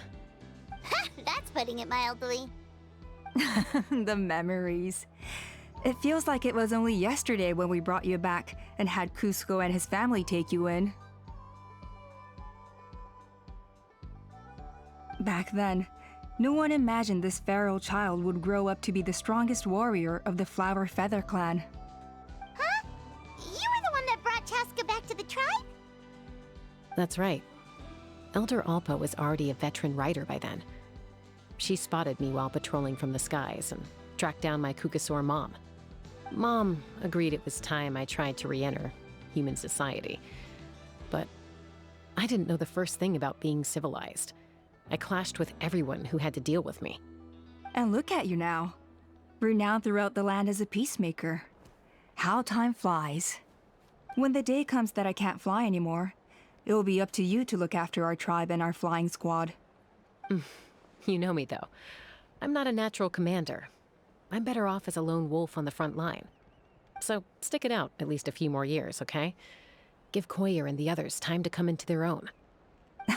That's putting it mildly. The memories. It feels like it was only yesterday when we brought you back and had Cusco and his family take you in. Back then, no one imagined this feral child would grow up to be the strongest warrior of the Flower Feather clan. Huh? You were the one that brought Chasca back to the tribe? That's right. Elder Alpa was already a veteran rider by then. She spotted me while patrolling from the skies and tracked down my Kukasaur mom. Mom agreed it was time I tried to re-enter human society. But I didn't know the first thing about being civilized. I clashed with everyone who had to deal with me. And look at you now. Renowned throughout the land as a peacemaker. How time flies. When the day comes that I can't fly anymore, it will be up to you to look after our tribe and our flying squad. You know me, though. I'm not a natural commander. I'm better off as a lone wolf on the front line. So stick it out at least a few more years, okay? Give Koyer and the others time to come into their own.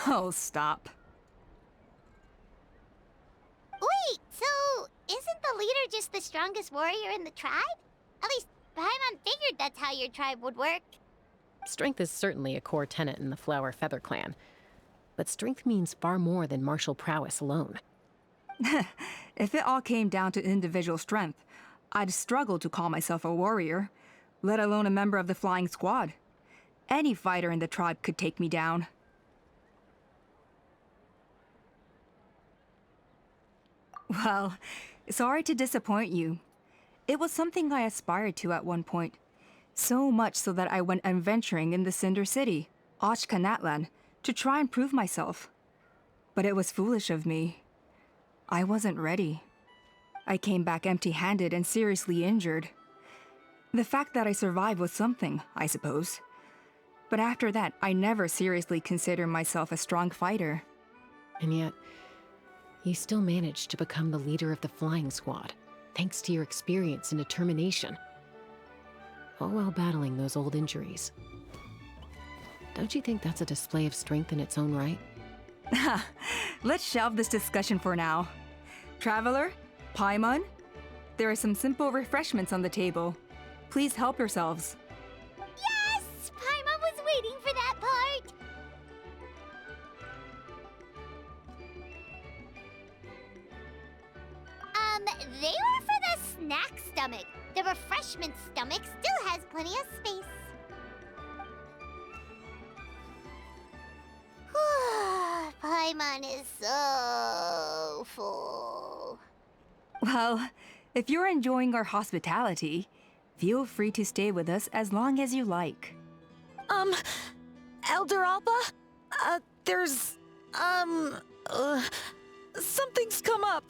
Oh, stop. Wait, so isn't the leader just the strongest warrior in the tribe? At least Paimon figured that's how your tribe would work. Strength is certainly a core tenet in the Flower Feather clan. But strength means far more than martial prowess alone. If it all came down to individual strength, I'd struggle to call myself a warrior, let alone a member of the flying squad. Any fighter in the tribe could take me down. Well, sorry to disappoint you. It was something I aspired to at one point. So much so that I went adventuring in the Cinder City, Ochkanatlan, to try and prove myself. But it was foolish of me. I wasn't ready. I came back empty-handed and seriously injured. The fact that I survived was something, I suppose. But after that, I never seriously considered myself a strong fighter. And yet, you still managed to become the leader of the flying squad, thanks to your experience and determination. All while battling those old injuries. Don't you think that's a display of strength in its own right? Let's shelve this discussion for now. Traveler, Paimon, there are some simple refreshments on the table. Please help yourselves. Yes! Paimon was waiting for that part! They were for the snack stomach. The refreshment stomach still has plenty of space. Paimon is so full. Well, if you're enjoying our hospitality, feel free to stay with us as long as you like. Elder Alba? Something's come up.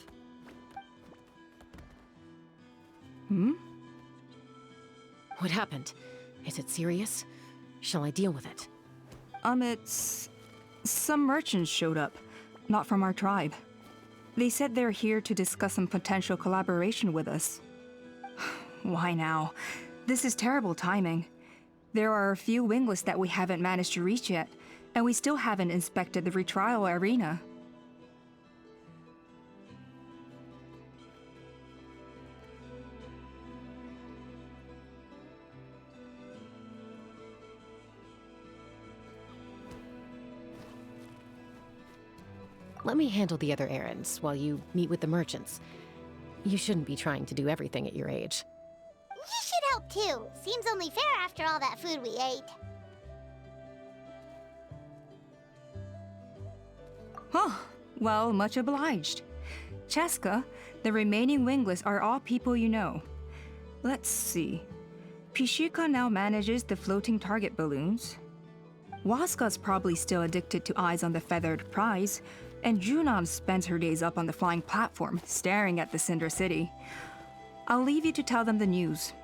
What happened? Is it serious? Shall I deal with it? It's... Some merchants showed up, not from our tribe. They said they're here to discuss some potential collaboration with us. Why now? This is terrible timing. There are a few wingless that we haven't managed to reach yet, and we still haven't inspected the retrial arena. Let me handle the other errands while you meet with the merchants. You shouldn't be trying to do everything at your age. You should help too. Seems only fair after all that food we ate. Oh, well, much obliged. Chasca, the remaining wingless are all people you know. Let's see. Pishika now manages the floating target balloons. Waska's probably still addicted to eyes on the feathered prize, and Junon spends her days up on the flying platform, staring at the Cinder City. I'll leave you to tell them the news.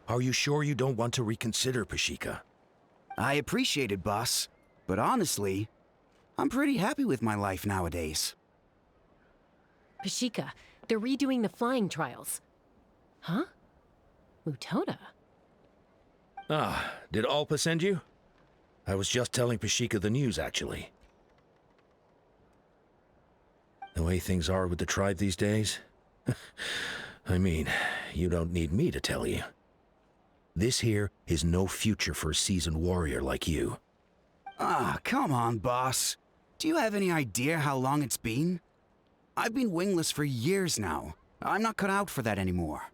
Are you sure you don't want to reconsider, Pashika? I appreciate it, boss. But honestly, I'm pretty happy with my life nowadays. Pashika, they're redoing the flying trials. Huh? Mutona? Ah, did Alpa send you? I was just telling Pashika the news, actually. The way things are with the tribe these days? I mean, you don't need me to tell you. This here is no future for a seasoned warrior like you. Ah, come on, boss. Do you have any idea how long it's been? I've been wingless for years now. I'm not cut out for that anymore.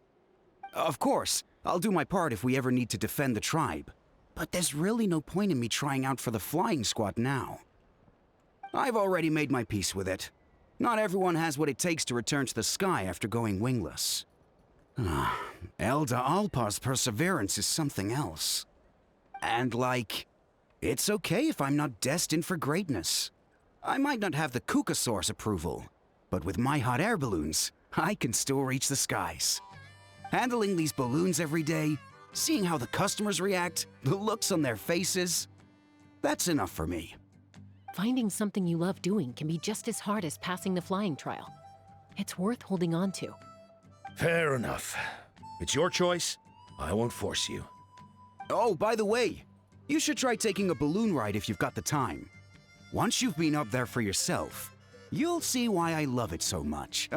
Of course, I'll do my part if we ever need to defend the tribe. But there's really no point in me trying out for the flying squad now. I've already made my peace with it. Not everyone has what it takes to return to the sky after going wingless. Elder Alpa's perseverance is something else. And it's okay if I'm not destined for greatness. I might not have the Kukasaur's approval, but with my hot air balloons, I can still reach the skies. Handling these balloons every day, seeing how the customers react, the looks on their faces, that's enough for me. Finding something you love doing can be just as hard as passing the flying trial. It's worth holding on to. Fair enough. It's your choice. I won't force you. Oh, by the way, you should try taking a balloon ride if you've got the time. Once you've been up there for yourself, you'll see why I love it so much.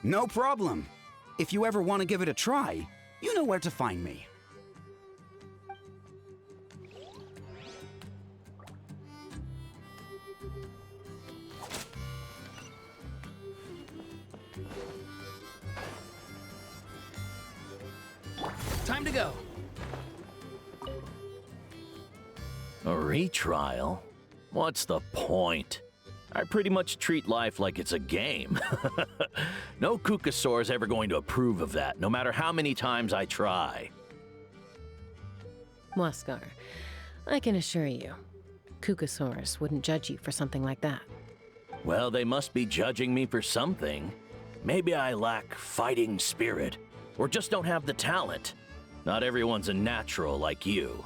No problem. If you ever want to give it a try, you know where to find me. Time to go. A retrial? What's the point? I pretty much treat life like it's a game. No Kukasaur is ever going to approve of that, no matter how many times I try. Muskar, I can assure you, Kukasaurus wouldn't judge you for something like that. Well, they must be judging me for something. Maybe I lack fighting spirit, or just don't have the talent. Not everyone's a natural like you.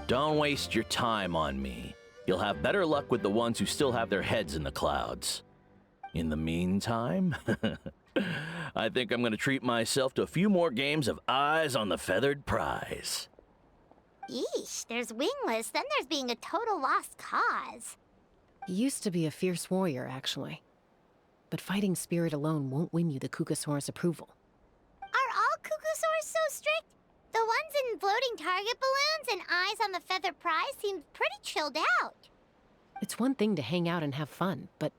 Don't waste your time on me. You'll have better luck with the ones who still have their heads in the clouds. In the meantime, I think I'm going to treat myself to a few more games of Eyes on the Feathered Prize. Yeesh, there's wingless, then there's being a total lost cause. He used to be a fierce warrior, actually. But fighting spirit alone won't win you the Kukasaur's approval. Are all Kukasaurs so strict? The ones in floating target balloons and Eyes on the Feathered Prize seem pretty chilled out. It's one thing to hang out and have fun, but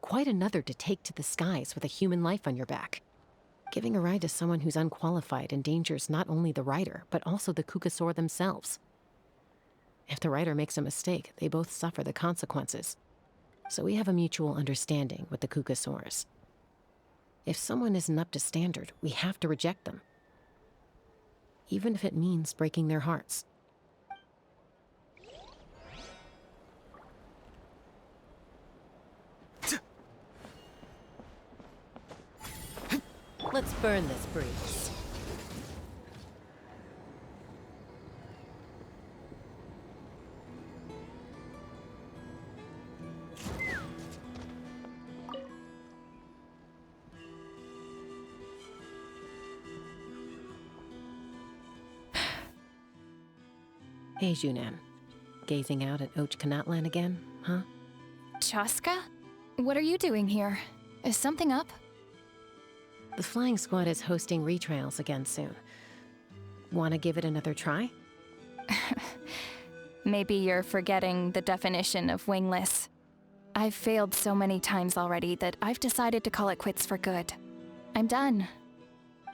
quite another to take to the skies with a human life on your back. Giving a ride to someone who's unqualified endangers not only the rider, but also the Kukasaur themselves. If the rider makes a mistake, they both suffer the consequences. So we have a mutual understanding with the Kukasaurs. If someone isn't up to standard, we have to reject them. Even if it means breaking their hearts. Let's burn this breeze. Hey, Junan. Gazing out at Ochkanatlan again, huh? Chasca? What are you doing here? Is something up? The flying squad is hosting retrials again soon. Wanna give it another try? Maybe you're forgetting the definition of wingless. I've failed so many times already that I've decided to call it quits for good. I'm done.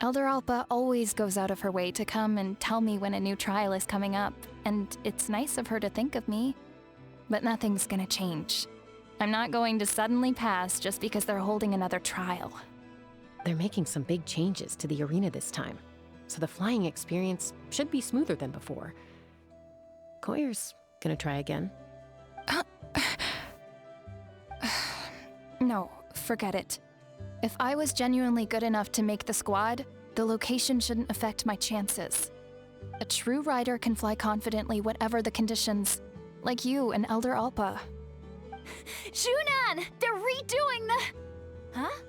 Elder Alpa always goes out of her way to come and tell me when a new trial is coming up, and it's nice of her to think of me. But nothing's gonna change. I'm not going to suddenly pass just because they're holding another trial. They're making some big changes to the arena this time, so the flying experience should be smoother than before. Koyer's gonna try again. No, forget it. If I was genuinely good enough to make the squad, the location shouldn't affect my chances. A true rider can fly confidently whatever the conditions, like you and Elder Alpa. Junan! They're redoing the... Huh?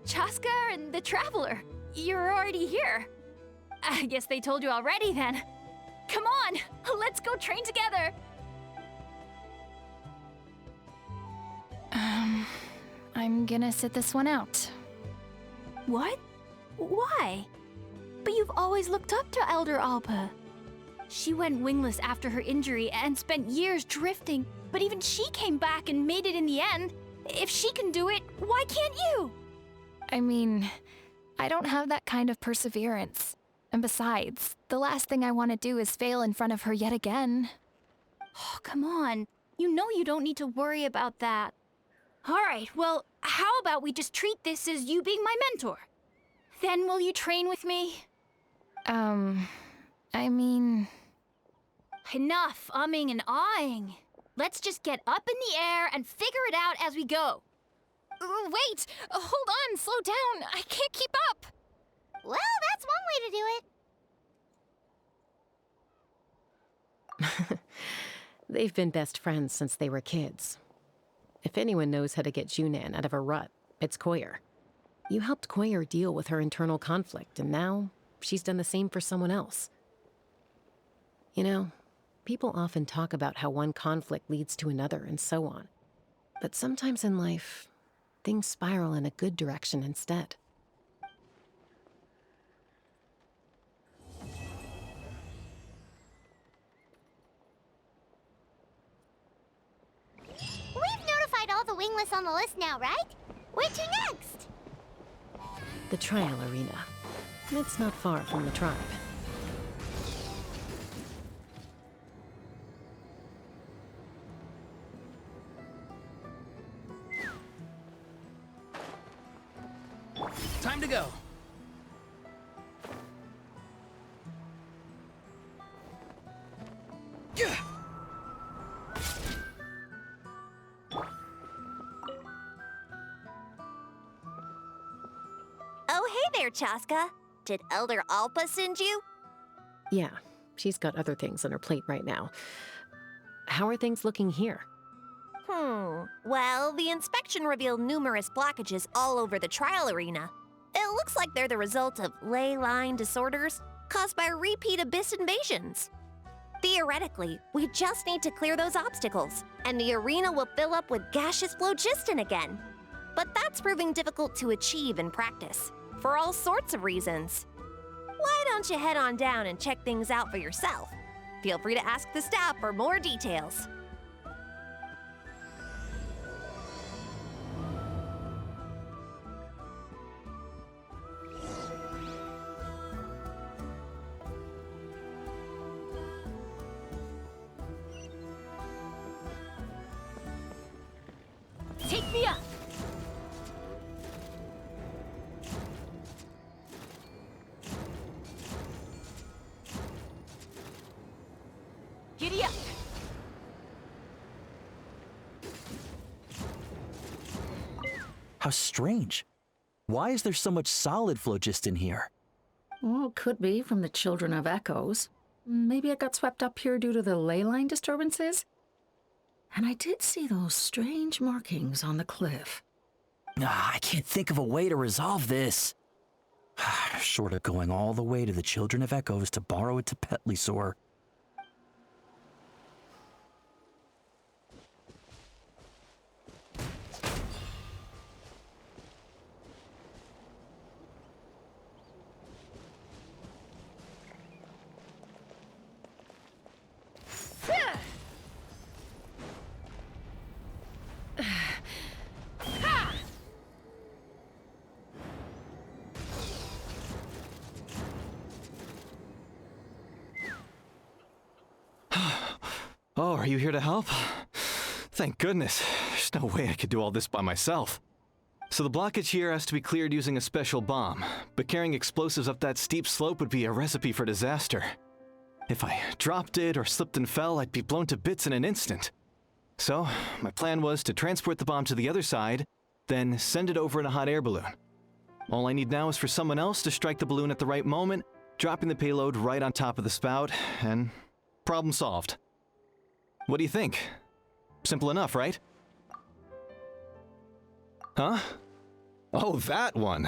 Chasca and the Traveler. You're already here. I guess they told you already then. Come on, let's go train together. I'm gonna sit this one out. What? Why? But you've always looked up to Elder Alpa. She went wingless after her injury and spent years drifting, but even she came back and made it in the end. If she can do it, why can't you? I mean, I don't have that kind of perseverance. And besides, the last thing I want to do is fail in front of her yet again. Oh, come on. You know you don't need to worry about that. All right, well, how about we just treat this as you being my mentor? Then will you train with me? I mean... Enough umming and ahhing. Let's just get up in the air and figure it out as we go. Wait! Hold on, slow down. I can't keep up. Well, that's one way to do it. They've been best friends since they were kids. If anyone knows how to get Junan out of a rut, it's Koyer. You helped Koyer deal with her internal conflict, and now she's done the same for someone else. You know, people often talk about how one conflict leads to another and so on. But sometimes in life, things spiral in a good direction instead. We've notified all the wingless on the list now, right? Where to next? The trial arena. It's not far from the tribe. Time to go. Oh, hey there, Chasca. Did Elder Alpa send you? Yeah, she's got other things on her plate right now. How are things looking here? Well, the inspection revealed numerous blockages all over the trial arena. It looks like they're the result of ley line disorders caused by repeat abyss invasions. Theoretically, we just need to clear those obstacles, and the arena will fill up with gaseous phlogiston again. But that's proving difficult to achieve in practice, for all sorts of reasons. Why don't you head on down and check things out for yourself? Feel free to ask the staff for more details. Take me up! Giddy up! How strange. Why is there so much solid phlogiston here? Well, could be from the Children of Echoes. Maybe it got swept up here due to the ley line disturbances? And I did see those strange markings on the cliff. I can't think of a way to resolve this. Short of going all the way to the Children of Echoes to borrow it to Petlisor. Oh, are you here to help? Thank goodness. There's no way I could do all this by myself. So the blockage here has to be cleared using a special bomb, but carrying explosives up that steep slope would be a recipe for disaster. If I dropped it or slipped and fell, I'd be blown to bits in an instant. So, my plan was to transport the bomb to the other side, then send it over in a hot air balloon. All I need now is for someone else to strike the balloon at the right moment, dropping the payload right on top of the spout, and problem solved. What do you think? Simple enough, right? Huh? Oh, that one.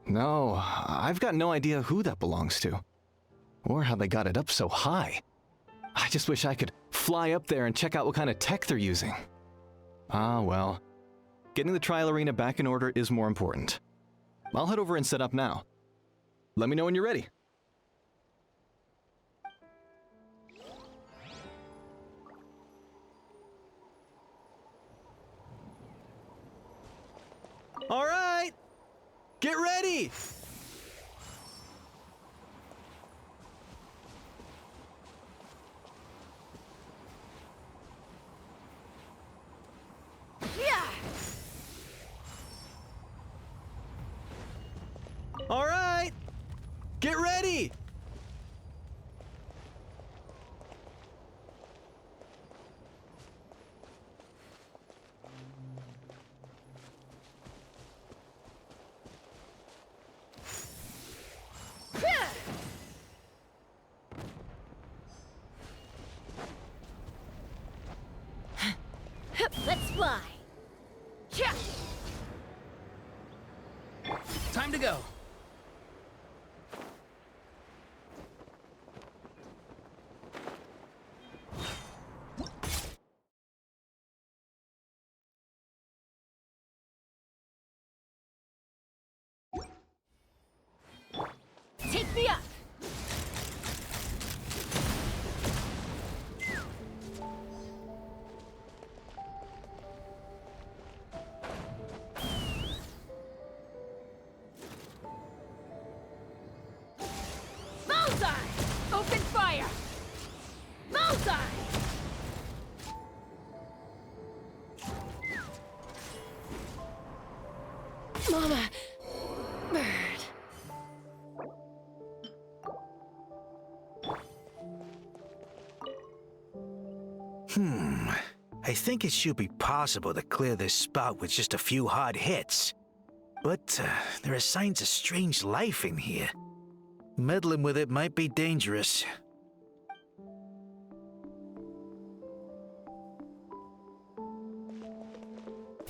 No, I've got no idea who that belongs to. Or how they got it up so high. I just wish I could fly up there and check out what kind of tech they're using. Ah, well. Getting the trial arena back in order is more important. I'll head over and set up now. Let me know when you're ready. All right! Get ready! fly! Chap! Time to go. Take me up! Bullseye! Open fire! Bullseye! Mama! Bird. I think it should be possible to clear this spot with just a few hard hits. But there are signs of strange life in here. Meddling with it might be dangerous.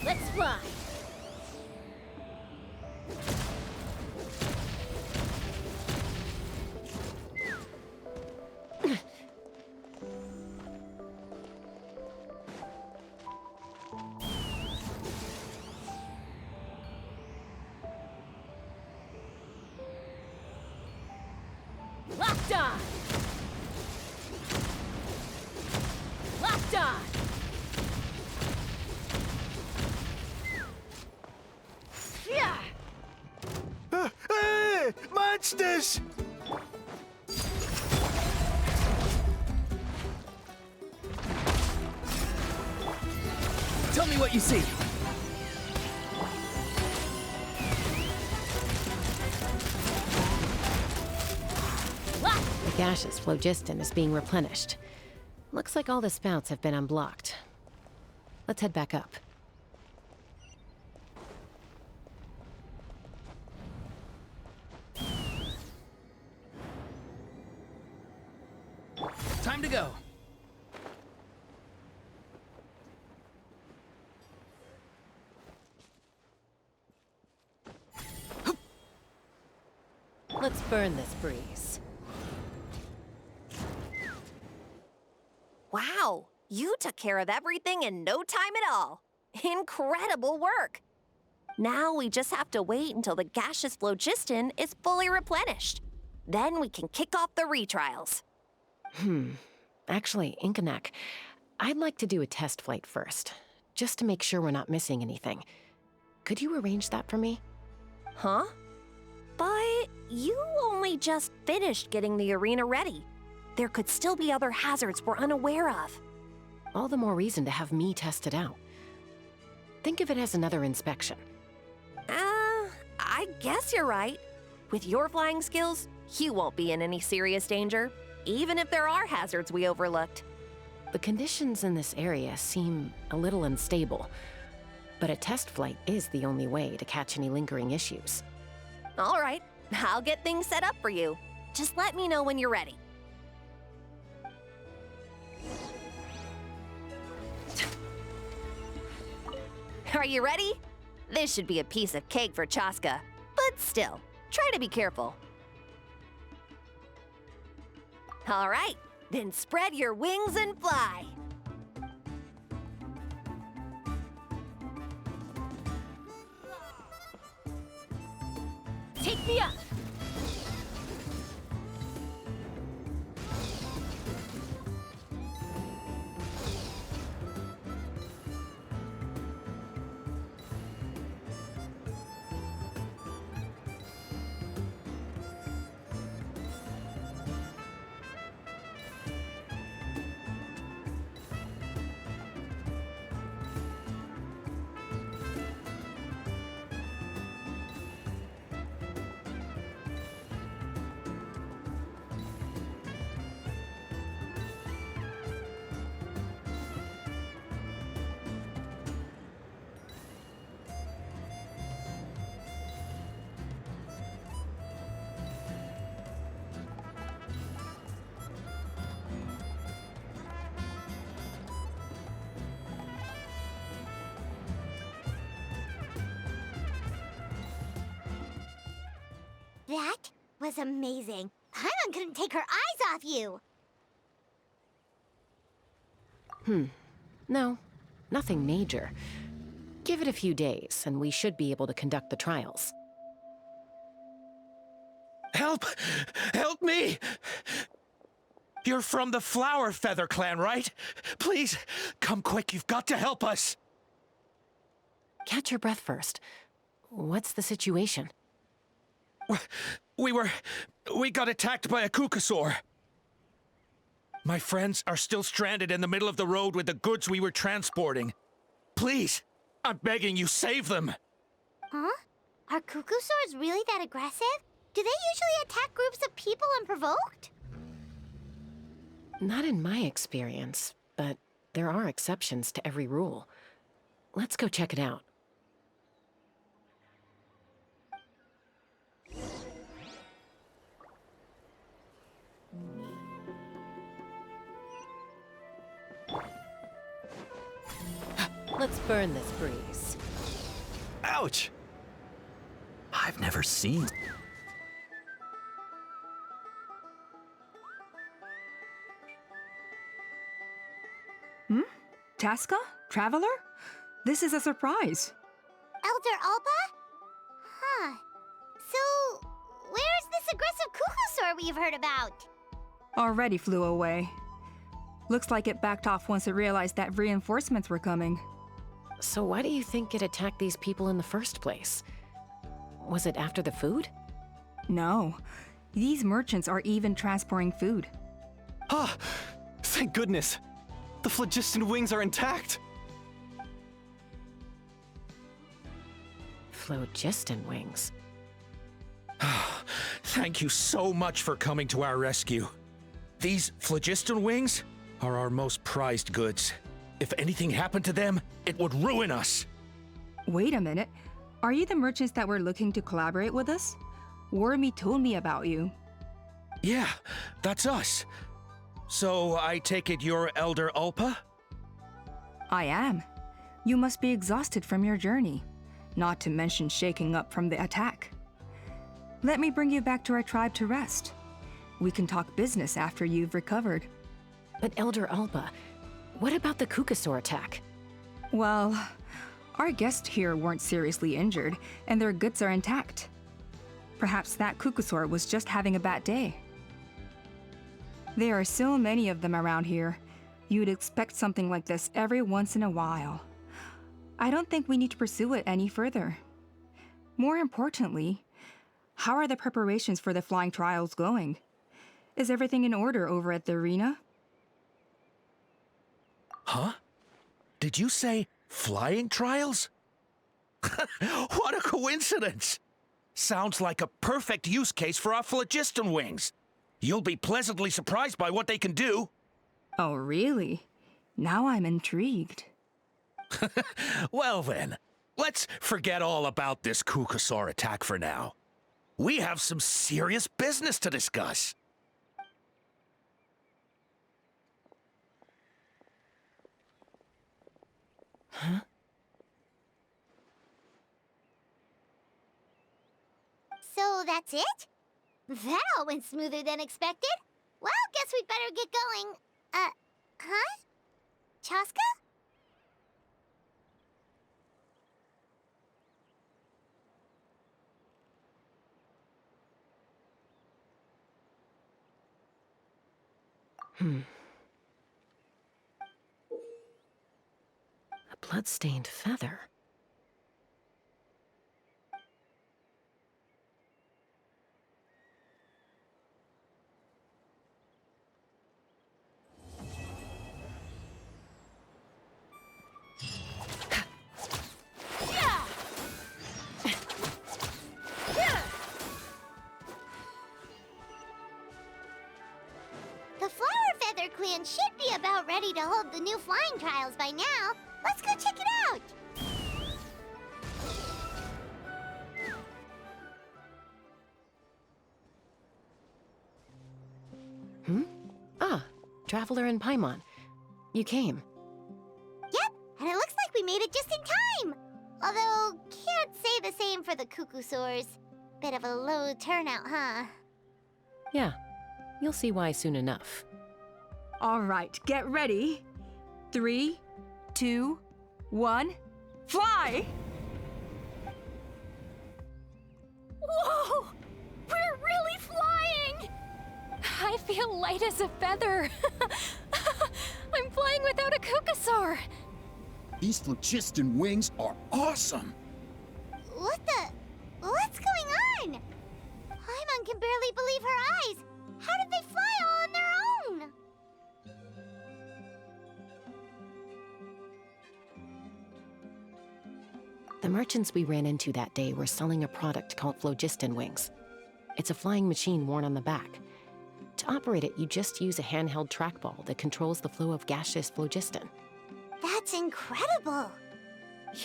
Let's fly! Locked on! Locked on! Yeah! Monsters! Tell me what you see. The gaseous phlogiston is being replenished. Looks like all the spouts have been unblocked. Let's head back up. Time to go. Let's burn this breeze. Wow, you took care of everything in no time at all. Incredible work. Now we just have to wait until the gaseous phlogiston is fully replenished. Then we can kick off the retrials. Actually, Inkanak, I'd like to do a test flight first, just to make sure we're not missing anything. Could you arrange that for me? Huh? But you only just finished getting the arena ready. There could still be other hazards we're unaware of. All the more reason to have me test it out. Think of it as another inspection. I guess you're right. With your flying skills, you won't be in any serious danger, even if there are hazards we overlooked. The conditions in this area seem a little unstable, but a test flight is the only way to catch any lingering issues. All right, I'll get things set up for you. Just let me know when you're ready. Are you ready? This should be a piece of cake for Chasca, but still, try to be careful. All right, then spread your wings and fly. Take me up! That was amazing. Paimon couldn't take her eyes off you. No, nothing major. Give it a few days, and we should be able to conduct the trials. Help! Help me! You're from the Flower Feather clan, right? Please, come quick, you've got to help us! Catch your breath first. What's the situation? We got attacked by a Kukasaur. My friends are still stranded in the middle of the road with the goods we were transporting. Please, I'm begging you, save them! Huh? Are Kukusaurs really that aggressive? Do they usually attack groups of people unprovoked? Not in my experience, but there are exceptions to every rule. Let's go check it out. Let's burn this breeze. Ouch! I've never seen... Chasca? Traveler? This is a surprise. Elder Alpa? Huh. So, where's this aggressive Kukusaur we've heard about? Already flew away. Looks like it backed off once it realized that reinforcements were coming. So why do you think it attacked these people in the first place? Was it after the food? No. These merchants are even transporting food. Ah! Thank goodness! The phlogiston wings are intact! Phlogiston wings? Thank you so much for coming to our rescue. These phlogiston wings are our most prized goods. If anything happened to them, it would ruin us. Wait a minute. Are you the merchants that were looking to collaborate with us? Wormy told me about you. Yeah, that's us. So I take it you're Elder Alpa? I am. You must be exhausted from your journey, not to mention shaking up from the attack. Let me bring you back to our tribe to rest. We can talk business after you've recovered. But Elder Alpa, what about the Kukasaur attack? Well, our guests here weren't seriously injured, and their goods are intact. Perhaps that Kukasaur was just having a bad day. There are so many of them around here. You'd expect something like this every once in a while. I don't think we need to pursue it any further. More importantly, how are the preparations for the flying trials going? Is everything in order over at the arena? Huh? Did you say flying trials? What a coincidence! Sounds like a perfect use case for our phlogiston wings. You'll be pleasantly surprised by what they can do. Oh, really? Now I'm intrigued. Well then, let's forget all about this Kukasaur attack for now. We have some serious business to discuss. Huh? So that's it? That all went smoother than expected. Well, guess we'd better get going. Huh? Chasca? A blood-stained feather. Clan should be about ready to hold the new flying trials by now. Let's go check it out! Ah, Traveler and Paimon. You came. Yep, and it looks like we made it just in time! Although, can't say the same for the Kukusaurs. Bit of a low turnout, huh? Yeah, you'll see why soon enough. All right, get ready. 3, 2, 1, fly! Whoa! We're really flying! I feel light as a feather. I'm flying without a Kukasaur. These phlogiston wings are awesome! What's going on? Paimon can barely believe her eyes. How did they fly all on their own? The merchants we ran into that day were selling a product called phlogiston wings. It's a flying machine worn on the back. To operate it, you just use a handheld trackball that controls the flow of gaseous phlogiston. That's incredible.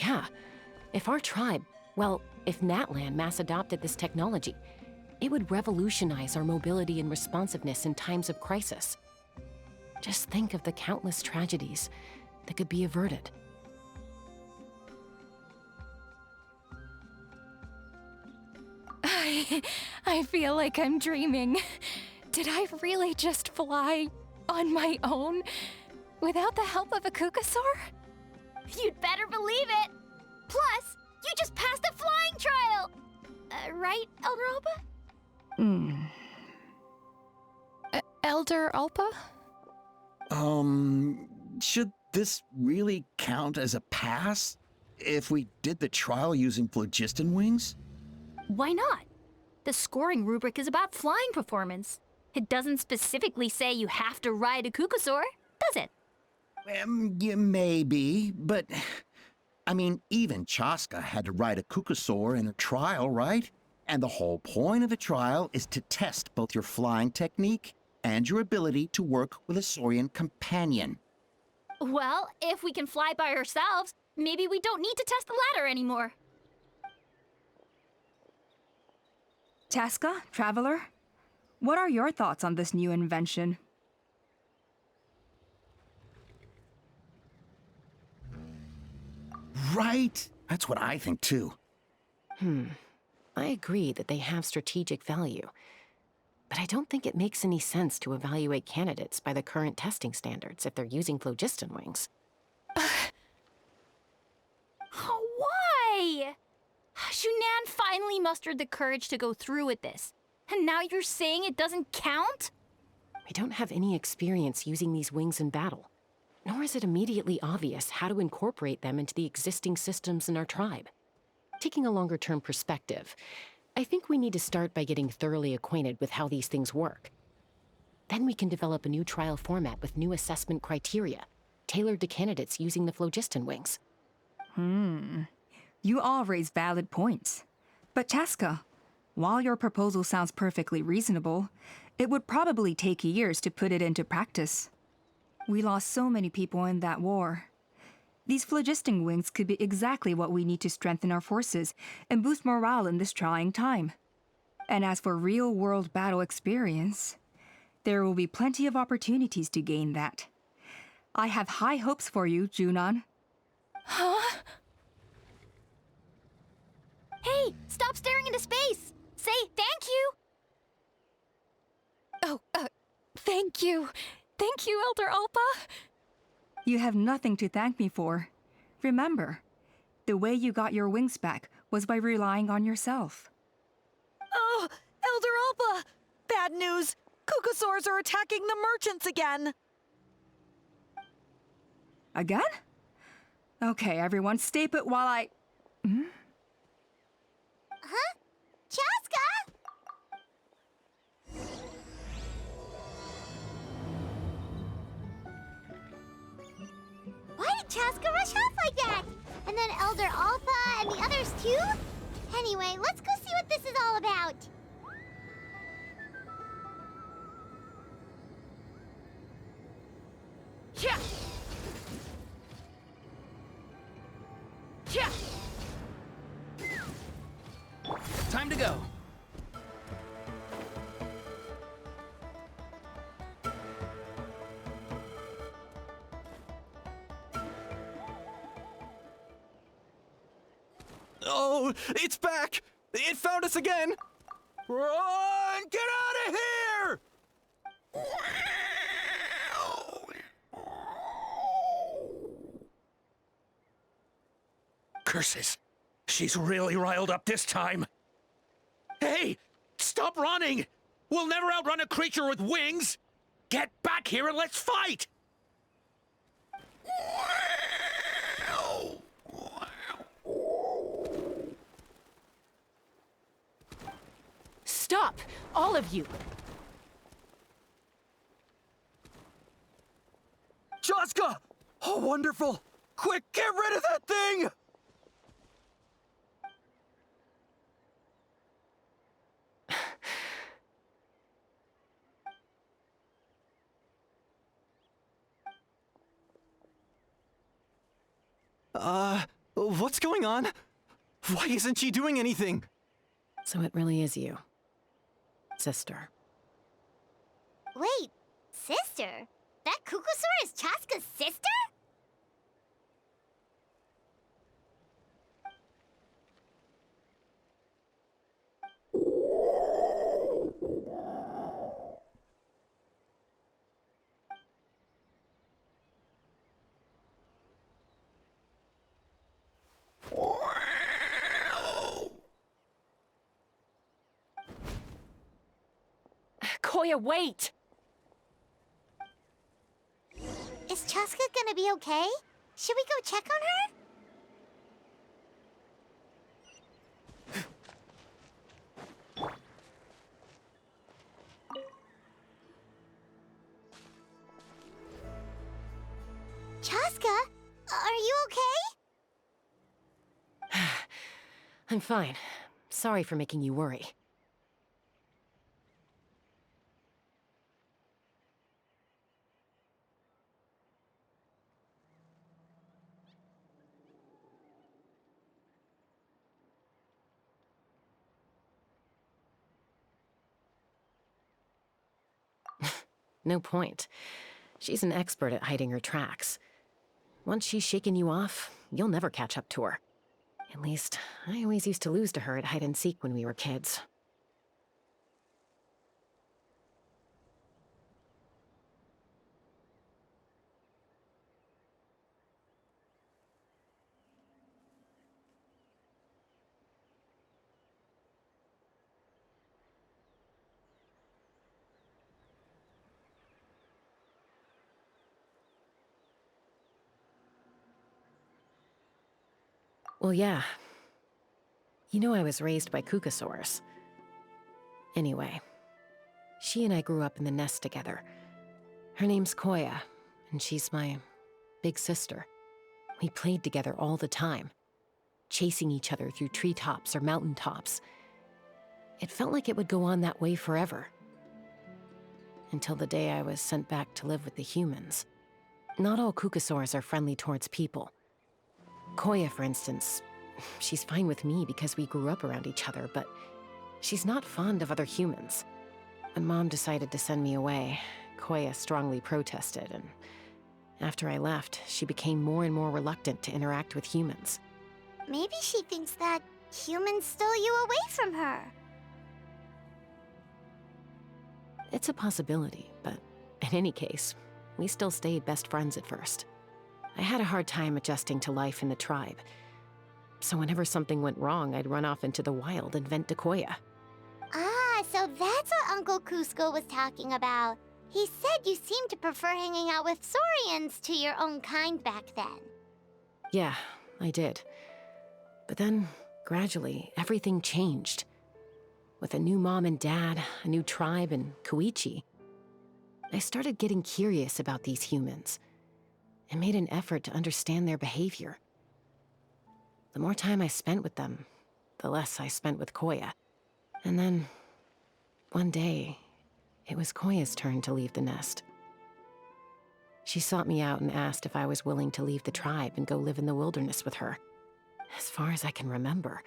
Yeah, if our tribe, well, if Natlan mass adopted this technology, it would revolutionize our mobility and responsiveness in times of crisis. Just think of the countless tragedies that could be averted. I feel like I'm dreaming. Did I really just fly on my own without the help of a Kukasaur? You'd better believe it! Plus, you just passed the flying trial! Right, Elder Alpa? Elder Alpa? Should this really count as a pass? If we did the trial using phlogiston wings? Why not? The scoring rubric is about flying performance. It doesn't specifically say you have to ride a Kukasaur, does it? Yeah, maybe, but... I mean, even Chasca had to ride a Kukasaur in a trial, right? And the whole point of the trial is to test both your flying technique and your ability to work with a Saurian companion. Well, if we can fly by ourselves, maybe we don't need to test the ladder anymore. Chasca, Traveler, what are your thoughts on this new invention? Right? That's what I think too. I agree that they have strategic value, but I don't think it makes any sense to evaluate candidates by the current testing standards if they're using phlogiston wings. Why? Shunan finally mustered the courage to go through with this. And now you're saying it doesn't count? We don't have any experience using these wings in battle, nor is it immediately obvious how to incorporate them into the existing systems in our tribe. Taking a longer-term perspective, I think we need to start by getting thoroughly acquainted with how these things work. Then we can develop a new trial format with new assessment criteria, tailored to candidates using the phlogiston wings. You all raise valid points. But Chasca, while your proposal sounds perfectly reasonable, it would probably take years to put it into practice. We lost so many people in that war. These phlogiston wings could be exactly what we need to strengthen our forces and boost morale in this trying time. And as for real-world battle experience, there will be plenty of opportunities to gain that. I have high hopes for you, Junon. Huh? Hey, stop staring into space! Say thank you! Oh, thank you. Thank you, Elder Alpa. You have nothing to thank me for. Remember, the way you got your wings back was by relying on yourself. Oh, Elder Alpa! Bad news! Kukasaurs are attacking the merchants again! Again? Okay, everyone, stay put while I... Huh? Chasca? Why did Chasca rush off like that? And then Elder Alpa and the others too? Anyway, let's go see what this is all about. Yeah. Yeah. Time to go. Oh, it's back! It found us again! Run! Get out of here! Curses! She's really riled up this time. Hey! Stop running! We'll never outrun a creature with wings! Get back here and let's fight! Stop! All of you! Chasca! Oh, wonderful! Quick, get rid of that thing! What's going on? Why isn't she doing anything? So it really is you, sister. Wait, sister? That Kukusaur is Chasca's sister? Koya, wait! Is Chasca gonna be okay? Should we go check on her? Chasca, are you okay? I'm fine. Sorry for making you worry. No point. She's an expert at hiding her tracks. Once she's shaken you off, you'll never catch up to her. At least, I always used to lose to her at hide-and-seek when we were kids. Well, yeah. You know I was raised by Kukusaurs. Anyway, she and I grew up in the nest together. Her name's Koya, and she's my big sister. We played together all the time, chasing each other through treetops or mountaintops. It felt like it would go on that way forever. Until the day I was sent back to live with the humans. Not all Kukusaurs are friendly towards people. Koya, for instance, she's fine with me because we grew up around each other, but she's not fond of other humans. When Mom decided to send me away, Koya strongly protested, and after I left, she became more and more reluctant to interact with humans. Maybe she thinks that humans stole you away from her. It's a possibility, but in any case, we still stayed best friends at first. I had a hard time adjusting to life in the tribe. So whenever something went wrong, I'd run off into the wild and vent to Koya. Ah, so that's what Uncle Cusco was talking about. He said you seemed to prefer hanging out with Saurians to your own kind back then. Yeah, I did. But then, gradually, everything changed. With a new mom and dad, a new tribe, and Koichi, I started getting curious about these humans and made an effort to understand their behavior. The more time I spent with them, the less I spent with Koya. And then, one day, it was Koya's turn to leave the nest. She sought me out and asked if I was willing to leave the tribe and go live in the wilderness with her. As far as I can remember,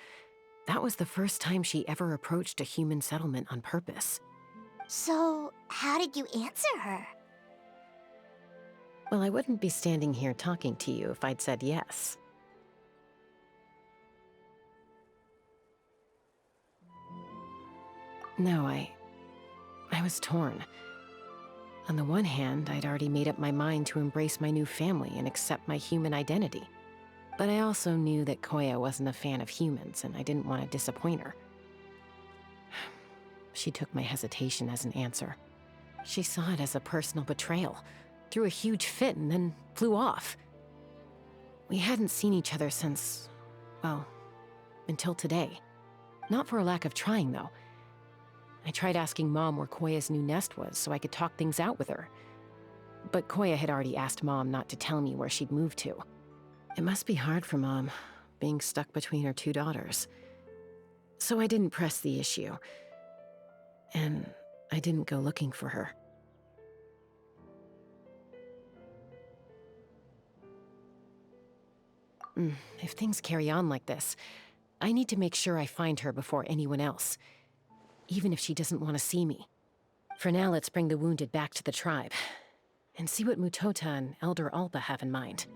that was the first time she ever approached a human settlement on purpose. So, how did you answer her? Well, I wouldn't be standing here talking to you if I'd said yes. No, I was torn. On the one hand, I'd already made up my mind to embrace my new family and accept my human identity. But I also knew that Koya wasn't a fan of humans, and I didn't want to disappoint her. She took my hesitation as an answer. She saw it as a personal betrayal, threw a huge fit, and then flew off. We hadn't seen each other since, well, until today. Not for a lack of trying, though. I tried asking Mom where Koya's new nest was so I could talk things out with her. But Koya had already asked Mom not to tell me where she'd moved to. It must be hard for Mom, being stuck between her two daughters. So I didn't press the issue. And I didn't go looking for her. If things carry on like this, I need to make sure I find her before anyone else, even if she doesn't want to see me. For now, let's bring the wounded back to the tribe, and see what Mutota and Elder Alba have in mind.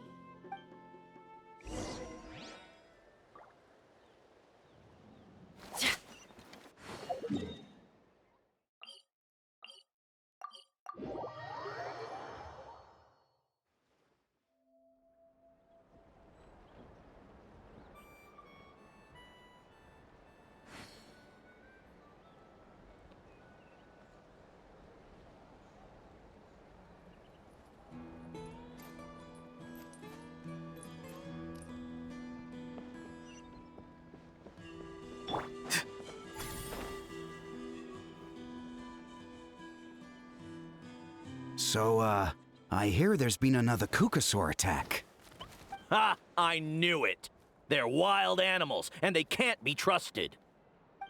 So, I hear there's been another Kukasaur attack. Ha! I knew it! They're wild animals, and they can't be trusted.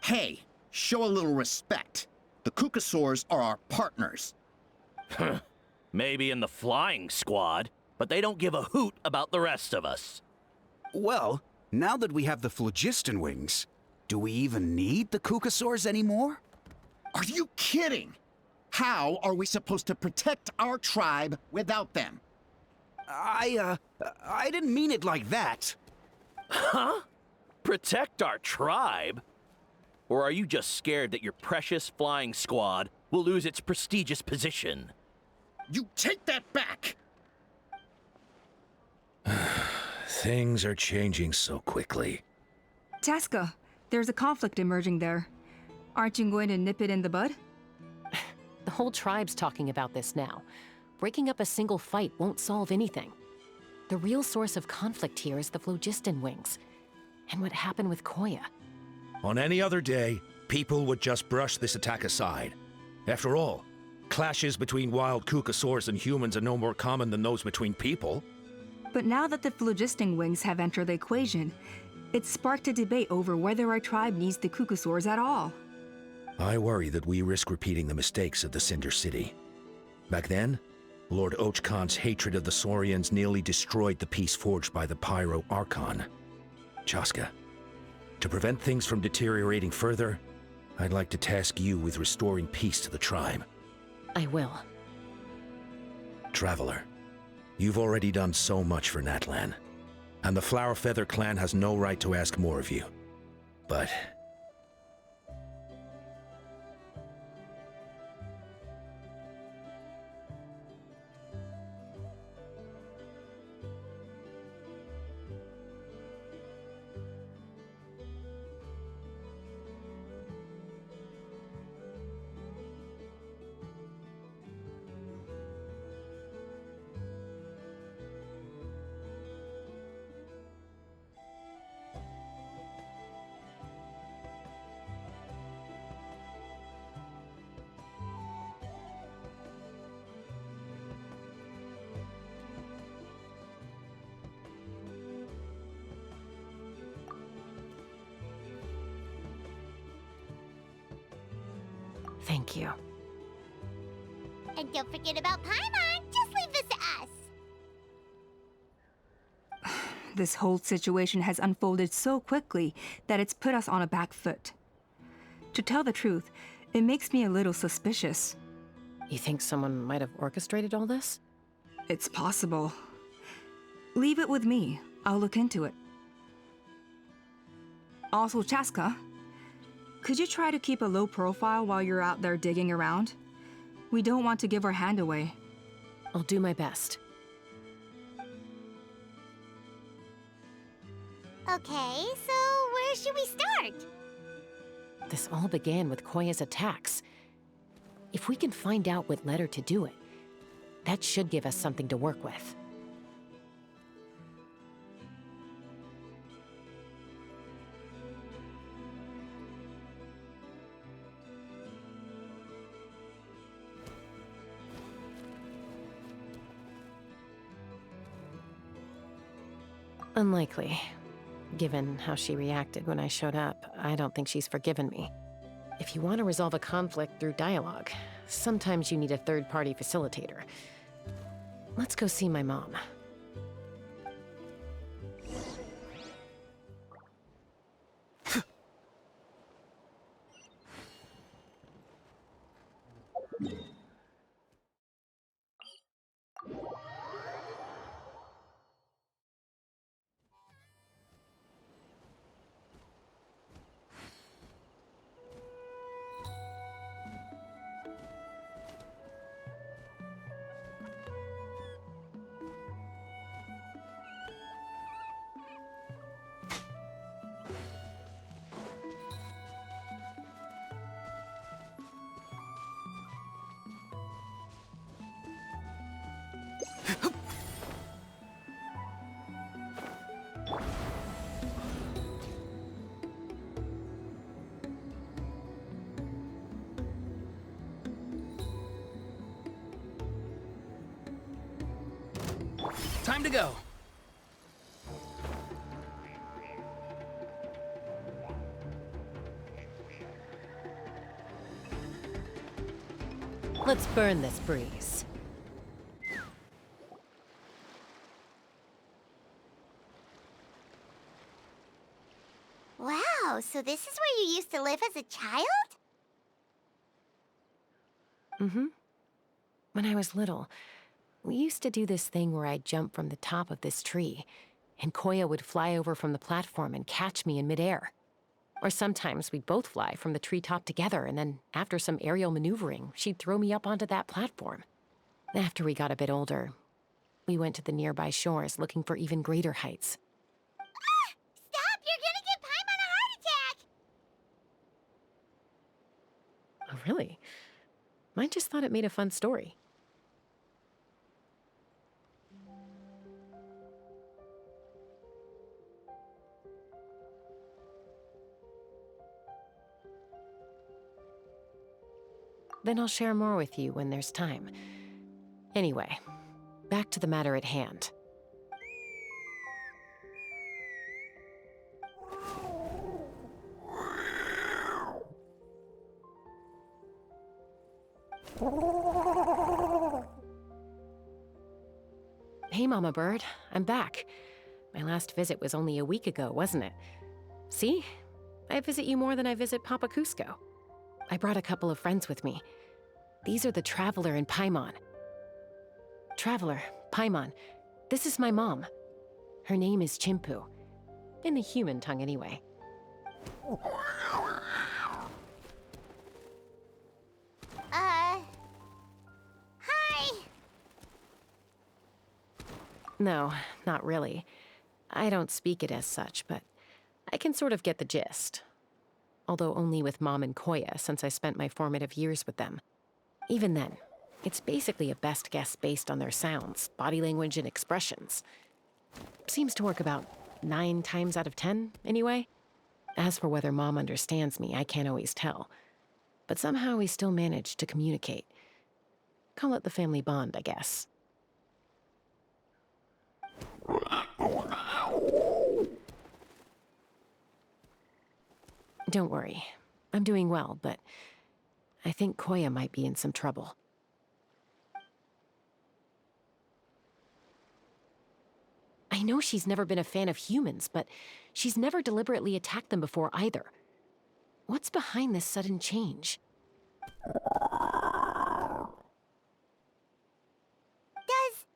Hey, show a little respect. The Kukasaurs are our partners. Maybe in the flying squad, but they don't give a hoot about the rest of us. Well, now that we have the phlogiston wings, do we even need the Kukasaurs anymore? Are you kidding? How are we supposed to protect our tribe without them? I didn't mean it like that. Huh? Protect our tribe? Or are you just scared that your precious flying squad will lose its prestigious position? You take that back! Things are changing so quickly. Chasca, there's a conflict emerging there. Aren't you going to nip it in the bud? The whole tribe's talking about this now. Breaking up a single fight won't solve anything. The real source of conflict here is the phlogiston wings, and what happened with Koya. On any other day, people would just brush this attack aside. After all, clashes between wild Kukasaurs and humans are no more common than those between people. But now that the phlogiston wings have entered the equation, it's sparked a debate over whether our tribe needs the Kukasaurs at all. I worry that we risk repeating the mistakes of the Cinder City. Back then, Lord Ochkon's hatred of the Saurians nearly destroyed the peace forged by the Pyro Archon. Chasca, to prevent things from deteriorating further, I'd like to task you with restoring peace to the tribe. I will. Traveler, you've already done so much for Natlan, and the Flower Feather clan has no right to ask more of you. But Thank you. And don't forget about Paimon. Just leave this to us. This whole situation has unfolded so quickly that it's put us on a back foot. To tell the truth, it makes me a little suspicious. You think someone might have orchestrated all this? It's possible. Leave it with me. I'll look into it. Also, Chasca, Could you try to keep a low profile while you're out there digging around? We don't want to give our hand away. I'll do my best. Okay, so where should we start? This all began with Koya's attacks. If we can find out what led her to do it, that should give us something to work with. Unlikely. Given how she reacted when I showed up, I don't think she's forgiven me. If you want to resolve a conflict through dialogue, sometimes you need a third-party facilitator. Let's go see my mom. Time to go. Let's burn this breeze. Wow, so this is where you used to live as a child? Mm-hmm. When I was little, we used to do this thing where I'd jump from the top of this tree, and Koya would fly over from the platform and catch me in midair. Or sometimes we'd both fly from the treetop together, and then after some aerial maneuvering, she'd throw me up onto that platform. After we got a bit older, we went to the nearby shores looking for even greater heights. Ah! Stop! You're gonna give Paimon a heart attack! Oh, really? I just thought it made a fun story. Then I'll share more with you when there's time. Anyway, back to the matter at hand. Hey, Mama Bird, I'm back. My last visit was only a week ago, wasn't it? See? I visit you more than I visit Papa Cusco. I brought a couple of friends with me. These are the Traveler and Paimon. Traveler, Paimon, this is my mom. Her name is Chimpu. In the human tongue, anyway. Hi! No, not really. I don't speak it as such, but I can sort of get the gist. Although only with Mom and Koya, since I spent my formative years with them. Even then, it's basically a best guess based on their sounds, body language, and expressions. Seems to work about 9 times out of 10, anyway. As for whether Mom understands me, I can't always tell. But somehow we still manage to communicate. Call it the family bond, I guess. Don't worry. I'm doing well, but I think Koya might be in some trouble. I know she's never been a fan of humans, but she's never deliberately attacked them before either. What's behind this sudden change? Does,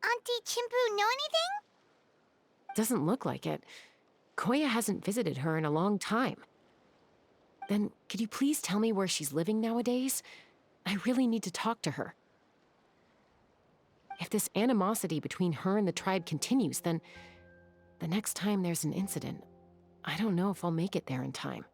Auntie Chimpu know anything? Doesn't look like it. Koya hasn't visited her in a long time. Then could you please tell me where she's living nowadays? I really need to talk to her. If this animosity between her and the tribe continues, then the next time there's an incident, I don't know if I'll make it there in time.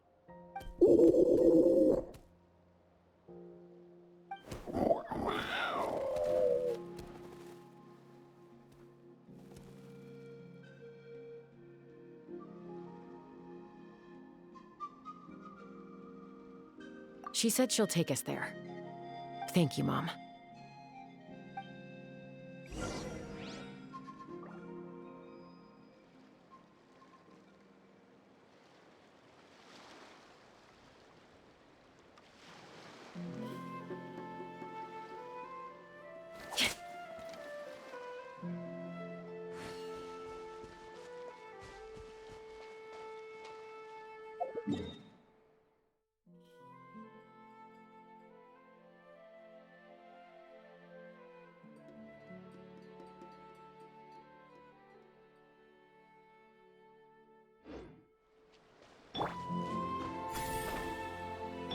She said she'll take us there. Thank you, Mom.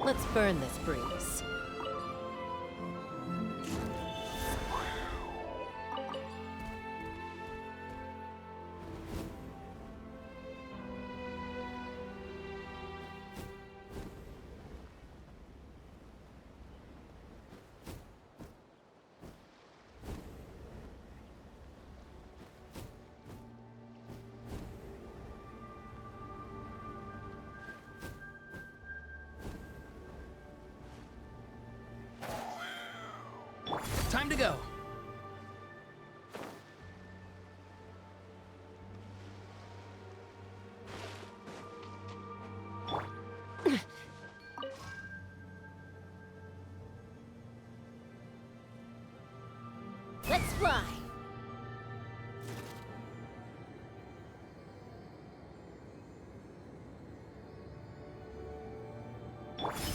Let's burn this breeze. Time to go. Let's fly.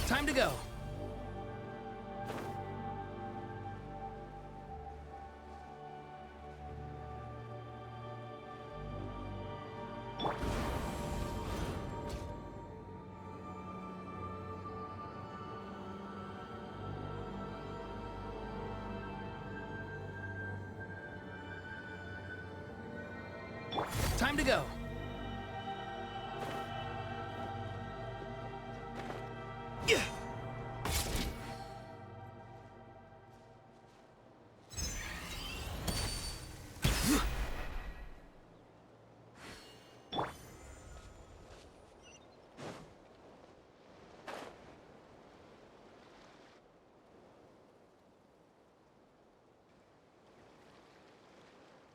Time to go. Time to go.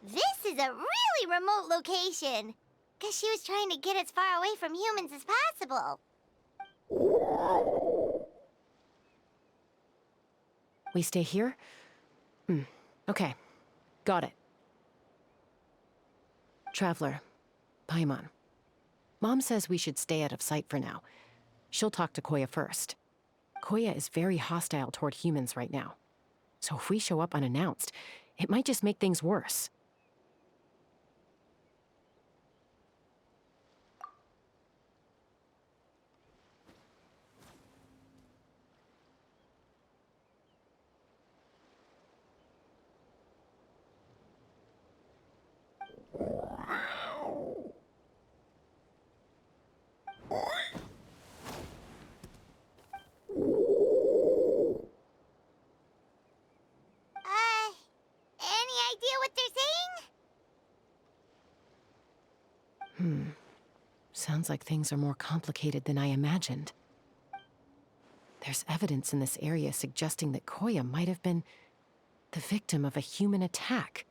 This is a really remote location. Guess she was trying to get as far away from humans as possible. We stay here? Okay. Got it. Traveler, Paimon. Mom says we should stay out of sight for now. She'll talk to Koya first. Koya is very hostile toward humans right now. So if we show up unannounced, it might just make things worse. Any idea what they're saying? Sounds like things are more complicated than I imagined. There's evidence in this area suggesting that Koya might have been the victim of a human attack.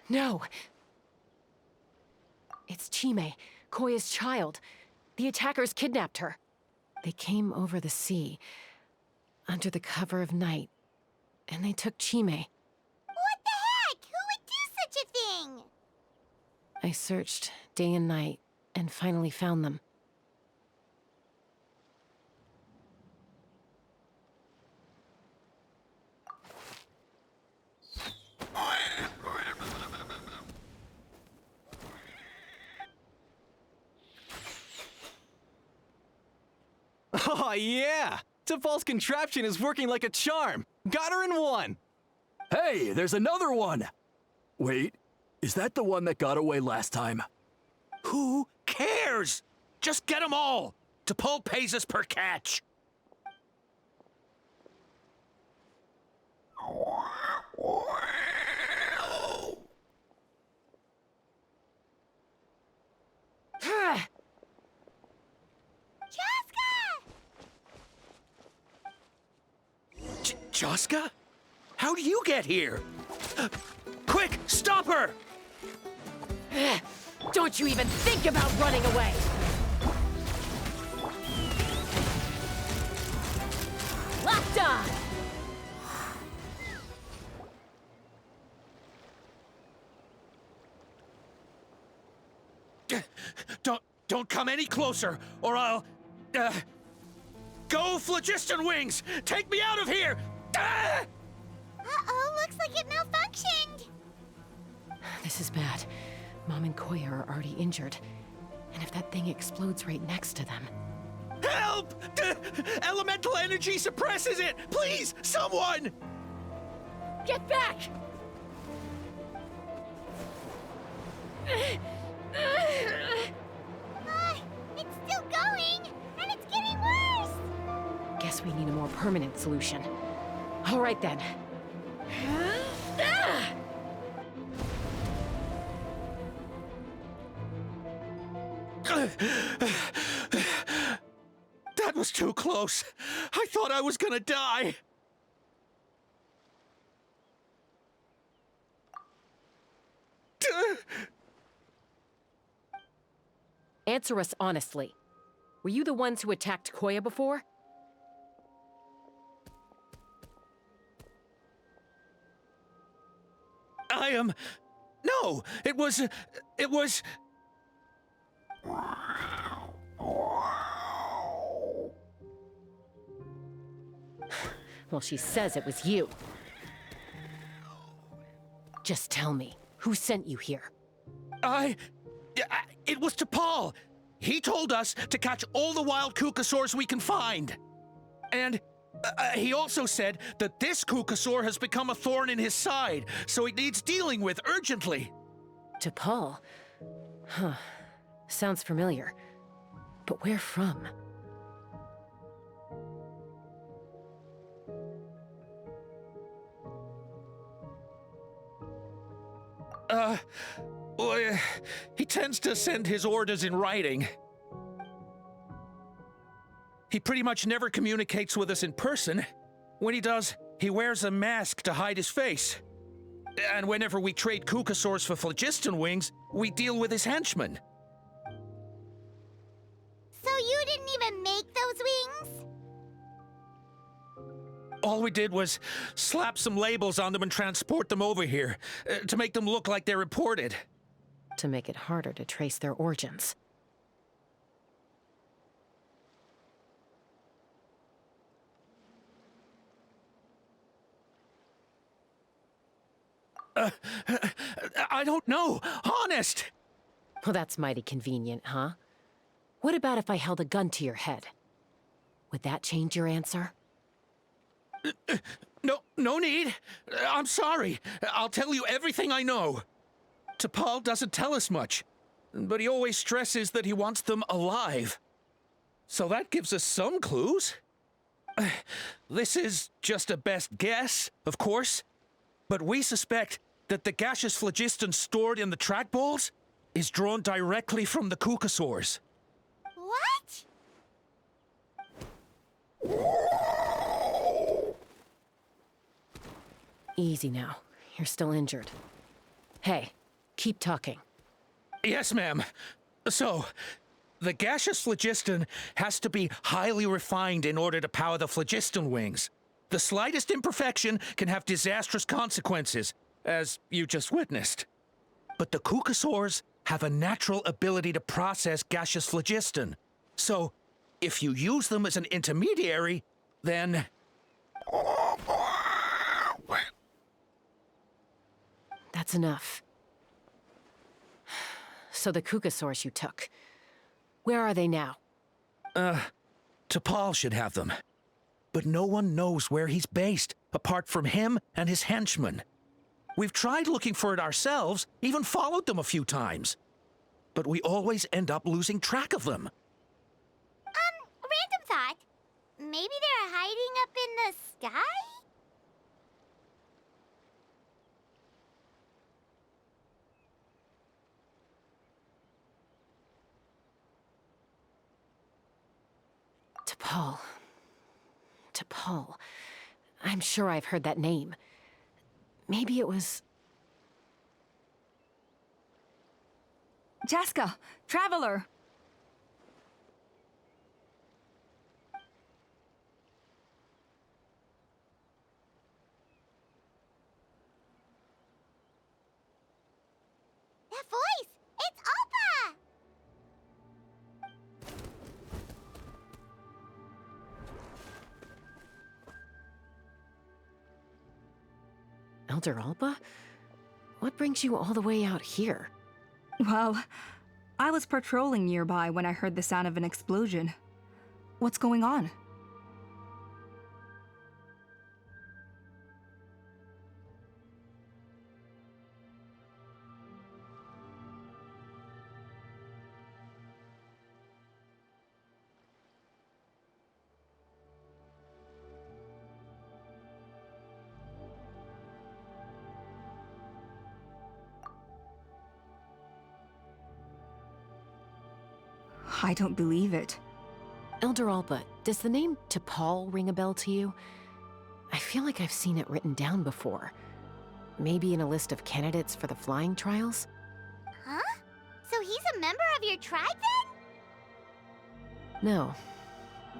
No! It's Chime, Koya's child. The attackers kidnapped her. They came over the sea, under the cover of night, and they took Chime. What the heck? Who would do such a thing? I searched day and night, and finally found them. Oh, yeah! T'Pol's contraption is working like a charm! Got her in one! Hey, there's another one! Wait, is that the one that got away last time? Who cares? Just get them all! T'Pol pays us per catch! Chasca? How do you get here? Quick, stop her! Don't you even think about running away! Locked on! Don't come any closer, or I'll... Go, Phlogiston Wings! Take me out of here! Uh-oh, looks like it malfunctioned. This is bad. Mom and Koya are already injured. And if that thing explodes right next to them... Help! Elemental energy suppresses it! Please, someone! Get back! It's still going, and it's getting worse. Guess we need a more permanent solution. All right, then. That was too close. I thought I was gonna die. Answer us honestly. Were you the ones who attacked Koya before? I am... No, it was... Well, she says it was you. Just tell me, who sent you here? It was T'Pol. He told us to catch all the wild Kukasaurs we can find. And he also said that this Kukasaur has become a thorn in his side, so it needs dealing with urgently. T'Pol? Huh. Sounds familiar. But where from? Well, he tends to send his orders in writing. He pretty much never communicates with us in person. When he does, he wears a mask to hide his face. And whenever we trade Kukasaurs for Phlogiston Wings, we deal with his henchmen. So you didn't even make those wings? All we did was slap some labels on them and transport them over here, to make them look like they're imported. To make it harder to trace their origins. I don't know, honest! Well, that's mighty convenient, huh? What about if I held a gun to your head? Would that change your answer? No need. I'm sorry. I'll tell you everything I know. T'Pol doesn't tell us much, but he always stresses that he wants them alive. So that gives us some clues. This is just a best guess, of course, but we suspect that the gaseous phlogiston stored in the trackballs is drawn directly from the Kukasaurs. What? Easy now. You're still injured. Hey, keep talking. Yes, ma'am. So, the gaseous phlogiston has to be highly refined in order to power the phlogiston wings. The slightest imperfection can have disastrous consequences, as you just witnessed. But the Kukasaurs have a natural ability to process gaseous phlogiston. So, if you use them as an intermediary, then... That's enough. So the Kukasaurs you took, where are they now? T'Pol should have them. But no one knows where he's based, apart from him and his henchmen. We've tried looking for it ourselves, even followed them a few times. But we always end up losing track of them. Random thought. Maybe they're hiding up in the sky? T'Pol. T'Pol. I'm sure I've heard that name. Maybe it was... Chasca! Traveler! That voice! It's Alpa! Elder Alpa? What brings you all the way out here? Well, I was patrolling nearby when I heard the sound of an explosion. What's going on? I don't believe it. Elder Alpa, does the name T'Pol ring a bell to you? I feel like I've seen it written down before. Maybe in a list of candidates for the flying trials? Huh? So he's a member of your tribe then? No.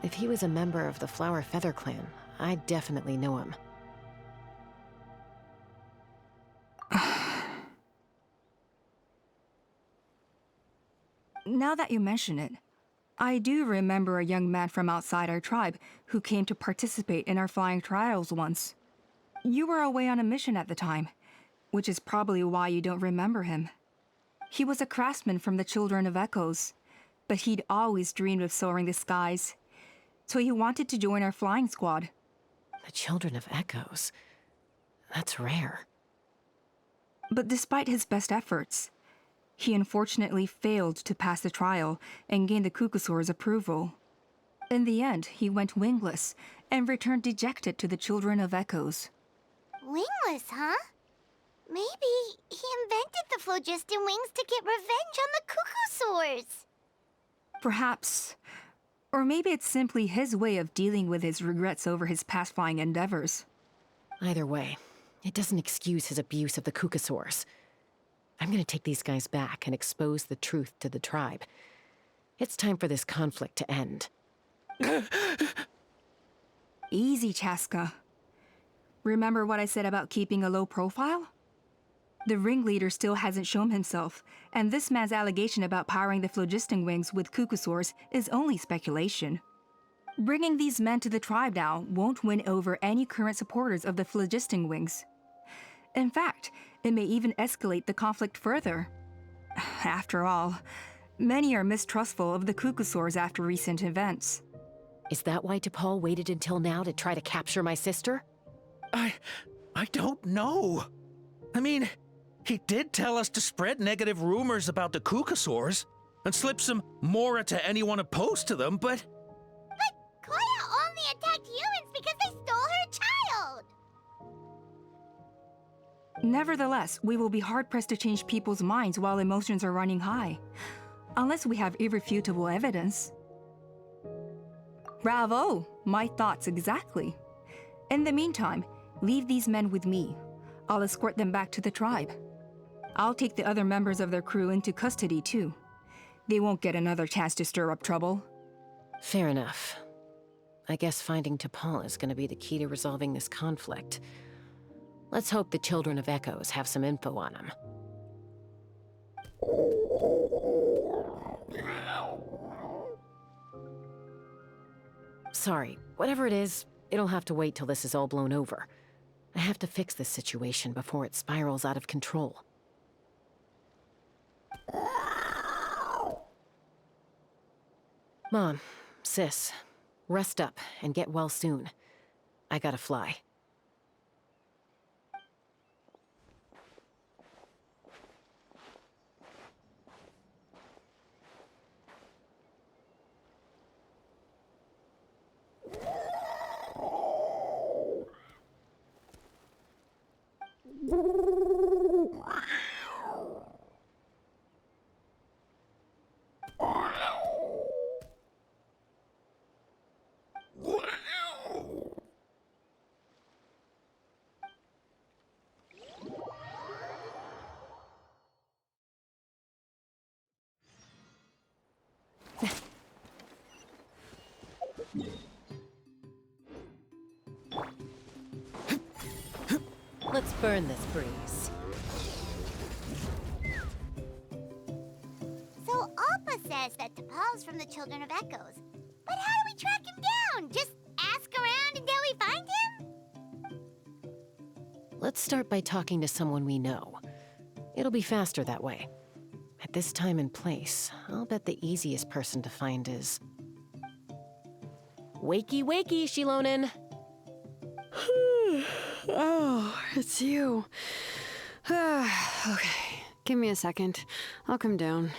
If he was a member of the Flower Feather clan, I'd definitely know him. Now that you mention it, I do remember a young man from outside our tribe who came to participate in our flying trials once. You were away on a mission at the time, which is probably why you don't remember him. He was a craftsman from the Children of Echoes, but he'd always dreamed of soaring the skies, so he wanted to join our flying squad. The Children of Echoes? That's rare. But despite his best efforts, he unfortunately failed to pass the trial and gain the Kukusaur's approval. In the end, he went wingless and returned dejected to the Children of Echoes. Wingless, huh? Maybe he invented the phlogiston wings to get revenge on the Kukusaurs. Perhaps. Or maybe it's simply his way of dealing with his regrets over his past flying endeavors. Either way, it doesn't excuse his abuse of the Kukusaurs. I'm gonna take these guys back and expose the truth to the tribe. It's time for this conflict to end. Easy, Chasca. Remember what I said about keeping a low profile? The ringleader still hasn't shown himself, and this man's allegation about powering the phlogiston wings with Kukusaurs is only speculation. Bringing these men to the tribe now won't win over any current supporters of the phlogiston wings. In fact, it may even escalate the conflict further. After all, many are mistrustful of the Kukusaurs after recent events. Is that why T'Pol waited until now to try to capture my sister? I don't know. I mean, he did tell us to spread negative rumors about the Kukusaurs and slip some Mora to anyone opposed to them, but... But Koya only attacked humans because they stole her child! Nevertheless, we will be hard-pressed to change people's minds while emotions are running high. Unless we have irrefutable evidence. Bravo! My thoughts exactly. In the meantime, leave these men with me. I'll escort them back to the tribe. I'll take the other members of their crew into custody too. They won't get another chance to stir up trouble. Fair enough. I guess finding T'Pol is gonna be the key to resolving this conflict. Let's hope the Children of Echoes have some info on him. Sorry, whatever it is, it'll have to wait till this is all blown over. I have to fix this situation before it spirals out of control. Mom, Sis, Rest up and get well soon. I gotta fly. Let's burn this breeze. So Alpa says that T'Pol's from the Children of Echoes. But how do we track him down? Just ask around until we find him? Let's start by talking to someone we know. It'll be faster that way. At this time and place, I'll bet the easiest person to find is... Wakey, wakey, Shilonen! Oh, it's you. Okay, give me a second. I'll come down.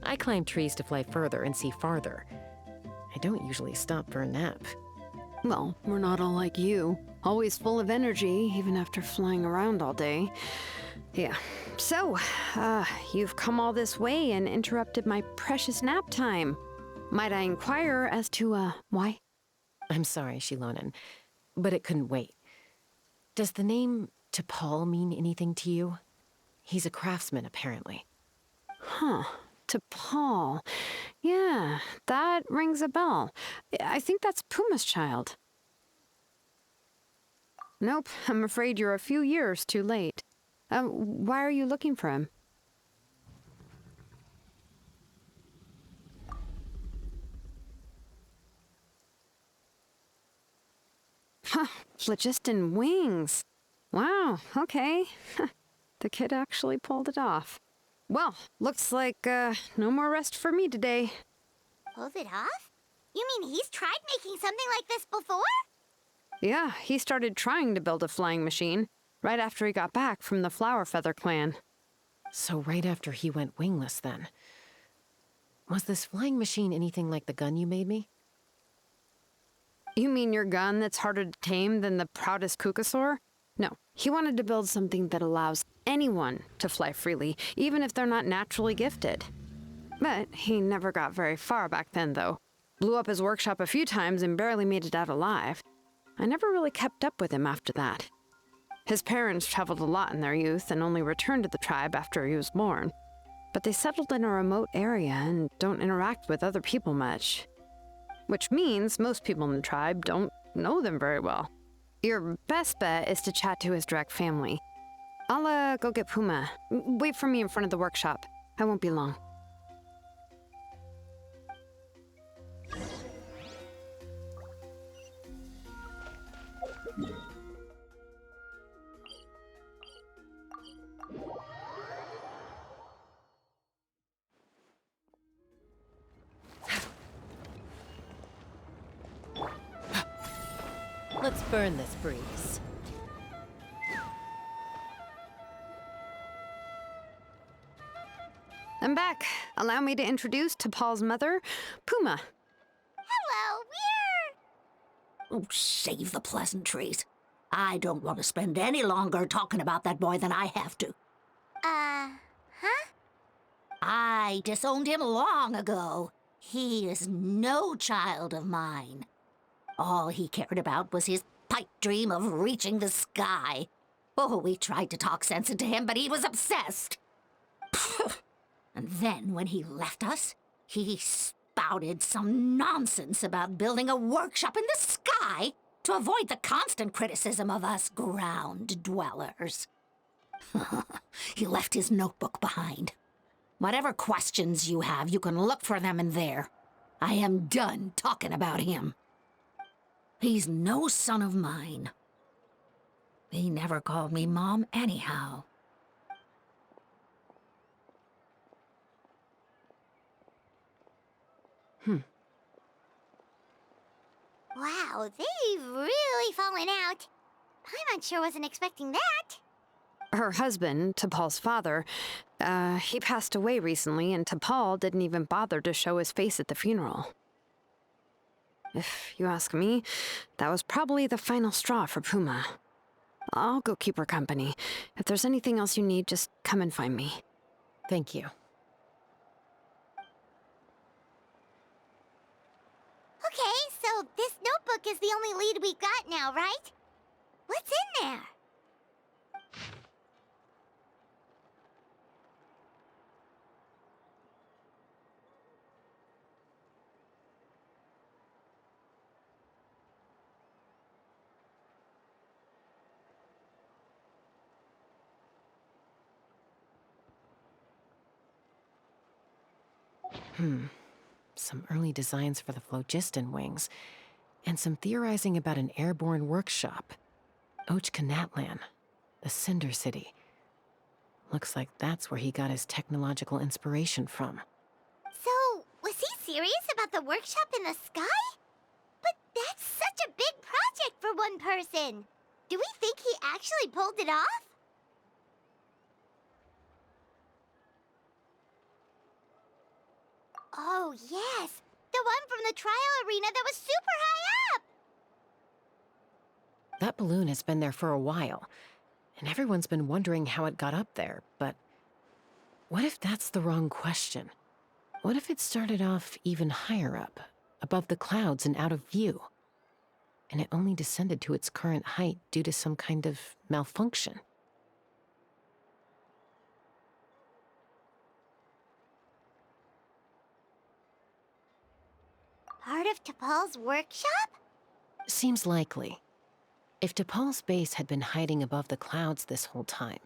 I climb trees to fly further and see farther. I don't usually stop for a nap. Well, we're not all like you. Always full of energy, even after flying around all day. Yeah. So, you've come all this way and interrupted my precious nap time. Might I inquire as to, why? I'm sorry, Shilonen, but it couldn't wait. Does the name T'Pol mean anything to you? He's a craftsman, apparently. Huh. T'Pol. Yeah, that rings a bell. I think that's Puma's child. Nope, I'm afraid you're a few years too late. Why are you looking for him? Huh, phlogiston wings. Wow, okay. The kid actually pulled it off. Well, looks like, no more rest for me today. Pulled it off? You mean he's tried making something like this before? Yeah, he started trying to build a flying machine right after he got back from the Flower Feather clan. So right after he went wingless, then. Was this flying machine anything like the gun you made me? You mean your gun that's harder to tame than the proudest Kukasaur? No, he wanted to build something that allows anyone to fly freely, even if they're not naturally gifted. But he never got very far back then, though. Blew up his workshop a few times and barely made it out alive. I never really kept up with him after that. His parents traveled a lot in their youth and only returned to the tribe after he was born. But they settled in a remote area and don't interact with other people much. Which means most people in the tribe don't know them very well. Your best bet is to chat to his direct family. I'll, go get Puma. Wait for me in front of the workshop. I won't be long. Let's burn this breeze. I'm back. Allow me to introduce T'Pol's mother, Puma. Hello, we're... Oh, save the pleasantries. I don't want to spend any longer talking about that boy than I have to. Huh? I disowned him long ago. He is no child of mine. All he cared about was his pipe dream of reaching the sky. Oh, we tried to talk sense into him, but he was obsessed. And then when he left us, he spouted some nonsense about building a workshop in the sky to avoid the constant criticism of us ground dwellers. He left his notebook behind. Whatever questions you have, you can look for them in there. I am done talking about him. He's no son of mine. He never called me Mom anyhow. Wow, they've really fallen out. Paimon sure wasn't expecting that. Her husband, T'Pol's father, he passed away recently, and T'Pol didn't even bother to show his face at the funeral. If you ask me, that was probably the final straw for Puma. I'll go keep her company. If there's anything else you need, just come and find me. Thank you. Okay, so this notebook is the only lead we've got now, right? What's in there? Some early designs for the phlogiston wings, and some theorizing about an airborne workshop. Ochkanatlan, the Cinder City. Looks like that's where he got his technological inspiration from. So, was he serious about the workshop in the sky? But that's such a big project for one person. Do we think he actually pulled it off? Oh, yes. The one from the trial arena that was super high up! That balloon has been there for a while, and everyone's been wondering how it got up there, but what if that's the wrong question? What if it started off even higher up, above the clouds and out of view, and it only descended to its current height due to some kind of malfunction? Part of T'Pol's workshop? Seems likely. If T'Pol's base had been hiding above the clouds this whole time,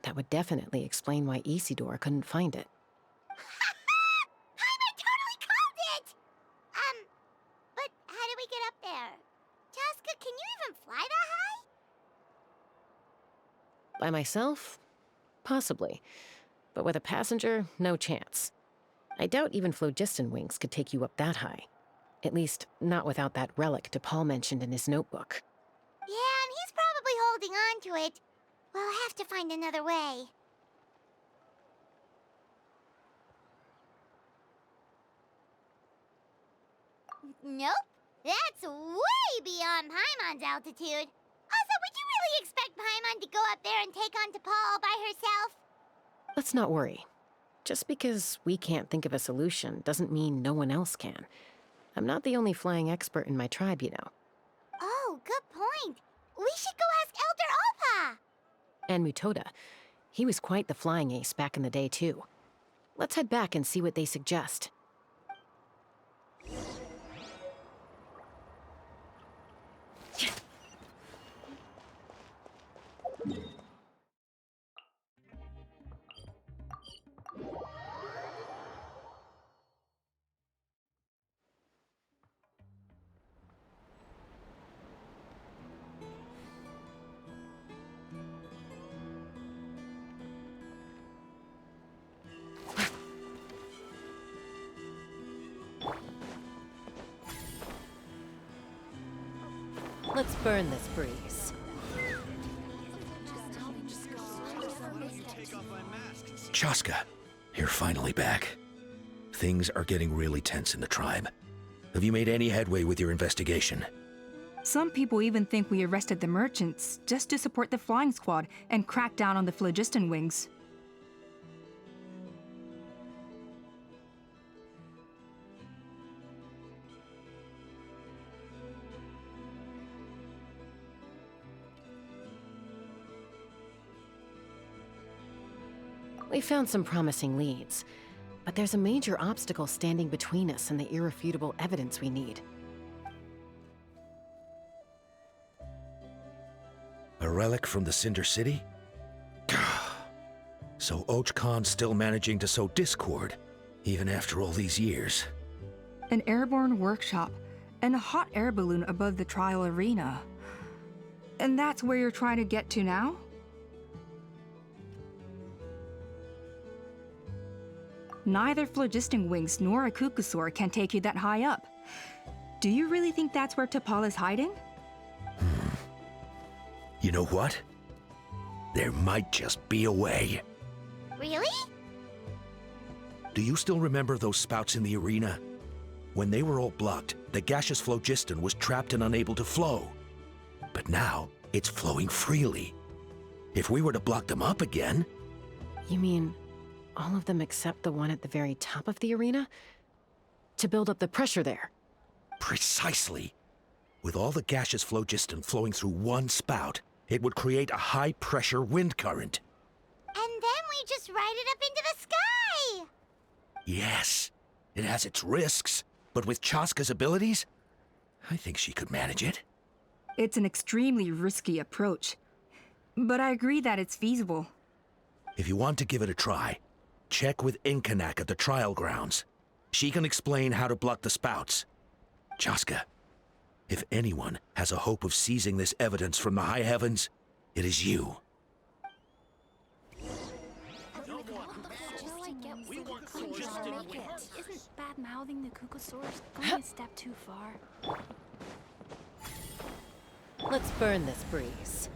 that would definitely explain why Isidore couldn't find it. I totally called it! But how do we get up there? Chasca, can you even fly that high? By myself? Possibly. But with a passenger, no chance. I doubt even phlogiston wings could take you up that high. At least, not without that relic T'Pol mentioned in his notebook. Yeah, and he's probably holding on to it. We'll have to find another way. Nope. That's way beyond Paimon's altitude. Also, would you really expect Paimon to go up there and take on T'Pol all by herself? Let's not worry. Just because we can't think of a solution doesn't mean no one else can. I'm not the only flying expert in my tribe, you know. Oh, good point. We should go ask Elder Alpa! And Mutoda. He was quite the flying ace back in the day, too. Let's head back and see what they suggest. Let's burn this breeze. Chasca, you're finally back. Things are getting really tense in the tribe. Have you made any headway with your investigation? Some people even think we arrested the merchants just to support the flying squad and crack down on the phlogiston wings. We found some promising leads, but there's a major obstacle standing between us and the irrefutable evidence we need. A relic from the Cinder City? So Ochkon's still managing to sow discord, even after all these years. an airborne workshop, and a hot air balloon above the trial arena. And that's where you're trying to get to now? Neither phlogiston wings nor a Kukusaur can take you that high up. Do you really think that's where T'Pol is hiding? You know what? There might just be a way. Really? Do you still remember those spouts in the arena? When they were all blocked, the gaseous phlogiston was trapped and unable to flow. But now, it's flowing freely. If we were to block them up again... You mean all of them except the one at the very top of the arena? To build up the pressure there? Precisely. With all the gaseous phlogiston flowing through one spout, it would create a high-pressure wind current. And then we just ride it up into the sky! Yes, it has its risks, but with Chasca's abilities, I think she could manage it. It's an extremely risky approach, but I agree that it's feasible. If you want to give it a try, check with Inkanak at the trial grounds. She can explain how to block the spouts. Chasca, if anyone has a hope of seizing this evidence from the high heavens, it is you. Isn't bad-mouthing the Kukusaurs going a step too far? Let's burn this breeze.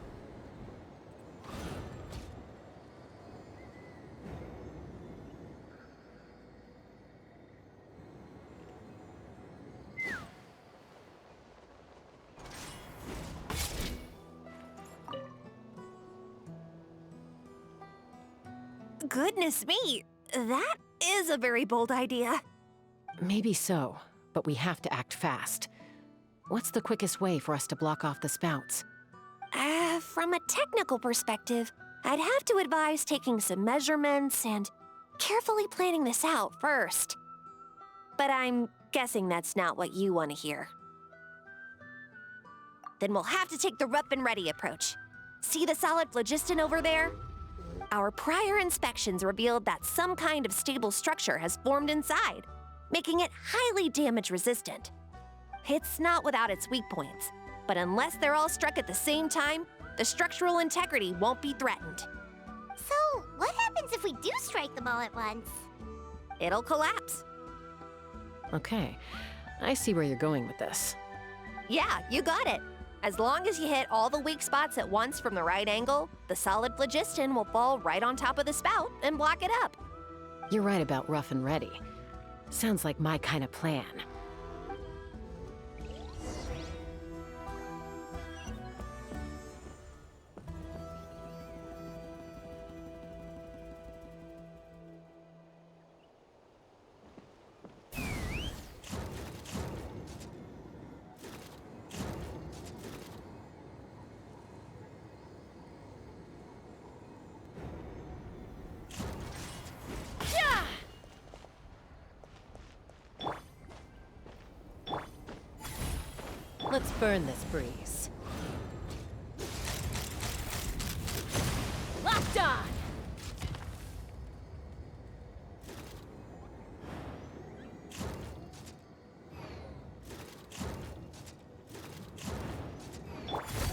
Goodness me, that is a very bold idea. Maybe so, but we have to act fast. What's the quickest way for us to block off the spouts? From a technical perspective, I'd have to advise taking some measurements and carefully planning this out first. But I'm guessing that's not what you want to hear. Then we'll have to take the rough and ready approach. See the solid phlogiston over there? Our prior inspections revealed that some kind of stable structure has formed inside, making it highly damage resistant. It's not without its weak points, but unless they're all struck at the same time, the structural integrity won't be threatened. So, what happens if we do strike them all at once? It'll collapse. Okay, I see where you're going with this. Yeah, you got it. As long as you hit all the weak spots at once from the right angle, the solid phlogiston will fall right on top of the spout and block it up. You're right about rough and ready. Sounds like my kind of plan. Let's burn this breeze. Locked on!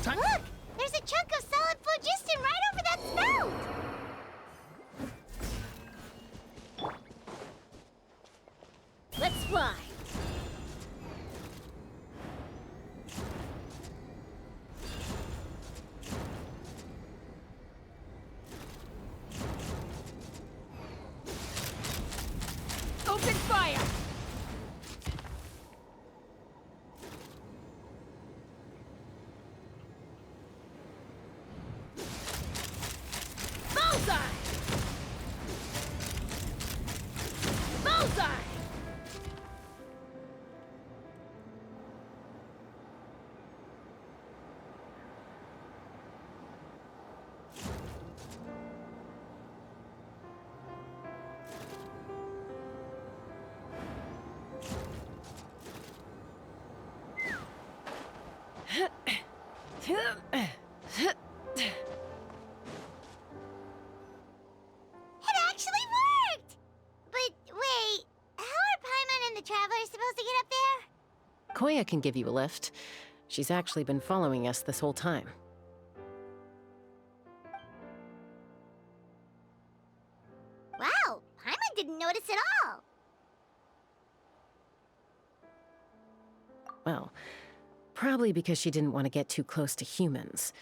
Look! There's a chunk of solid phlogiston right over that spout! Let's fly! Open fire! Bullseye! Bullseye! It actually worked! But wait, how are Paimon and the Traveler supposed to get Freya can give you a lift. She's actually been following us this whole time. Wow, Paimon didn't notice at all. Well, probably because she didn't want to get too close to humans.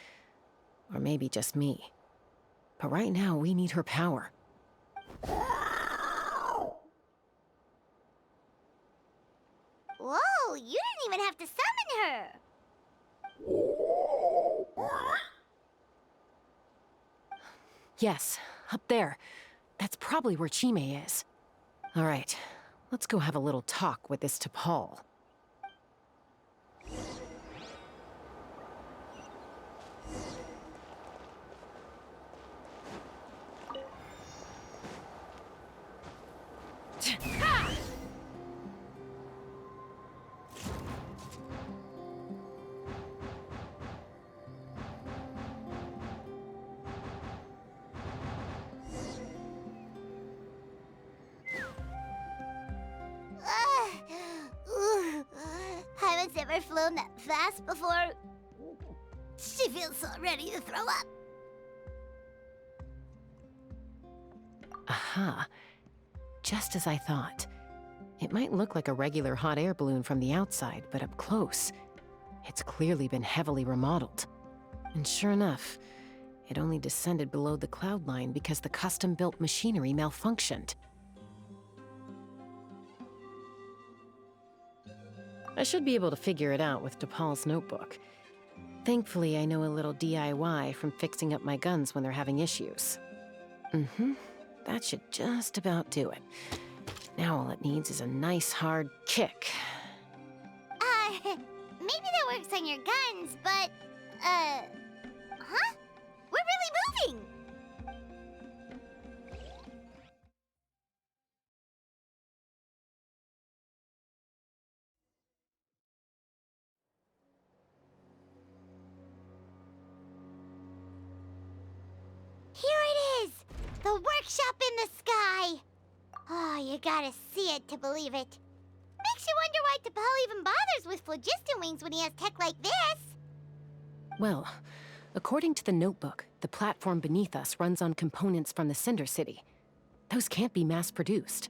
Or maybe just me. But right now, we need her power. Whoa, you didn't even have to summon her. Yes, up there. That's probably where Chime is. All right, let's go have a little talk with this T'Pol. Haven't ever flown that fast before. She feels so ready to throw up. Aha. Just as I thought. It might look like a regular hot air balloon from the outside, but up close, it's clearly been heavily remodeled. And sure enough, it only descended below the cloud line because the custom-built machinery malfunctioned. I should be able to figure it out with T'Pol's notebook. Thankfully, I know a little DIY from fixing up my guns when they're having issues. That should just about do it. Now all it needs is a nice hard kick. Maybe that works on your guns, but, huh? We're really moving! Here it is! The workshop in the sky! Oh, you gotta see it to believe it. Makes you wonder why T'Pol even bothers with phlogiston wings when he has tech like this. Well, according to the notebook, the platform beneath us runs on components from the Cinder City. Those can't be mass-produced.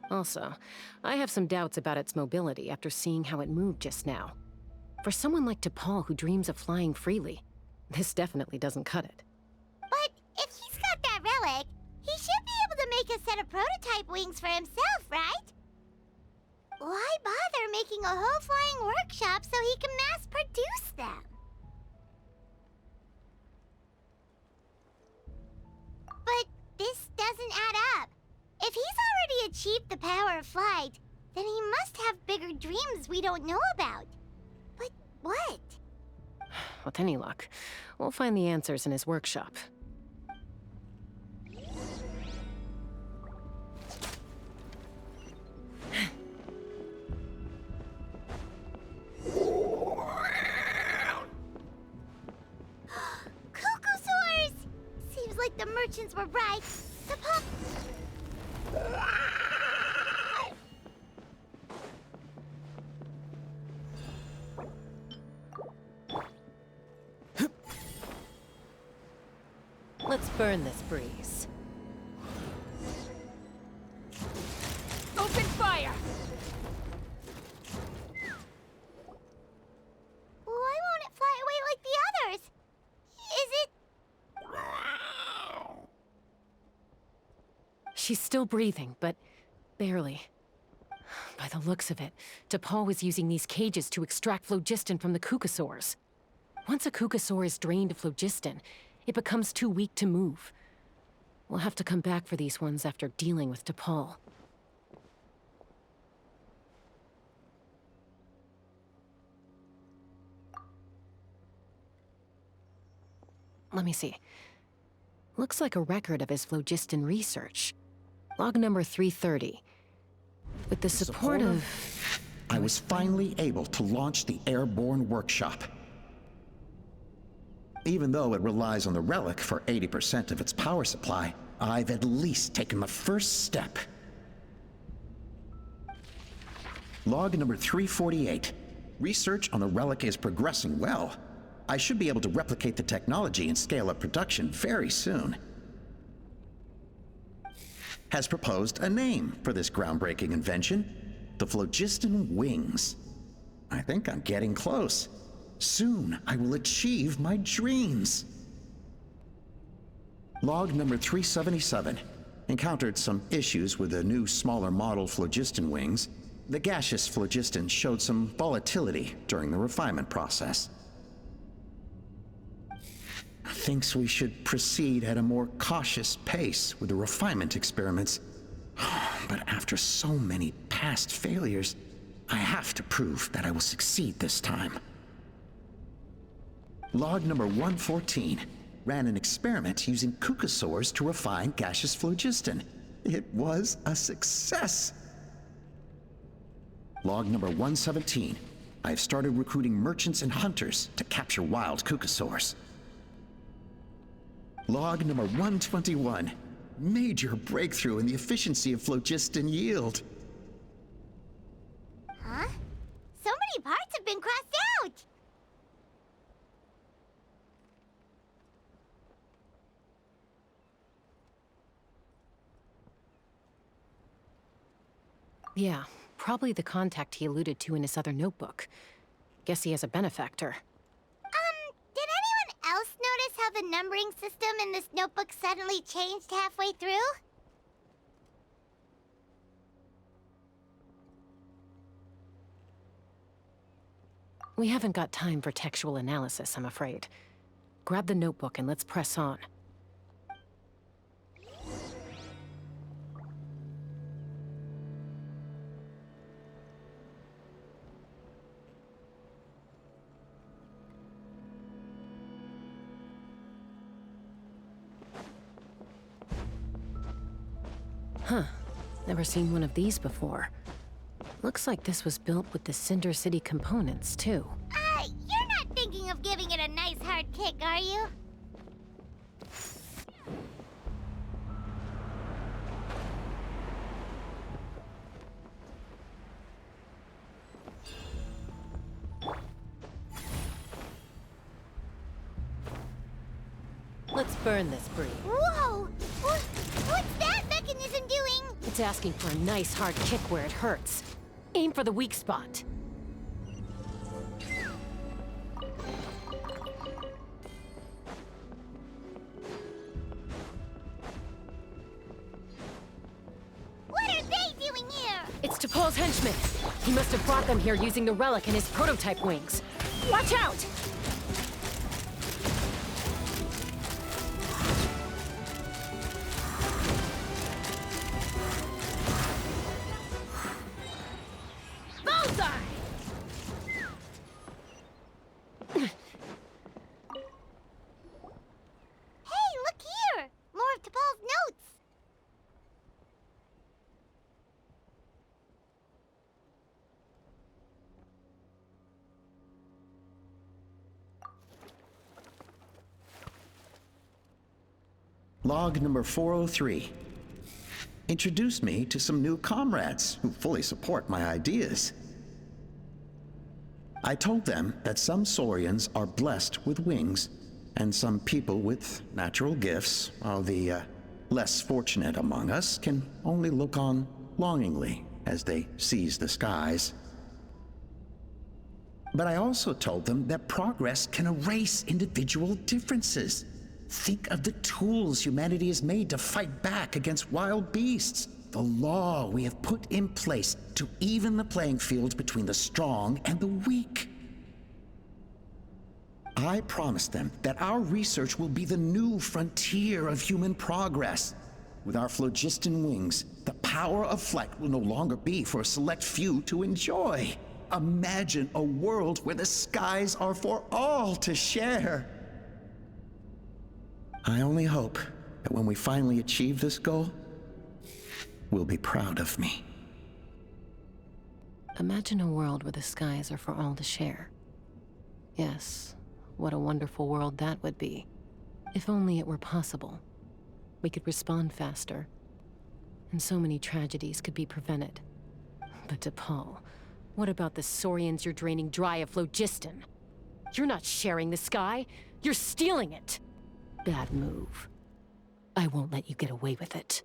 Also, I have some doubts about its mobility after seeing how it moved just now. For someone like T'Pol who dreams of flying freely, this definitely doesn't cut it. But if he's got that relic, he should be able to make a set of prototype wings for himself, right? Why bother making a whole flying workshop so he can mass-produce them? But this doesn't add up. If he's already achieved the power of flight, then he must have bigger dreams we don't know about. But what? With any luck, we'll find the answers in his workshop. Cuckoosaurs! Seems like the merchants were right. T'Pol... Let's burn this breeze. Open fire! Why won't it fly away like the others? Is it... She's still breathing, but barely. By the looks of it, T'Pol was using these cages to extract phlogiston from the Cuckosaurs. Once a Cuckosaur is drained of phlogiston, it becomes too weak to move. We'll have to come back for these ones after dealing with T'Pol. Let me see. Looks like a record of his phlogiston research. Log number 330. With the support of... I was finally able to launch the airborne workshop. Even though it relies on the relic for 80% of its power supply, I've at least taken the first step. Log number 348. Research on the relic is progressing well. I should be able to replicate the technology and scale up production very soon. Has proposed a name for this groundbreaking invention: the phlogiston wings. I think I'm getting close. Soon I will achieve my dreams. Log number 377. Encountered some issues with the new smaller model phlogiston wings. The gaseous phlogiston showed some volatility during the refinement process. Thinks we should proceed at a more cautious pace with the refinement experiments. But after so many past failures, I have to prove that I will succeed this time. Log number 114. Ran an experiment using cucosaurs to refine gaseous phlogiston. It was a success. Log number 117. I have started recruiting merchants and hunters to capture wild cucosaurs. Log number 121. Major breakthrough in the efficiency of phlogiston yield. Huh? So many parts have been crossed out! Yeah, probably the contact he alluded to in his other notebook. Guess he has a benefactor. Did anyone else notice how the numbering system in this notebook suddenly changed halfway through? We haven't got time for textual analysis, I'm afraid. Grab the notebook and let's press on. Huh. Never seen one of these before. Looks like this was built with the Cinder City components, too. You're not thinking of giving it a nice hard kick, are you? Let's burn this breeze. Whoa! What's that mechanism doing? It's asking for a nice hard kick where it hurts. Aim for the weak spot. What are they doing here? It's T'Pol's henchman. He must have brought them here using the relic and his prototype wings. Watch out! Log number 403. Introduced me to some new comrades who fully support my ideas. I told them that some Saurians are blessed with wings, and some people with natural gifts, while the less fortunate among us can only look on longingly as they seize the skies. But I also told them that progress can erase individual differences. Think of the tools humanity has made to fight back against wild beasts. The law we have put in place to even the playing field between the strong and the weak. I promised them that our research will be the new frontier of human progress. With our phlogiston wings, the power of flight will no longer be for a select few to enjoy. Imagine a world where the skies are for all to share. I only hope that when we finally achieve this goal, we'll be proud of me. Imagine a world where the skies are for all to share. Yes, what a wonderful world that would be. If only it were possible. We could respond faster, and so many tragedies could be prevented. But T'Pol, What about the saurians you're draining dry of phlogiston? You're not sharing the sky, you're stealing it! Bad move. I won't let you get away with it.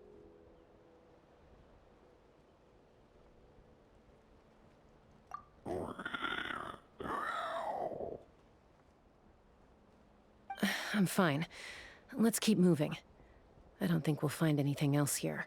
I'm fine. Let's keep moving. I don't think we'll find anything else here.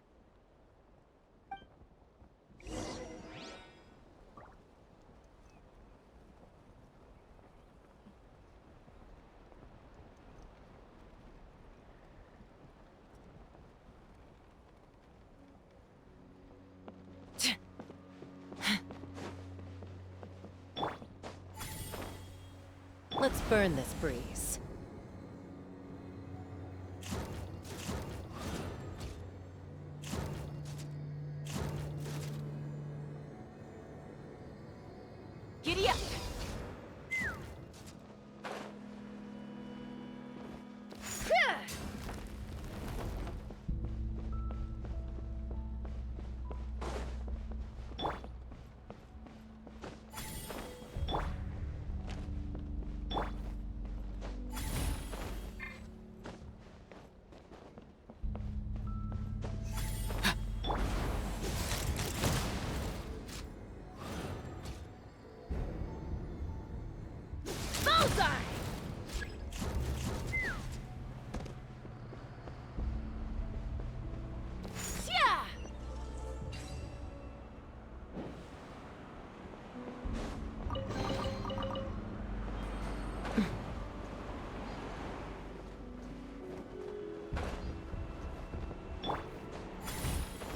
Let's burn this breeze. Giddy up!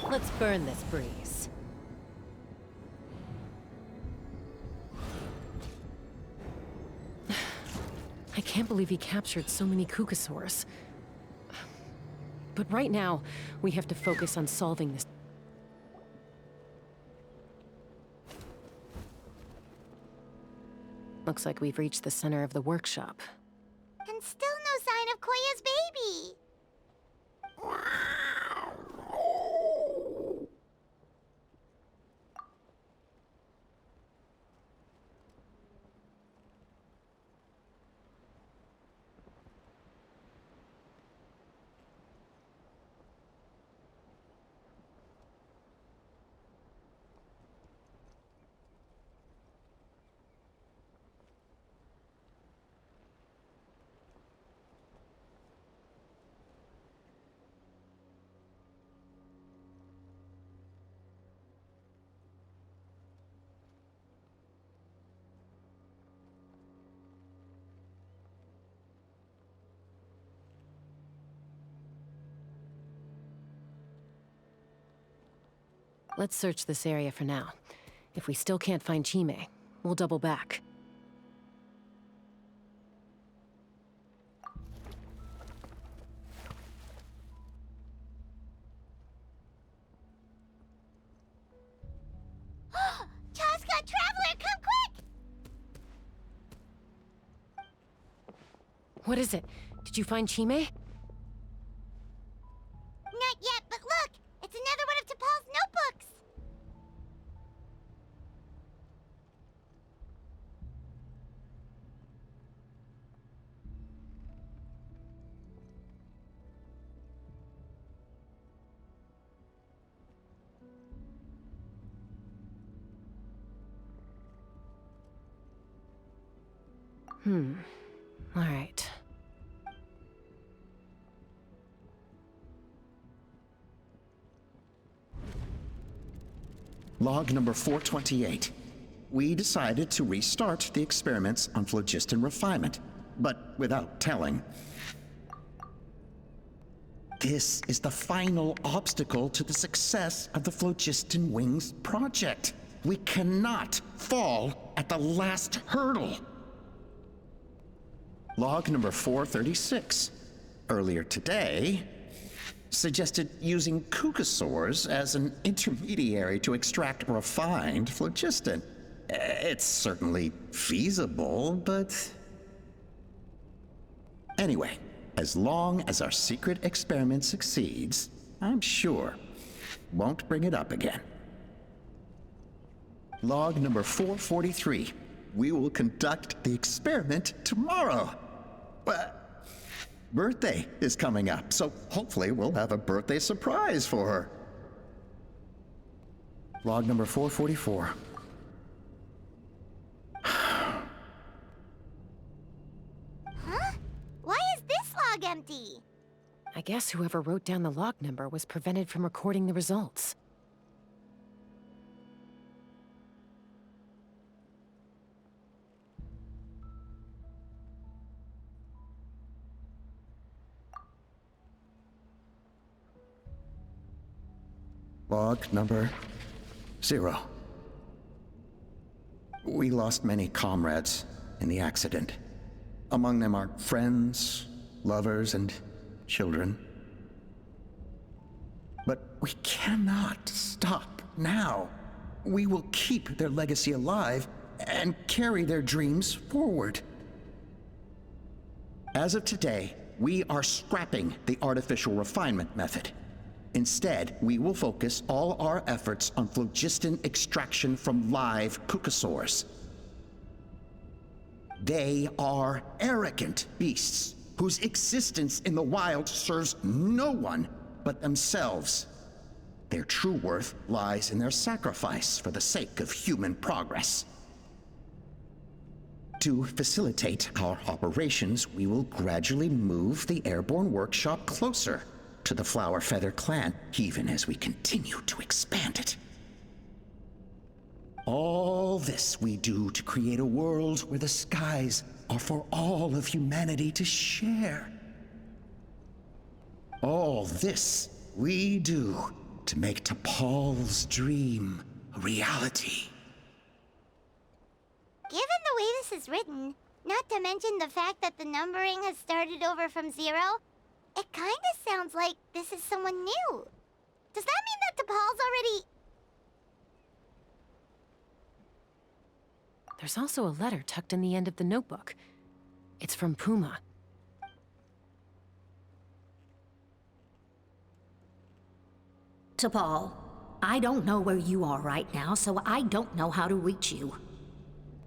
Let's burn this breeze. I can't believe he captured so many Kukasaurs. But right now, we have to focus on solving this. Looks like we've reached the center of the workshop. And still no sign of Koya's baby. Let's search this area for now. If we still can't find Chime, we'll double back. Chasca, Traveler, come quick! What is it? Did you find Chime? Not yet, but look! It's another one of T'Pol's notebooks! All right. Log number 428. We decided to restart the experiments on phlogiston refinement, but without telling. This is the final obstacle to the success of the Phlogiston Wings project. We cannot fall at the last hurdle. Log number 436. Earlier today, suggested using Kukasaurs as an intermediary to extract refined phlogiston. It's certainly feasible, but... Anyway, as long as our secret experiment succeeds, I'm sure won't bring it up again. Log number 443. We will conduct the experiment tomorrow. Birthday is coming up, so hopefully we'll have a birthday surprise for her. Log number 444. Huh? Why is this log empty? I guess whoever wrote down the log number was prevented from recording the results. Log number 0. We lost many comrades in the accident. Among them are friends, lovers, and children. But we cannot stop now. We will keep their legacy alive and carry their dreams forward. As of today, we are scrapping the artificial refinement method. Instead, we will focus all our efforts on phlogiston extraction from live kukasaurs. They are arrogant beasts whose existence in the wild serves no one but themselves. Their true worth lies in their sacrifice for the sake of human progress. To facilitate our operations, we will gradually move the airborne workshop closer to the Flower Feather clan, even as we continue to expand it. All this we do to create a world where the skies are for all of humanity to share. All this we do to make T'Pol's dream a reality. Given the way this is written, not to mention the fact that the numbering has started over from 0, it kinda sounds like this is someone new. Does that mean that T'Pol's already... There's also a letter tucked in the end of the notebook. It's from Puma. T'Pol, I don't know where you are right now, so I don't know how to reach you.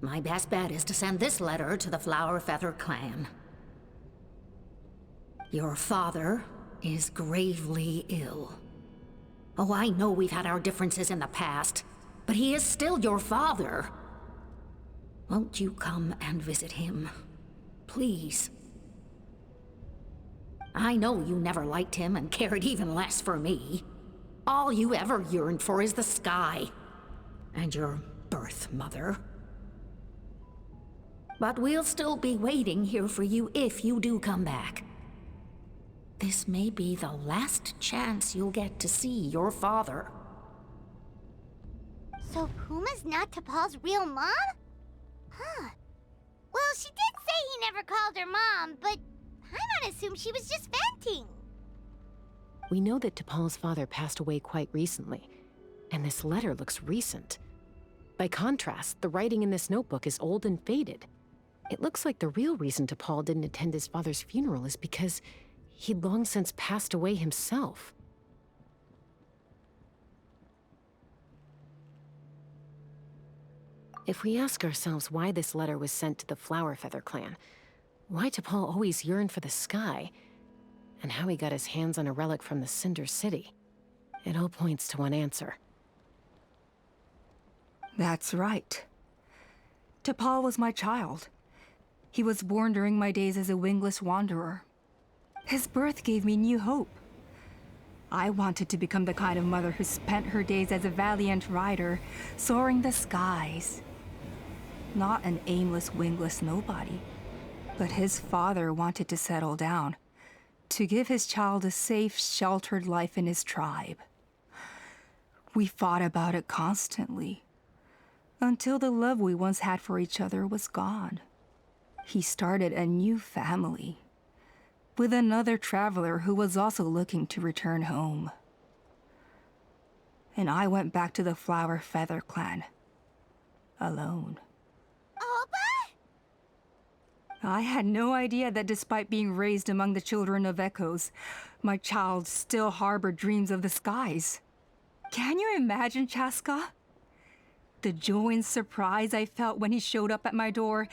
My best bet is to send this letter to the Flower Feather clan. Your father is gravely ill. Oh, I know we've had our differences in the past, but he is still your father. Won't you come and visit him? Please. I know you never liked him and cared even less for me. All you ever yearned for is the sky. And your birth mother. But we'll still be waiting here for you if you do come back. This may be the last chance you'll get to see your father. So Puma's not T'Pol's real mom? Huh. Well, she did say he never called her mom, but I might assume she was just venting. We know that T'Pol's father passed away quite recently, and this letter looks recent. By contrast, the writing in this notebook is old and faded. It looks like the real reason T'Pol didn't attend his father's funeral is because he'd long since passed away himself. If we ask ourselves why this letter was sent to the Flower Feather clan, why T'Pol always yearned for the sky, and how he got his hands on a relic from the Cinder City, it all points to one answer. That's right. T'Pol was my child. He was born during my days as a wingless wanderer. His birth gave me new hope. I wanted to become the kind of mother who spent her days as a valiant rider, soaring the skies. Not an aimless, wingless nobody. But his father wanted to settle down, to give his child a safe, sheltered life in his tribe. We fought about it constantly, until the love we once had for each other was gone. He started a new family, with another traveler who was also looking to return home. And I went back to the Flower Feather clan, alone. I had no idea that despite being raised among the children of echoes, my child still harbored dreams of the skies. Can you imagine, Chasca? The joy and surprise I felt when he showed up at my door,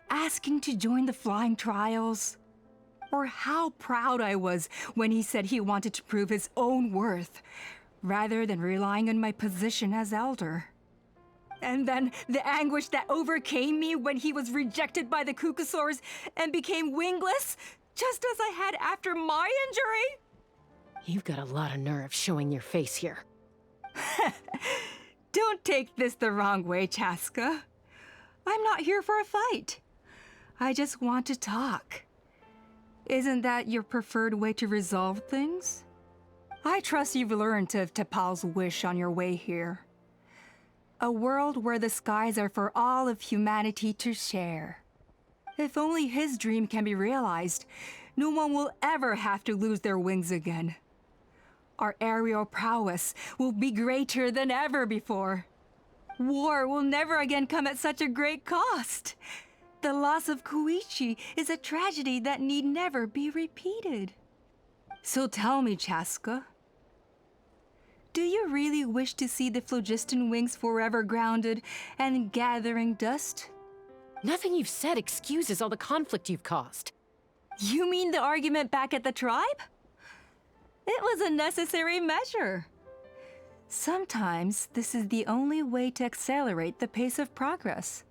asking to join the flying trials. Or how proud I was when he said he wanted to prove his own worth, rather than relying on my position as elder. And then the anguish that overcame me when he was rejected by the Cucusaurs and became wingless, just as I had after my injury. You've got a lot of nerve showing your face here. Don't take this the wrong way, Chasca. I'm not here for a fight. I just want to talk. Isn't that your preferred way to resolve things? I trust you've learned of T'Pol's wish on your way here. A world where the skies are for all of humanity to share. If only his dream can be realized, no one will ever have to lose their wings again. Our aerial prowess will be greater than ever before. War will never again come at such a great cost. The loss of Koichi is a tragedy that need never be repeated. So tell me, Chasca, do you really wish to see the phlogiston wings forever grounded and gathering dust? Nothing you've said excuses all the conflict you've caused. You mean the argument back at the tribe? It was a necessary measure. Sometimes this is the only way to accelerate the pace of progress.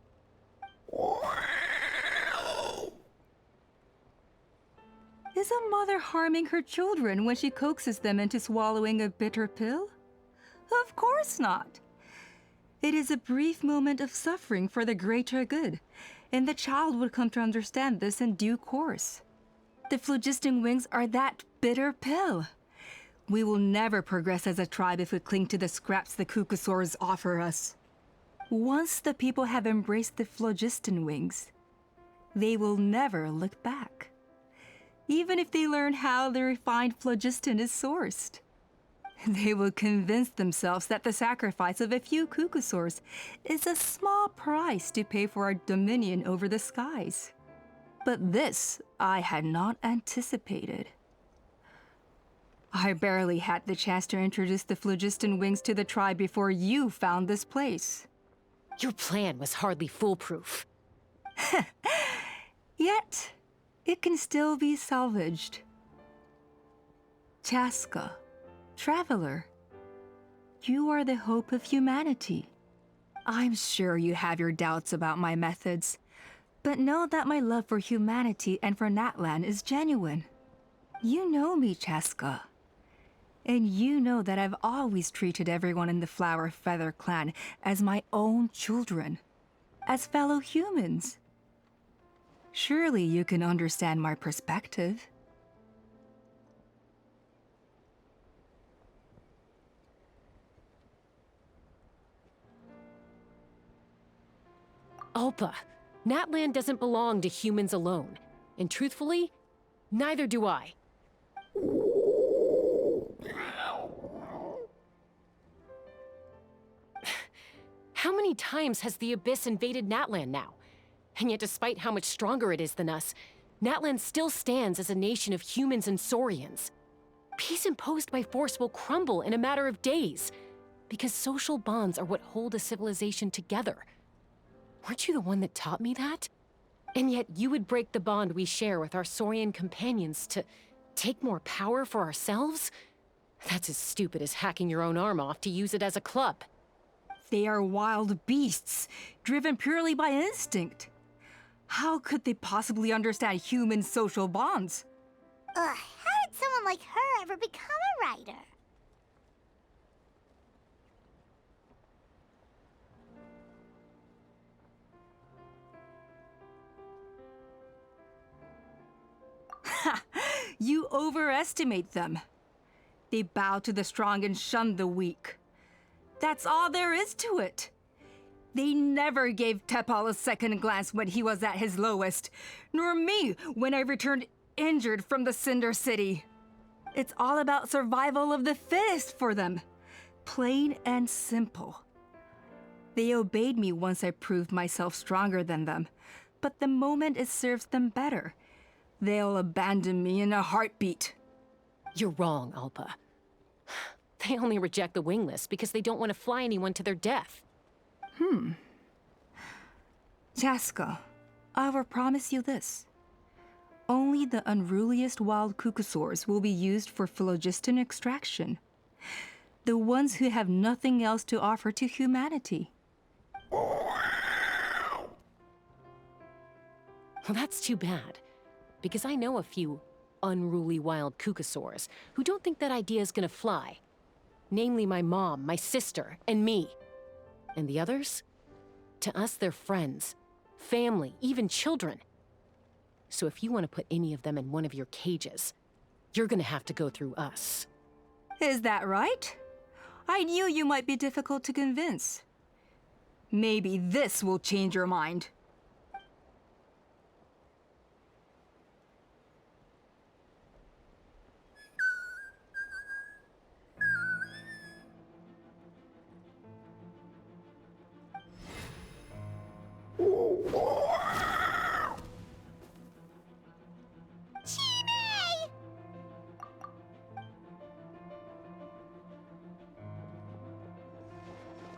Is a mother harming her children when she coaxes them into swallowing a bitter pill? Of course not. It is a brief moment of suffering for the greater good, and the child would come to understand this in due course. The phlogiston wings are that bitter pill. We will never progress as a tribe if we cling to the scraps the Cucusaurs offer us. Once the people have embraced the phlogiston wings, they will never look back. Even if they learn how the refined phlogiston is sourced. They will convince themselves that the sacrifice of a few Cucusaurs is a small price to pay for our dominion over the skies. But this I had not anticipated. I barely had the chance to introduce the phlogiston wings to the tribe before you found this place. Your plan was hardly foolproof. Yet, it can still be salvaged. Chasca, traveler, you are the hope of humanity. I'm sure you have your doubts about my methods, but know that my love for humanity and for Natlan is genuine. You know me, Chasca. And you know that I've always treated everyone in the Flower Feather clan as my own children, as fellow humans. Surely you can understand my perspective. Alpa, Natlan doesn't belong to humans alone. And truthfully, neither do I. How many times has the Abyss invaded Natlan now? And yet despite how much stronger it is than us, Natlan still stands as a nation of humans and Saurians. Peace imposed by force will crumble in a matter of days, because social bonds are what hold a civilization together. Weren't you the one that taught me that? And yet you would break the bond we share with our Saurian companions to take more power for ourselves? That's as stupid as hacking your own arm off to use it as a club. They are wild beasts, driven purely by instinct. How could they possibly understand human social bonds? How did someone like her ever become a writer? You overestimate them. They bow to the strong and shun the weak. That's all there is to it. They never gave T'Pol a second glance when he was at his lowest, nor me when I returned injured from the Cinder City. It's all about survival of the fittest for them. Plain and simple. They obeyed me once I proved myself stronger than them, but the moment it serves them better, they'll abandon me in a heartbeat. You're wrong, Alpa. They only reject the wingless because they don't want to fly anyone to their death. Chasca, I will promise you this. Only the unruliest wild cucosaurs will be used for phlogiston extraction. The ones who have nothing else to offer to humanity. Well, that's too bad. Because I know a few unruly wild cucosaurs who don't think that idea is gonna fly. Namely my mom, my sister, and me. And the others? To us, they're friends, family, even children. So if you want to put any of them in one of your cages, you're gonna have to go through us. Is that right? I knew you might be difficult to convince. Maybe this will change your mind.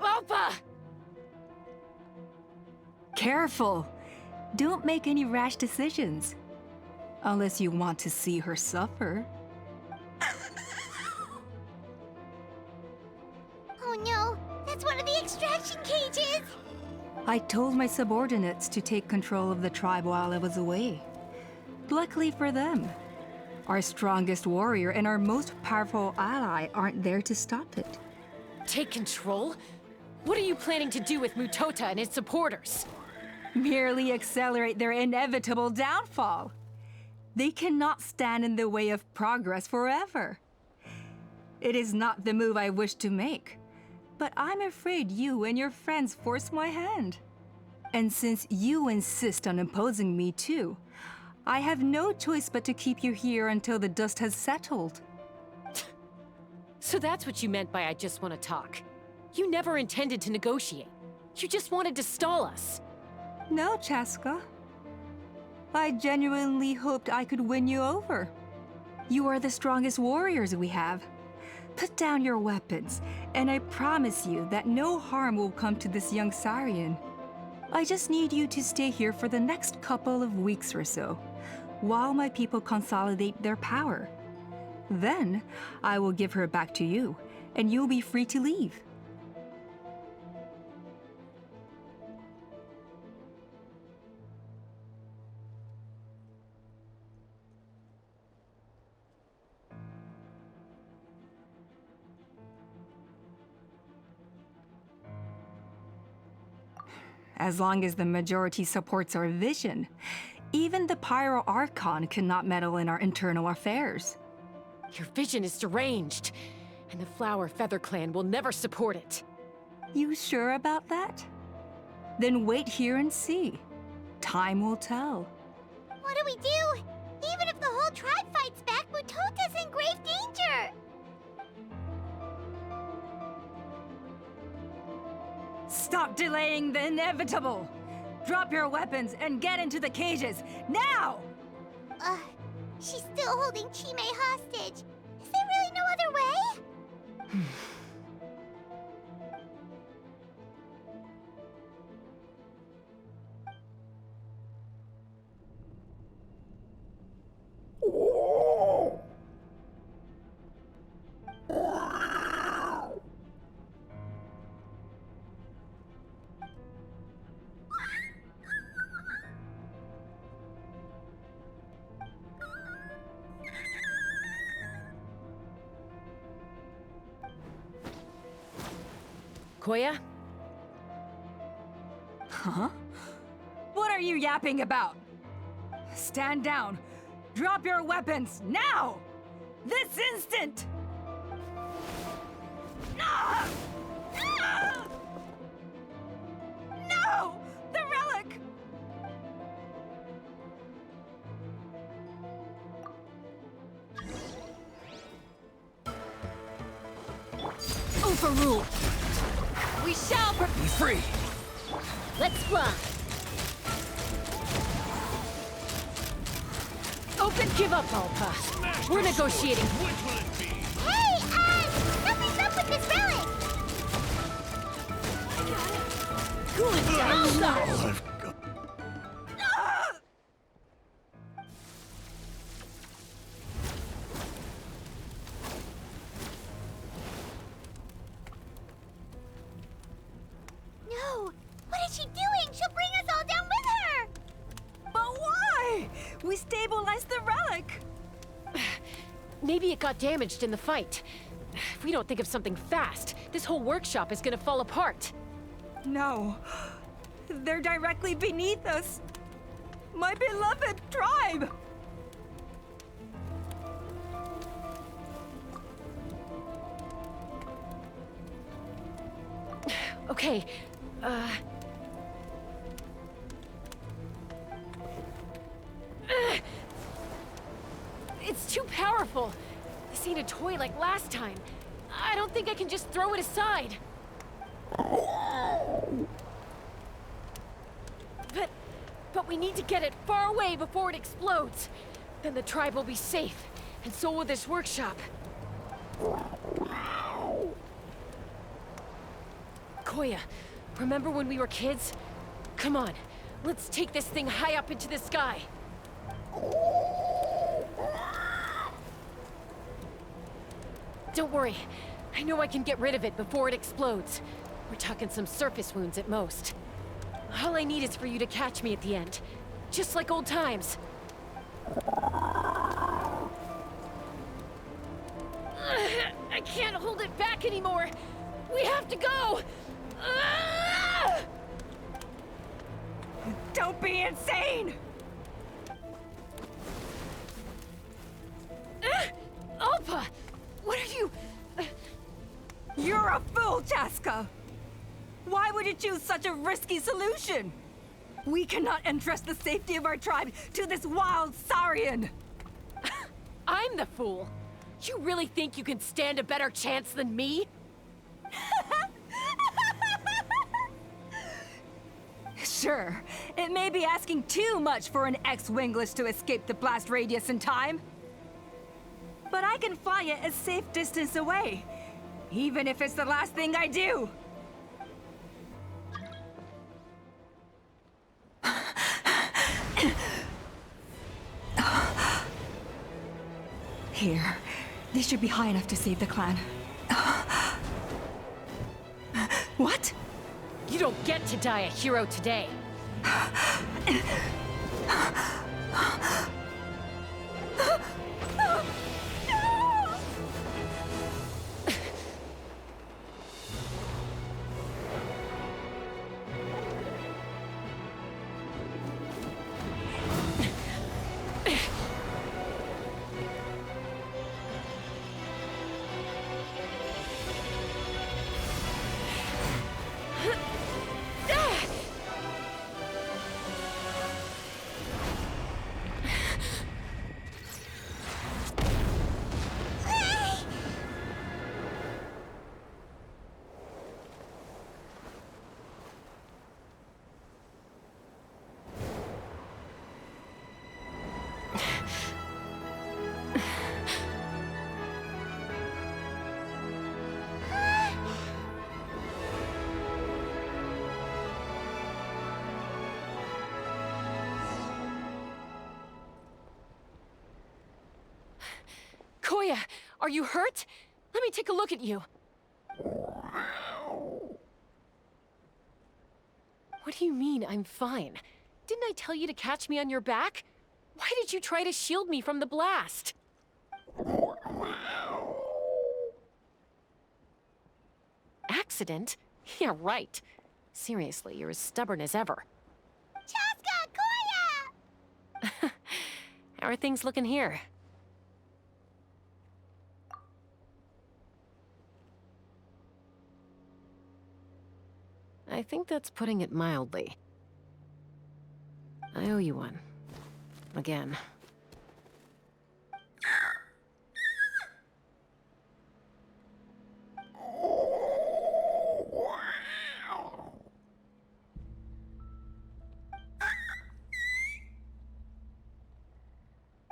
Alpa! Careful! Don't make any rash decisions. Unless you want to see her suffer. Oh no, that's one of the extraction cages! I told my subordinates to take control of the tribe while I was away. Luckily for them, our strongest warrior and our most powerful ally aren't there to stop it. Take control? What are you planning to do with Mutota and his supporters? Merely accelerate their inevitable downfall. They cannot stand in the way of progress forever. It is not the move I wish to make, but I'm afraid you and your friends force my hand. And since you insist on imposing me too, I have no choice but to keep you here until the dust has settled. So that's what you meant by I just want to talk. You never intended to negotiate. You just wanted to stall us. No, Chasca. I genuinely hoped I could win you over. You are the strongest warriors we have. Put down your weapons, and I promise you that no harm will come to this young Saurian. I just need you to stay here for the next couple of weeks or so, while my people consolidate their power. Then, I will give her back to you, and you'll be free to leave. As long as the majority supports our vision, even the Pyro Archon cannot meddle in our internal affairs. Your vision is deranged, and the Flower Feather Clan will never support it. You sure about that? Then wait here and see. Time will tell. What do we do? Even if the whole tribe fights back, Mutota's in grave danger! Stop delaying the inevitable! Drop your weapons and get into the cages, now! She's still holding Chime hostage. Is there really no other way? Koya? Huh? What are you yapping about? Stand down. Drop your weapons, now! This instant! Ah! Ah! No! The relic! Overruled. We shall Be free! Let's fly. Open, give up, Alpa. We're negotiating. Hey, something's up with this relic! Cool it down, guys! No! What is she doing? She'll bring us all down with her! But why? We stabilized the relic. Maybe it got damaged in the fight. If we don't think of something fast, this whole workshop is gonna fall apart. No. They're directly beneath us. My beloved tribe! Okay, It's too powerful. This ain't a toy like last time. I don't think I can just throw it aside. But we need to get it far away before it explodes. Then the tribe will be safe, and so will this workshop. Koya, remember when we were kids? Come on, let's take this thing high up into the sky. Don't worry. I know I can get rid of it before it explodes. We're talking some surface wounds at most. All I need is for you to catch me at the end. Just like old times. I can't hold it back anymore. We have to go. Don't be insane! Alpa! What are you... You're a fool, Chasca! Why would you choose such a risky solution? We cannot entrust the safety of our tribe to this wild Saurian! I'm the fool. You really think you can stand a better chance than me? Sure, it may be asking too much for an ex-wingless to escape the blast radius in time. But I can fly it a safe distance away, even if it's the last thing I do. Here, this should be high enough to save the clan. What? You don't get to die a hero today. Koya, are you hurt? Let me take a look at you. What do you mean, I'm fine? Didn't I tell you to catch me on your back? Why did you try to shield me from the blast? Accident? Yeah, right. Seriously, you're as stubborn as ever. Chasca! Koya! How are things looking here? I think that's putting it mildly. I owe you one. Again.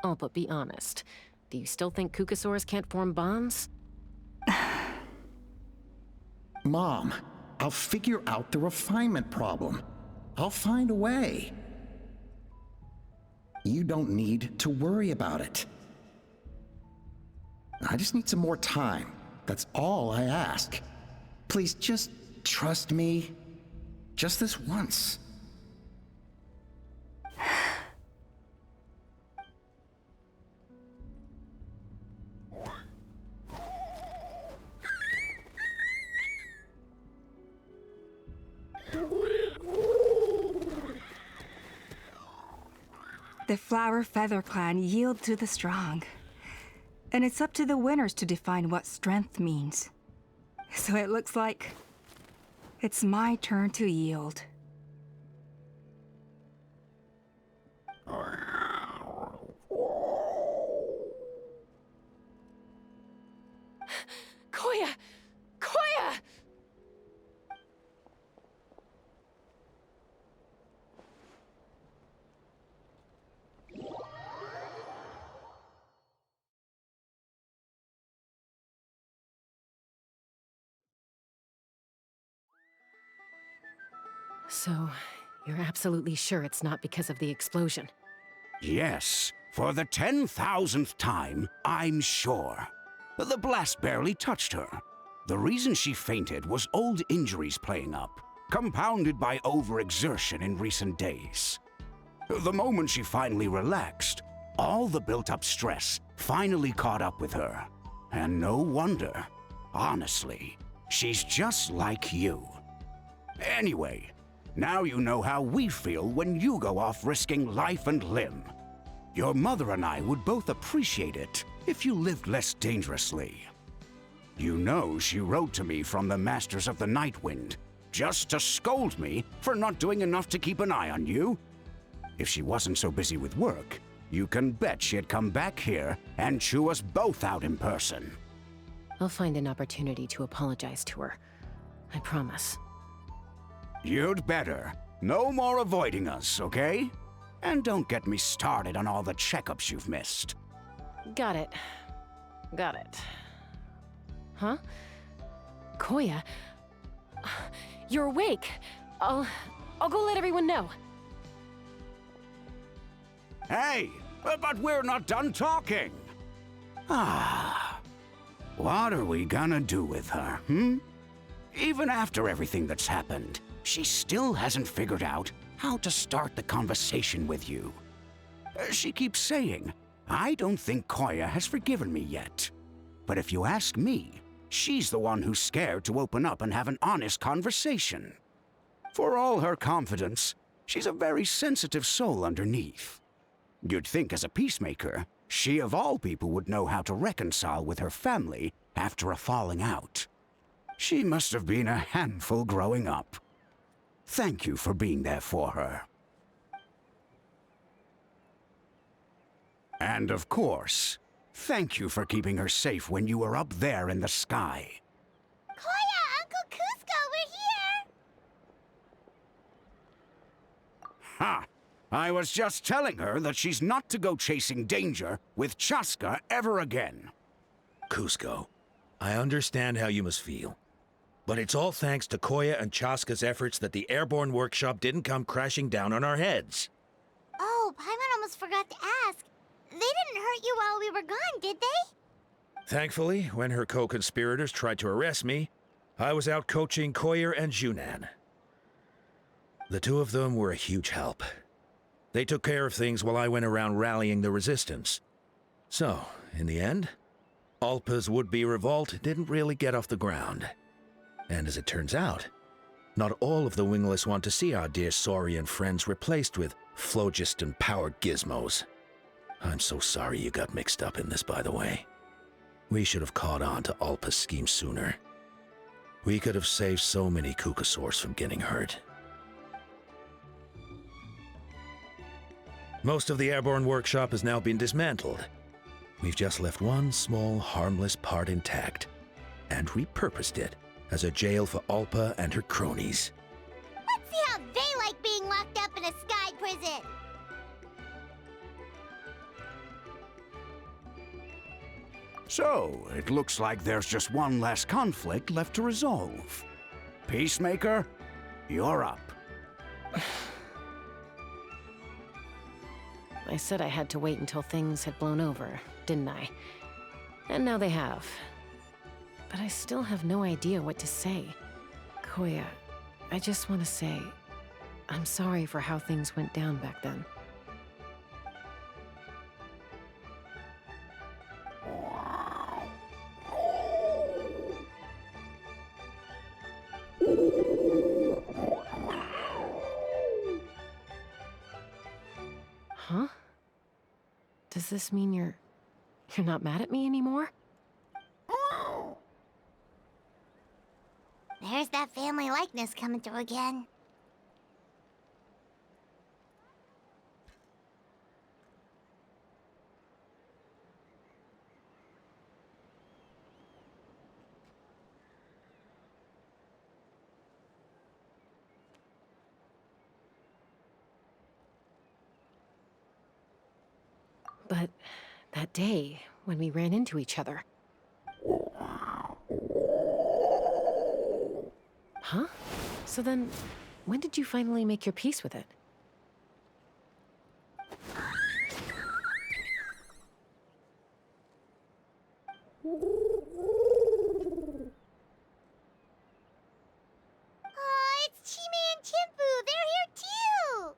Oh, but be honest. Do you still think Kukasaurs can't form bonds? Mom, I'll figure out the refinement problem. I'll find a way. You don't need to worry about it. I just need some more time. That's all I ask. Please just trust me. Just this once. The Flower Feather clan yield to the strong. And it's up to the winners to define what strength means. So it looks like it's my turn to yield. Koya! Koya! So, you're absolutely sure it's not because of the explosion? Yes, for the 10,000th time, I'm sure. The blast barely touched her. The reason she fainted was old injuries playing up, compounded by overexertion in recent days. The moment she finally relaxed, all the built-up stress finally caught up with her. And no wonder. Honestly, she's just like you. Anyway, now you know how we feel when you go off risking life and limb. Your mother and I would both appreciate it if you lived less dangerously. You know she wrote to me from the Masters of the Nightwind, just to scold me for not doing enough to keep an eye on you. If she wasn't so busy with work, you can bet she'd come back here and chew us both out in person. I'll find an opportunity to apologize to her. I promise. You'd better. No more avoiding us, okay? And don't get me started on all the checkups you've missed. Got it. Got it. Huh? Koya? You're awake. I'll go let everyone know. Hey, but we're not done talking. What are we gonna do with her, Even after everything that's happened, she still hasn't figured out how to start the conversation with you. She keeps saying, I don't think Koya has forgiven me yet. But if you ask me, she's the one who's scared to open up and have an honest conversation. For all her confidence, she's a very sensitive soul underneath. You'd think as a peacemaker, she of all people would know how to reconcile with her family after a falling out. She must have been a handful growing up. Thank you for being there for her. And of course, thank you for keeping her safe when you were up there in the sky. Koya, Uncle Cusco, we're here! Ha! I was just telling her that she's not to go chasing danger with Chasca ever again. Cusco, I understand how you must feel. But it's all thanks to Koya and Chasca's efforts that the airborne workshop didn't come crashing down on our heads. Oh, Paimon almost forgot to ask. They didn't hurt you while we were gone, did they? Thankfully, when her co-conspirators tried to arrest me, I was out coaching Koya and Junan. The two of them were a huge help. They took care of things while I went around rallying the resistance. So, in the end, Alpa's would-be revolt didn't really get off the ground. And as it turns out, not all of the Wingless want to see our dear Saurian friends replaced with phlogiston-powered gizmos. I'm so sorry you got mixed up in this, by the way. We should have caught on to Alpa's scheme sooner. We could have saved so many Kukasaurs from getting hurt. Most of the airborne workshop has now been dismantled. We've just left one small, harmless part intact, and repurposed it as a jail for Alpa and her cronies. Let's see how they like being locked up in a sky prison. So, it looks like there's just one last conflict left to resolve. Peacemaker, you're up. I said I had to wait until things had blown over, didn't I? And now they have. But I still have no idea what to say. Koya, I just want to say, I'm sorry for how things went down back then. Huh? Does this mean you're not mad at me anymore? There's that family likeness coming through again. But that day, when we ran into each other... Huh? So then, when did you finally make your peace with it? Oh, it's Chima and Chimpu! They're here too!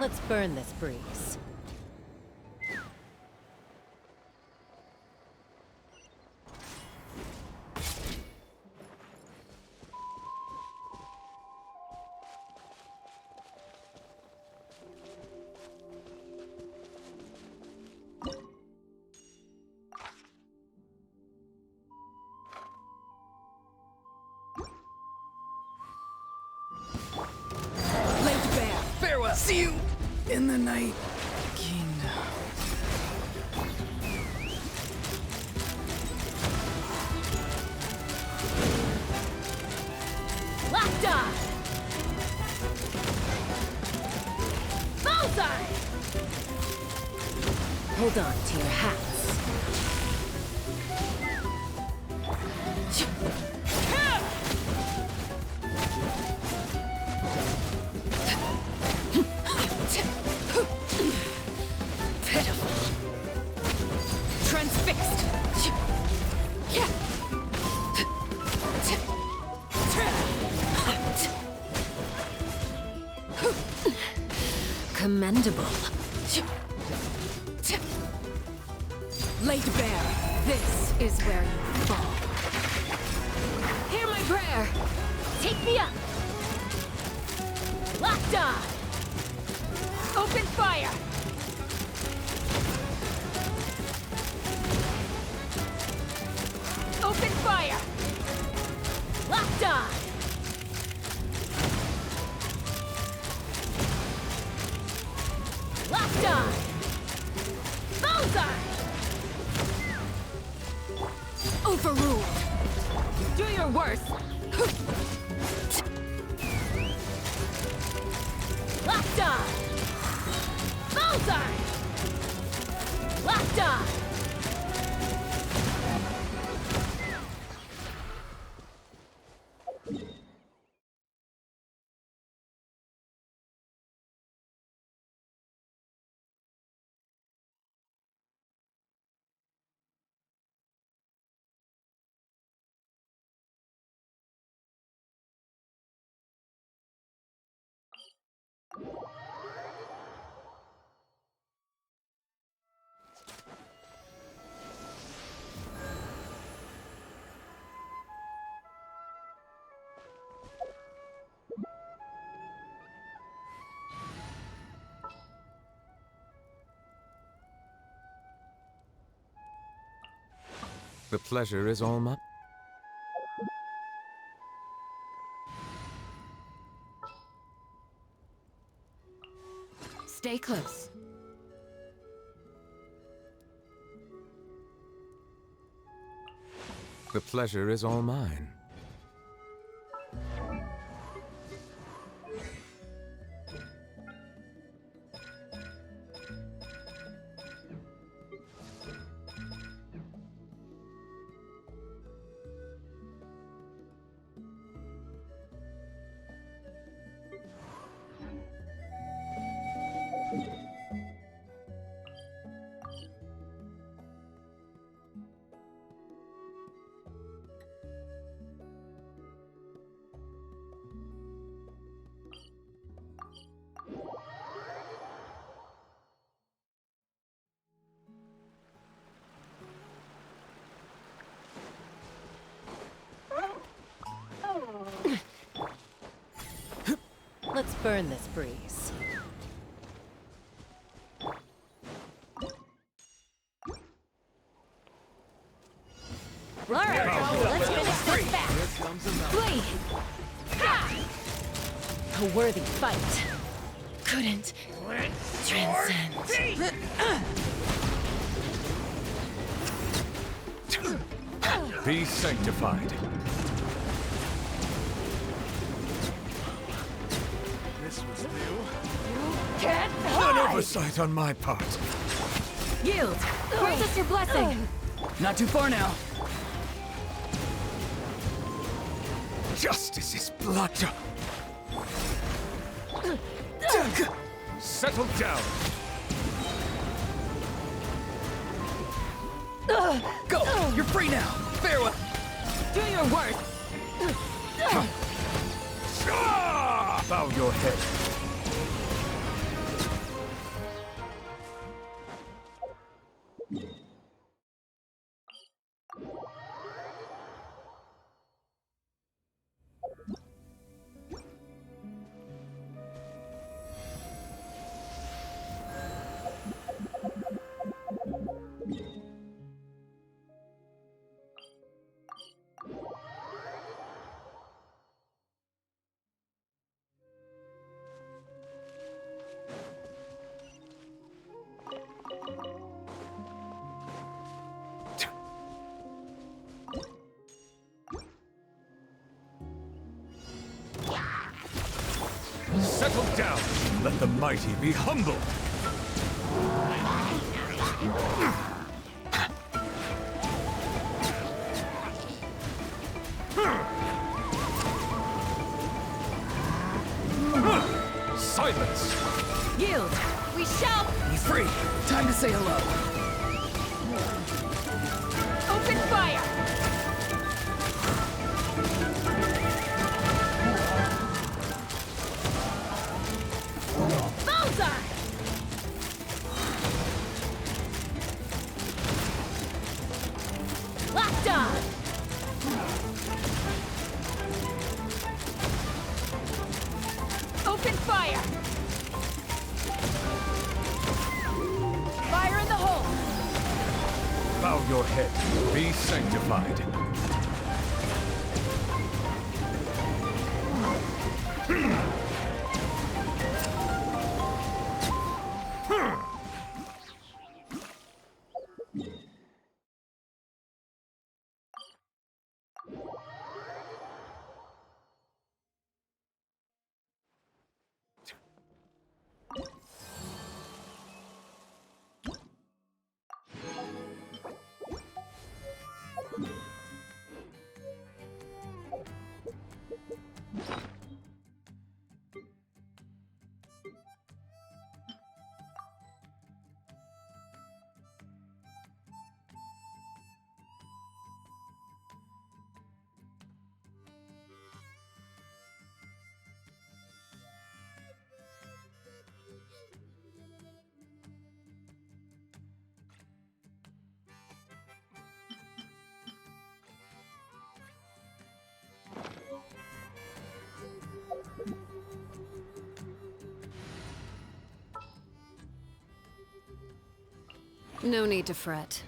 Let's burn this breeze. Farewell. See you in the night kingdom. Locked on! Bullseye! Hold on to your hats. Pitiful. Transfixed. Commendable. Laid bare, this is where you fall. Hear my prayer. Take me up. Locked on. Open fire. Open fire. Locked on. Locked on! Bullseye! Overruled! Do your worst! Locked on! Bullseye! Locked on! The pleasure is all mine. Stay close. The pleasure is all mine. Let's burn this breeze. All right, let's finish this fast. Blade! A worthy fight. Couldn't transcend. Be sanctified. This was new. Can't An hide! oversight on my part. Yield! Grant us your blessing! Not too far now. Justice is blood. Settle down. Go! You're free now! Farewell! Do your worst! Bow your head. mighty be humble. Silence! Yield! We shall Be free! Time to say hello. open fire! Bullseye! Locked on! Open fire! Fire in the hole! Bow your head. Be sanctified. No need to fret.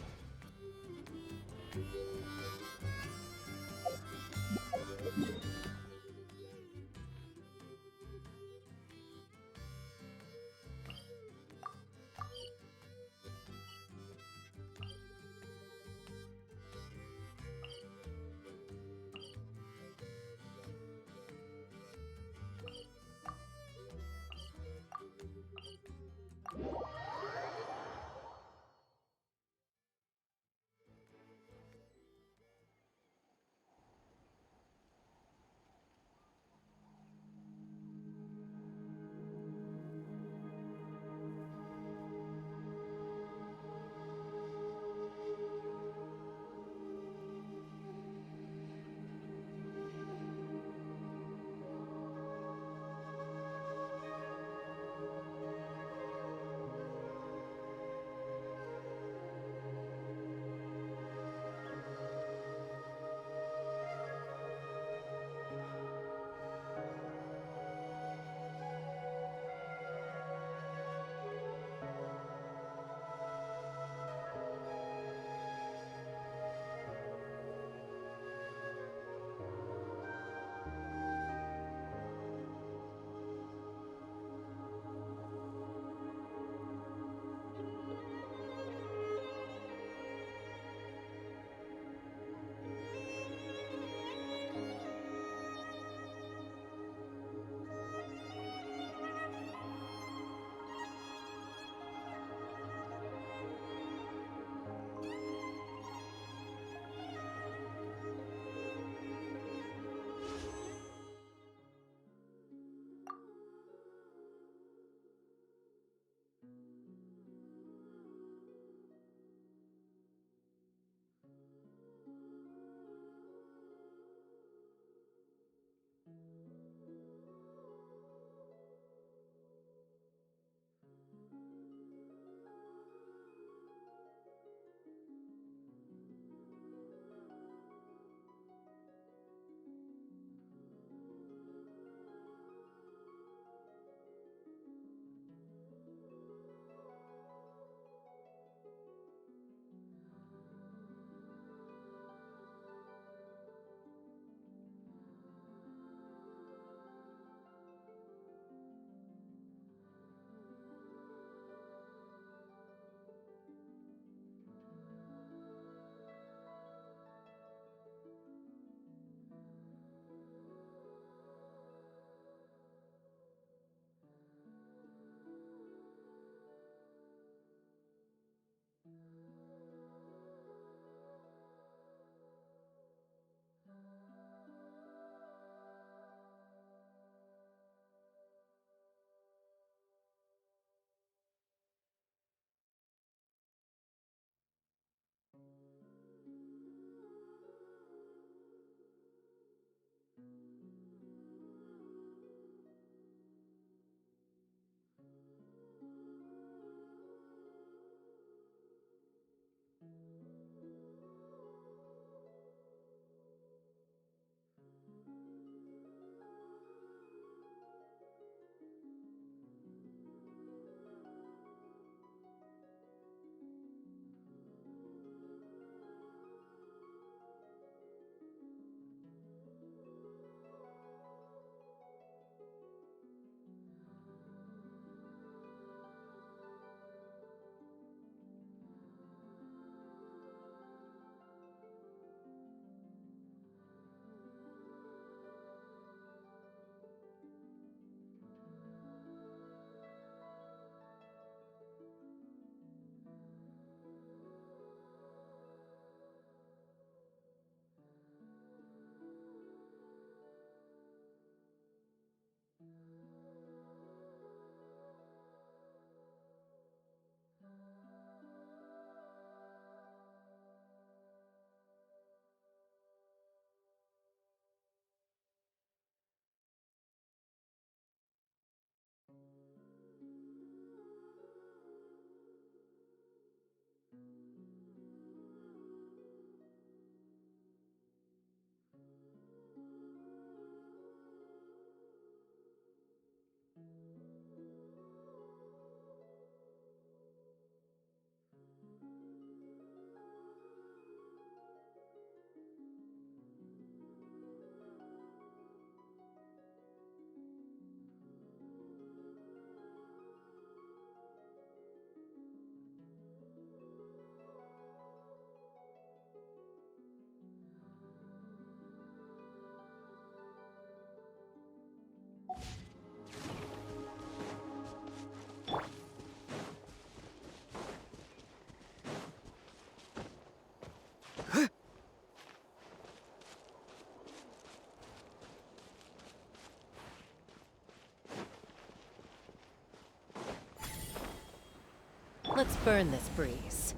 Let's burn this breeze.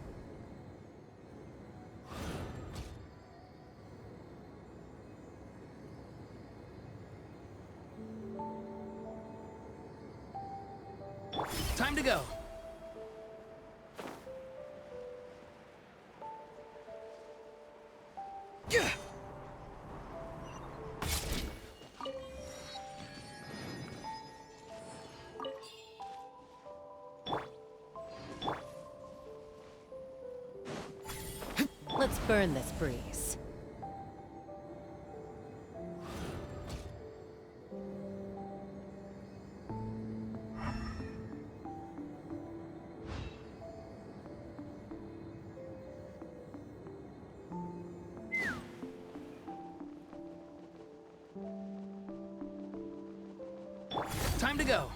Time to go. Let's burn this breeze. Time to go.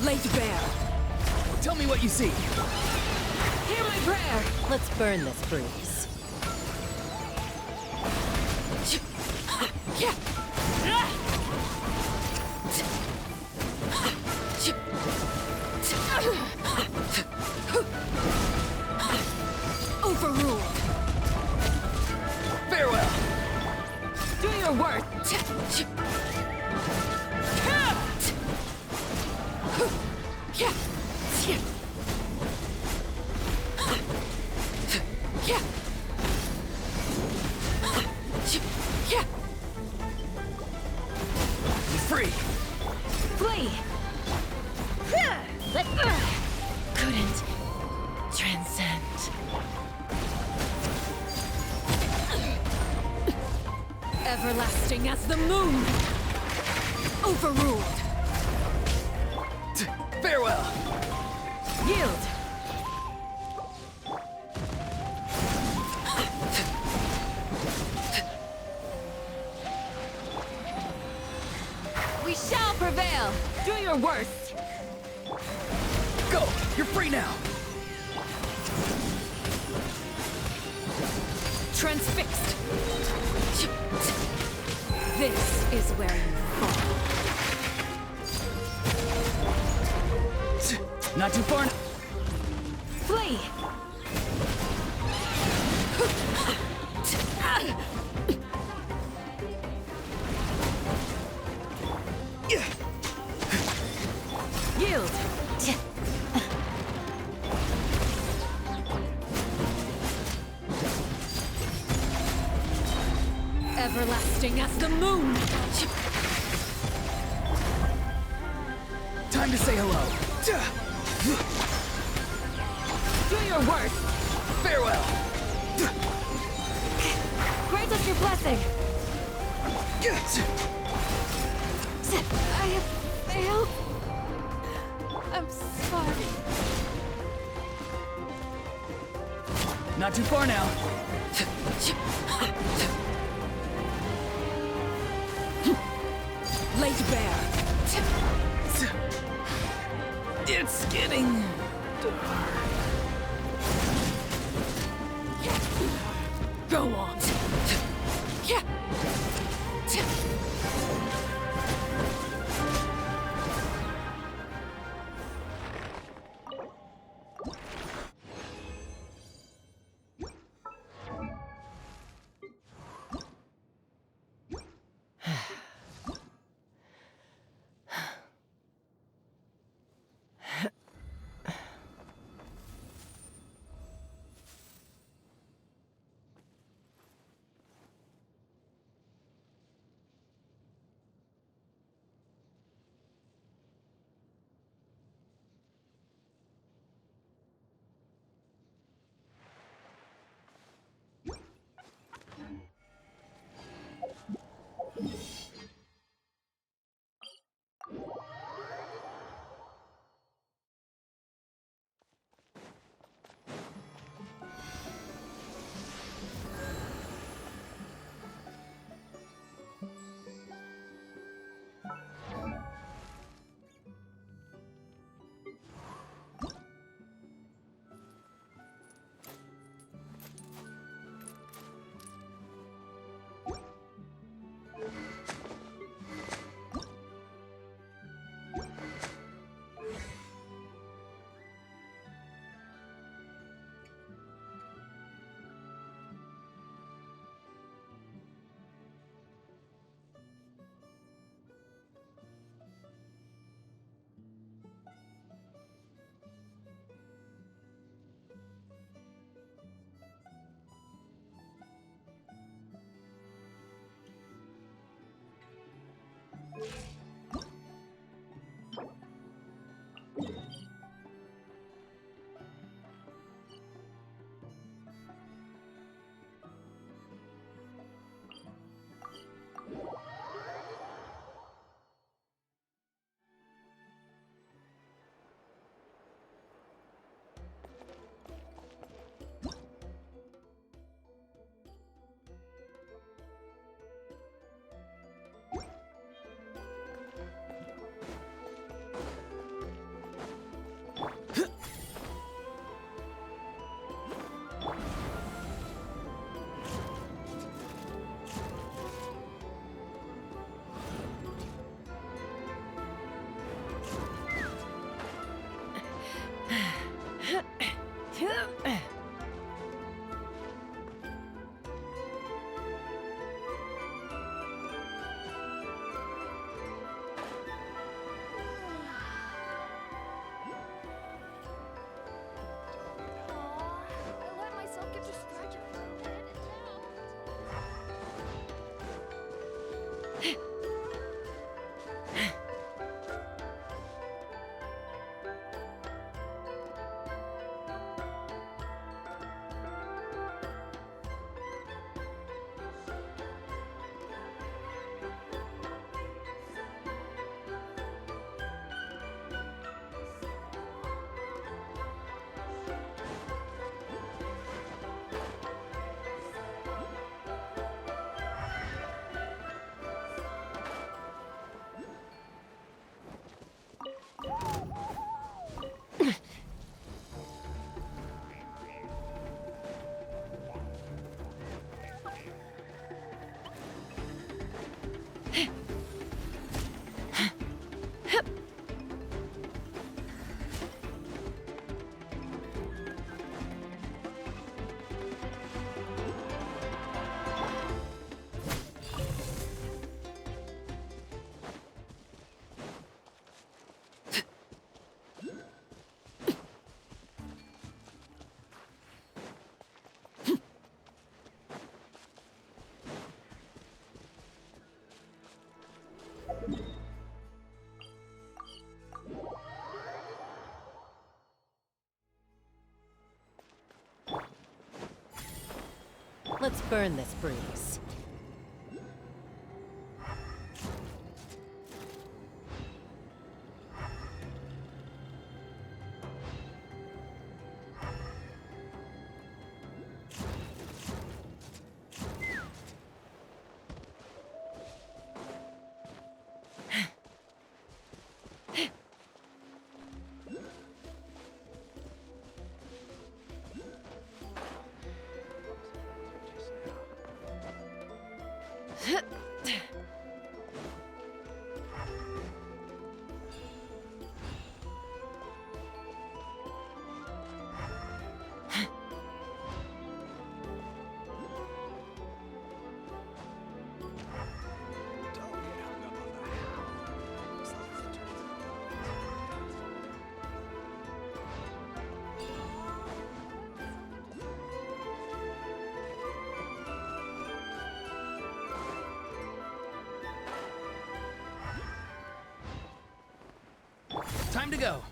Lay to bear. Tell me what you see. Hear my prayer. Let's burn this breeze. Overruled. Farewell. Do your work. Free. Flee. Couldn't transcend. Everlasting as the moon. Overruled. Farewell. Yield. We shall prevail. Do your worst. Go. You're free now. Transfixed. This is where you fall. Not too far. Flee! Yield! Everlasting as the moon! Time to say hello. Do your worst! Farewell. Grant us your blessing! I have failed. I'm sorry. Not too far now. Laid bare. It's getting dark. Go on. Let's burn this breeze. Time to go.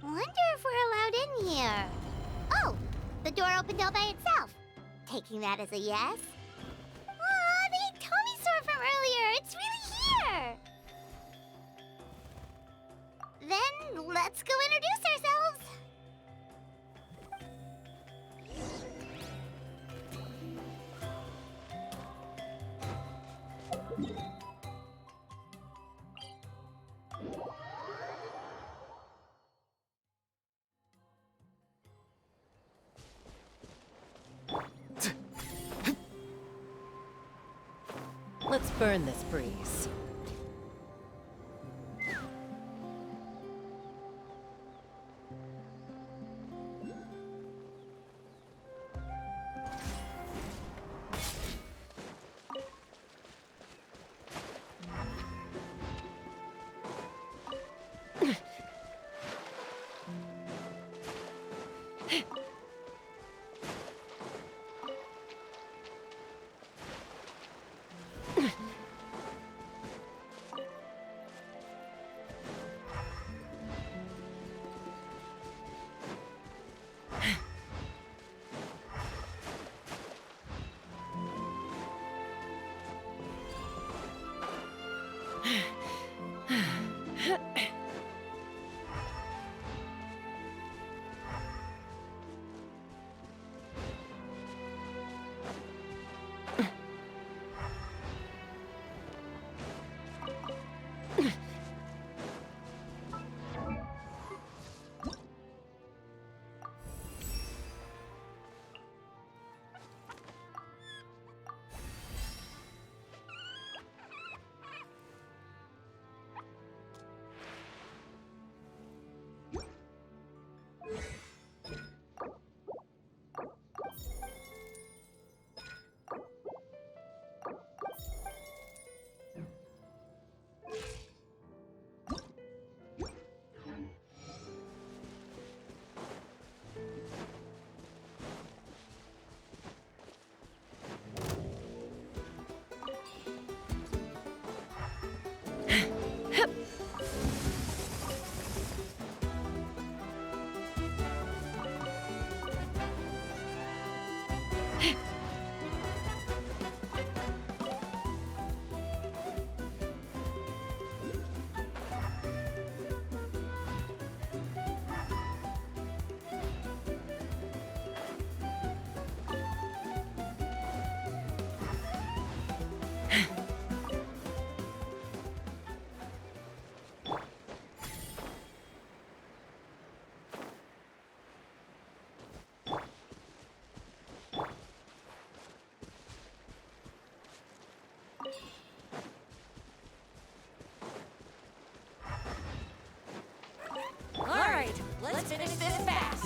Wonder if we're allowed in here. Oh, the door opened all by itself. Taking that as a yes. Aw, the Atomi store from earlier. It's really here. Then let's go introduce ourselves. Let's burn this breeze. All right, let's finish this fast.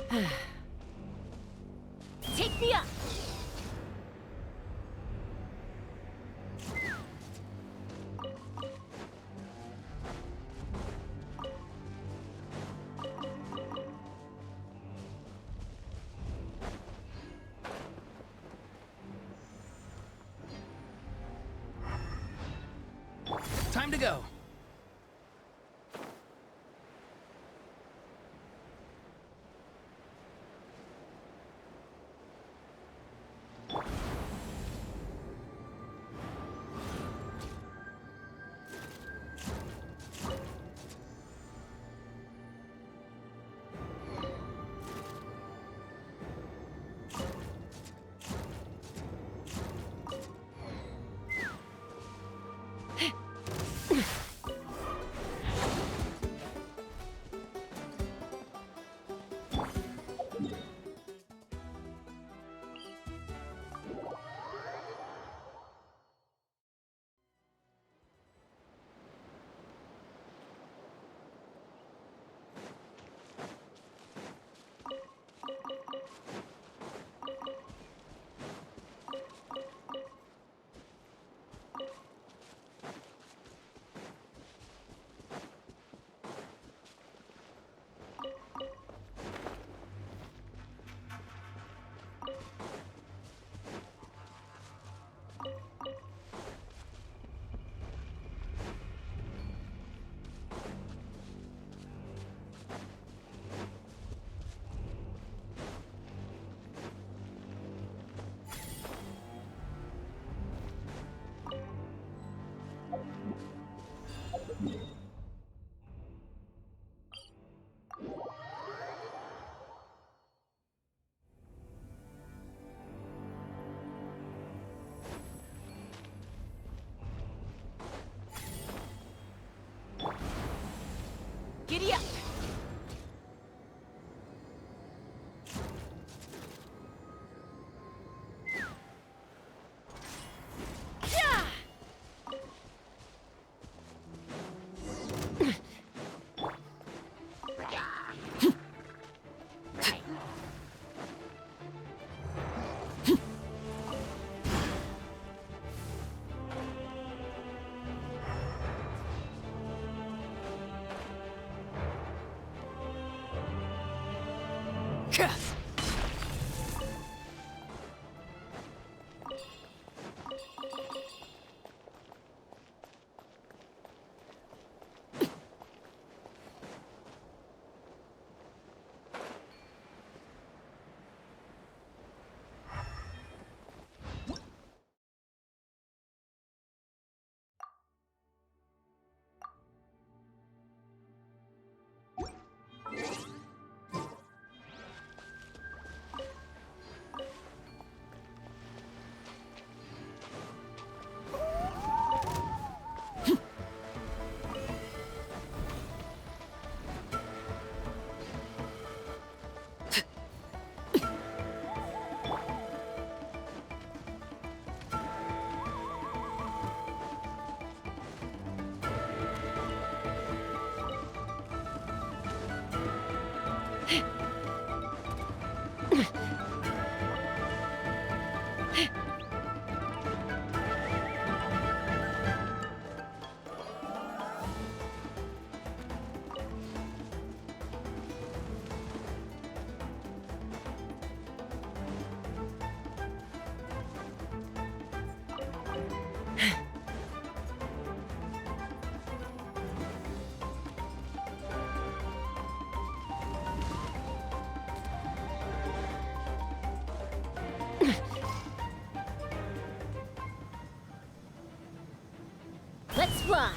Take me up! Time to go. Giddy up! Let's fly!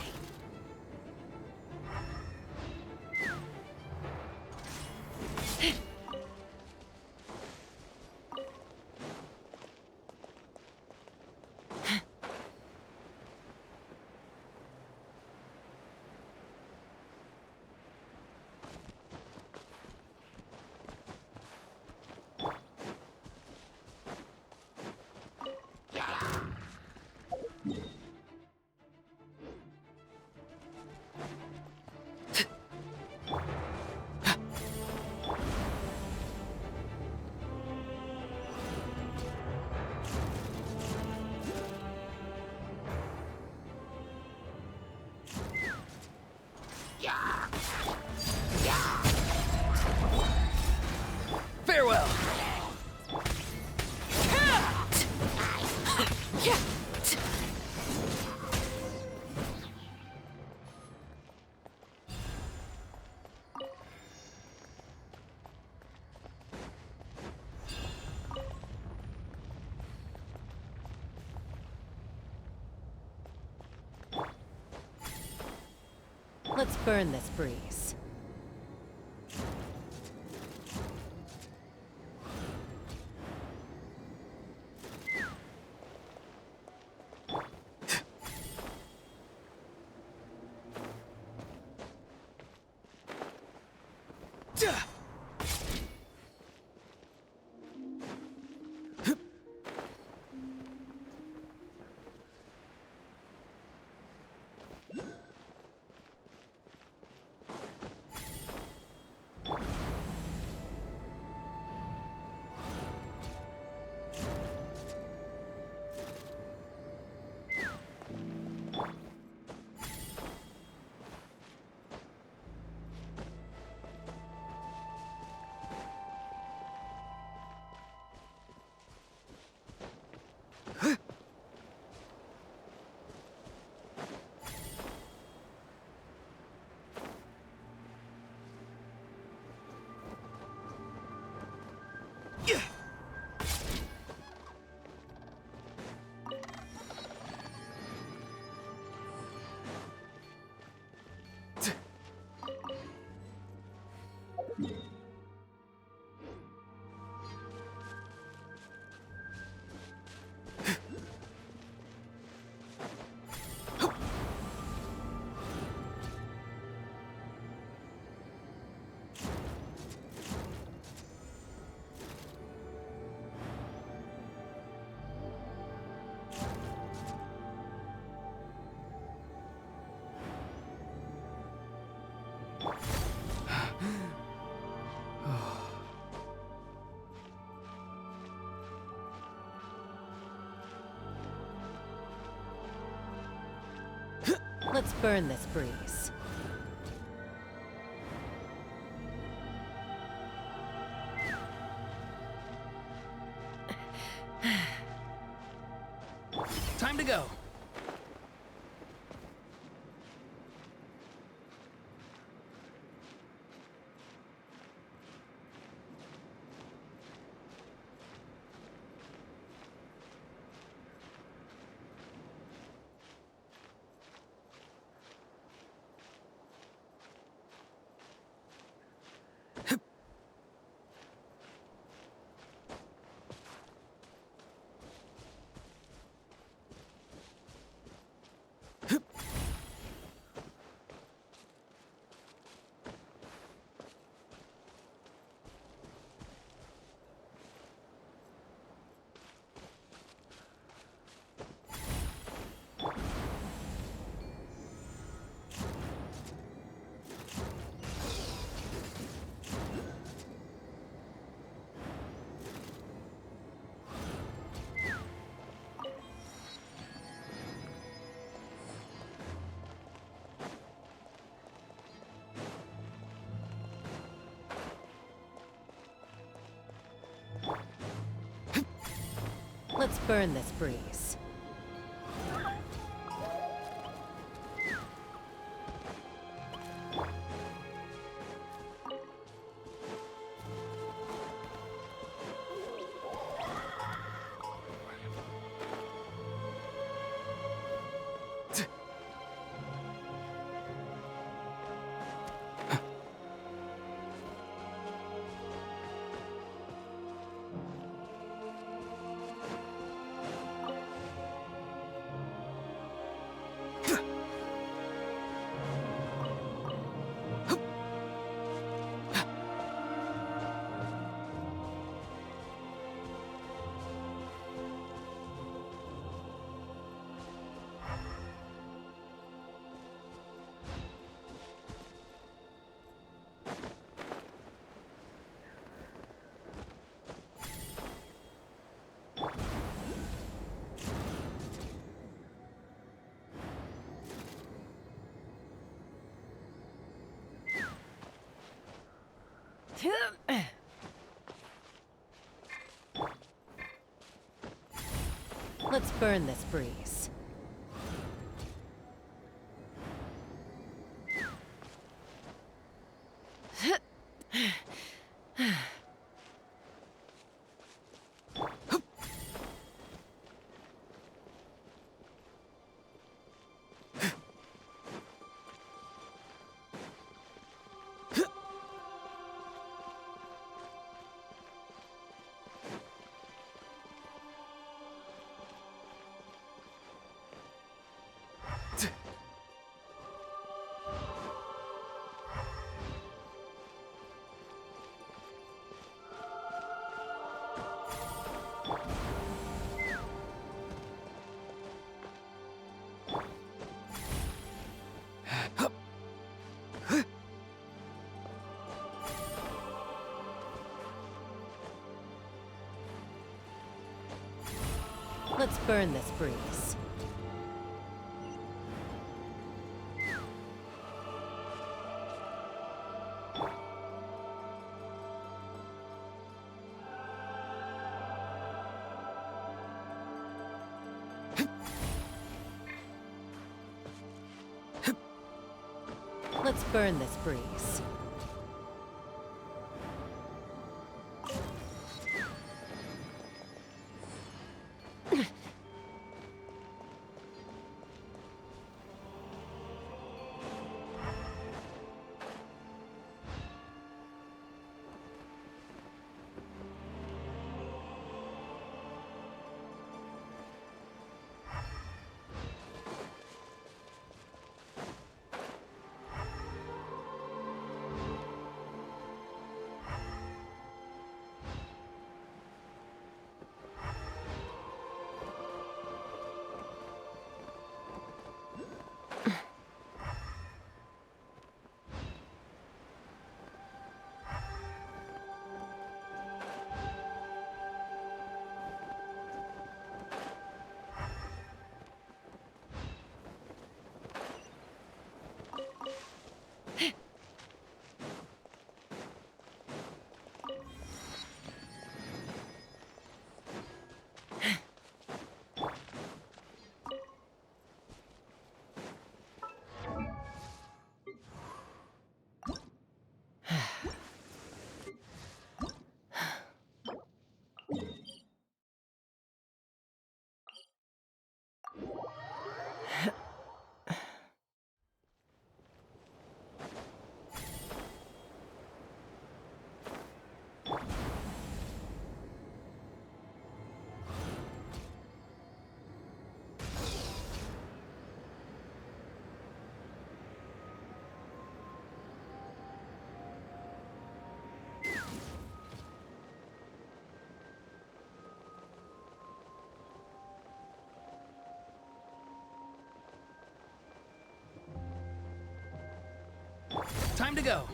Farewell. Let's burn this breeze. Let's burn this breeze. Time to go. Let's burn this breeze. Let's burn this breeze. Let's burn this breeze. Let's burn this breeze. Time to go.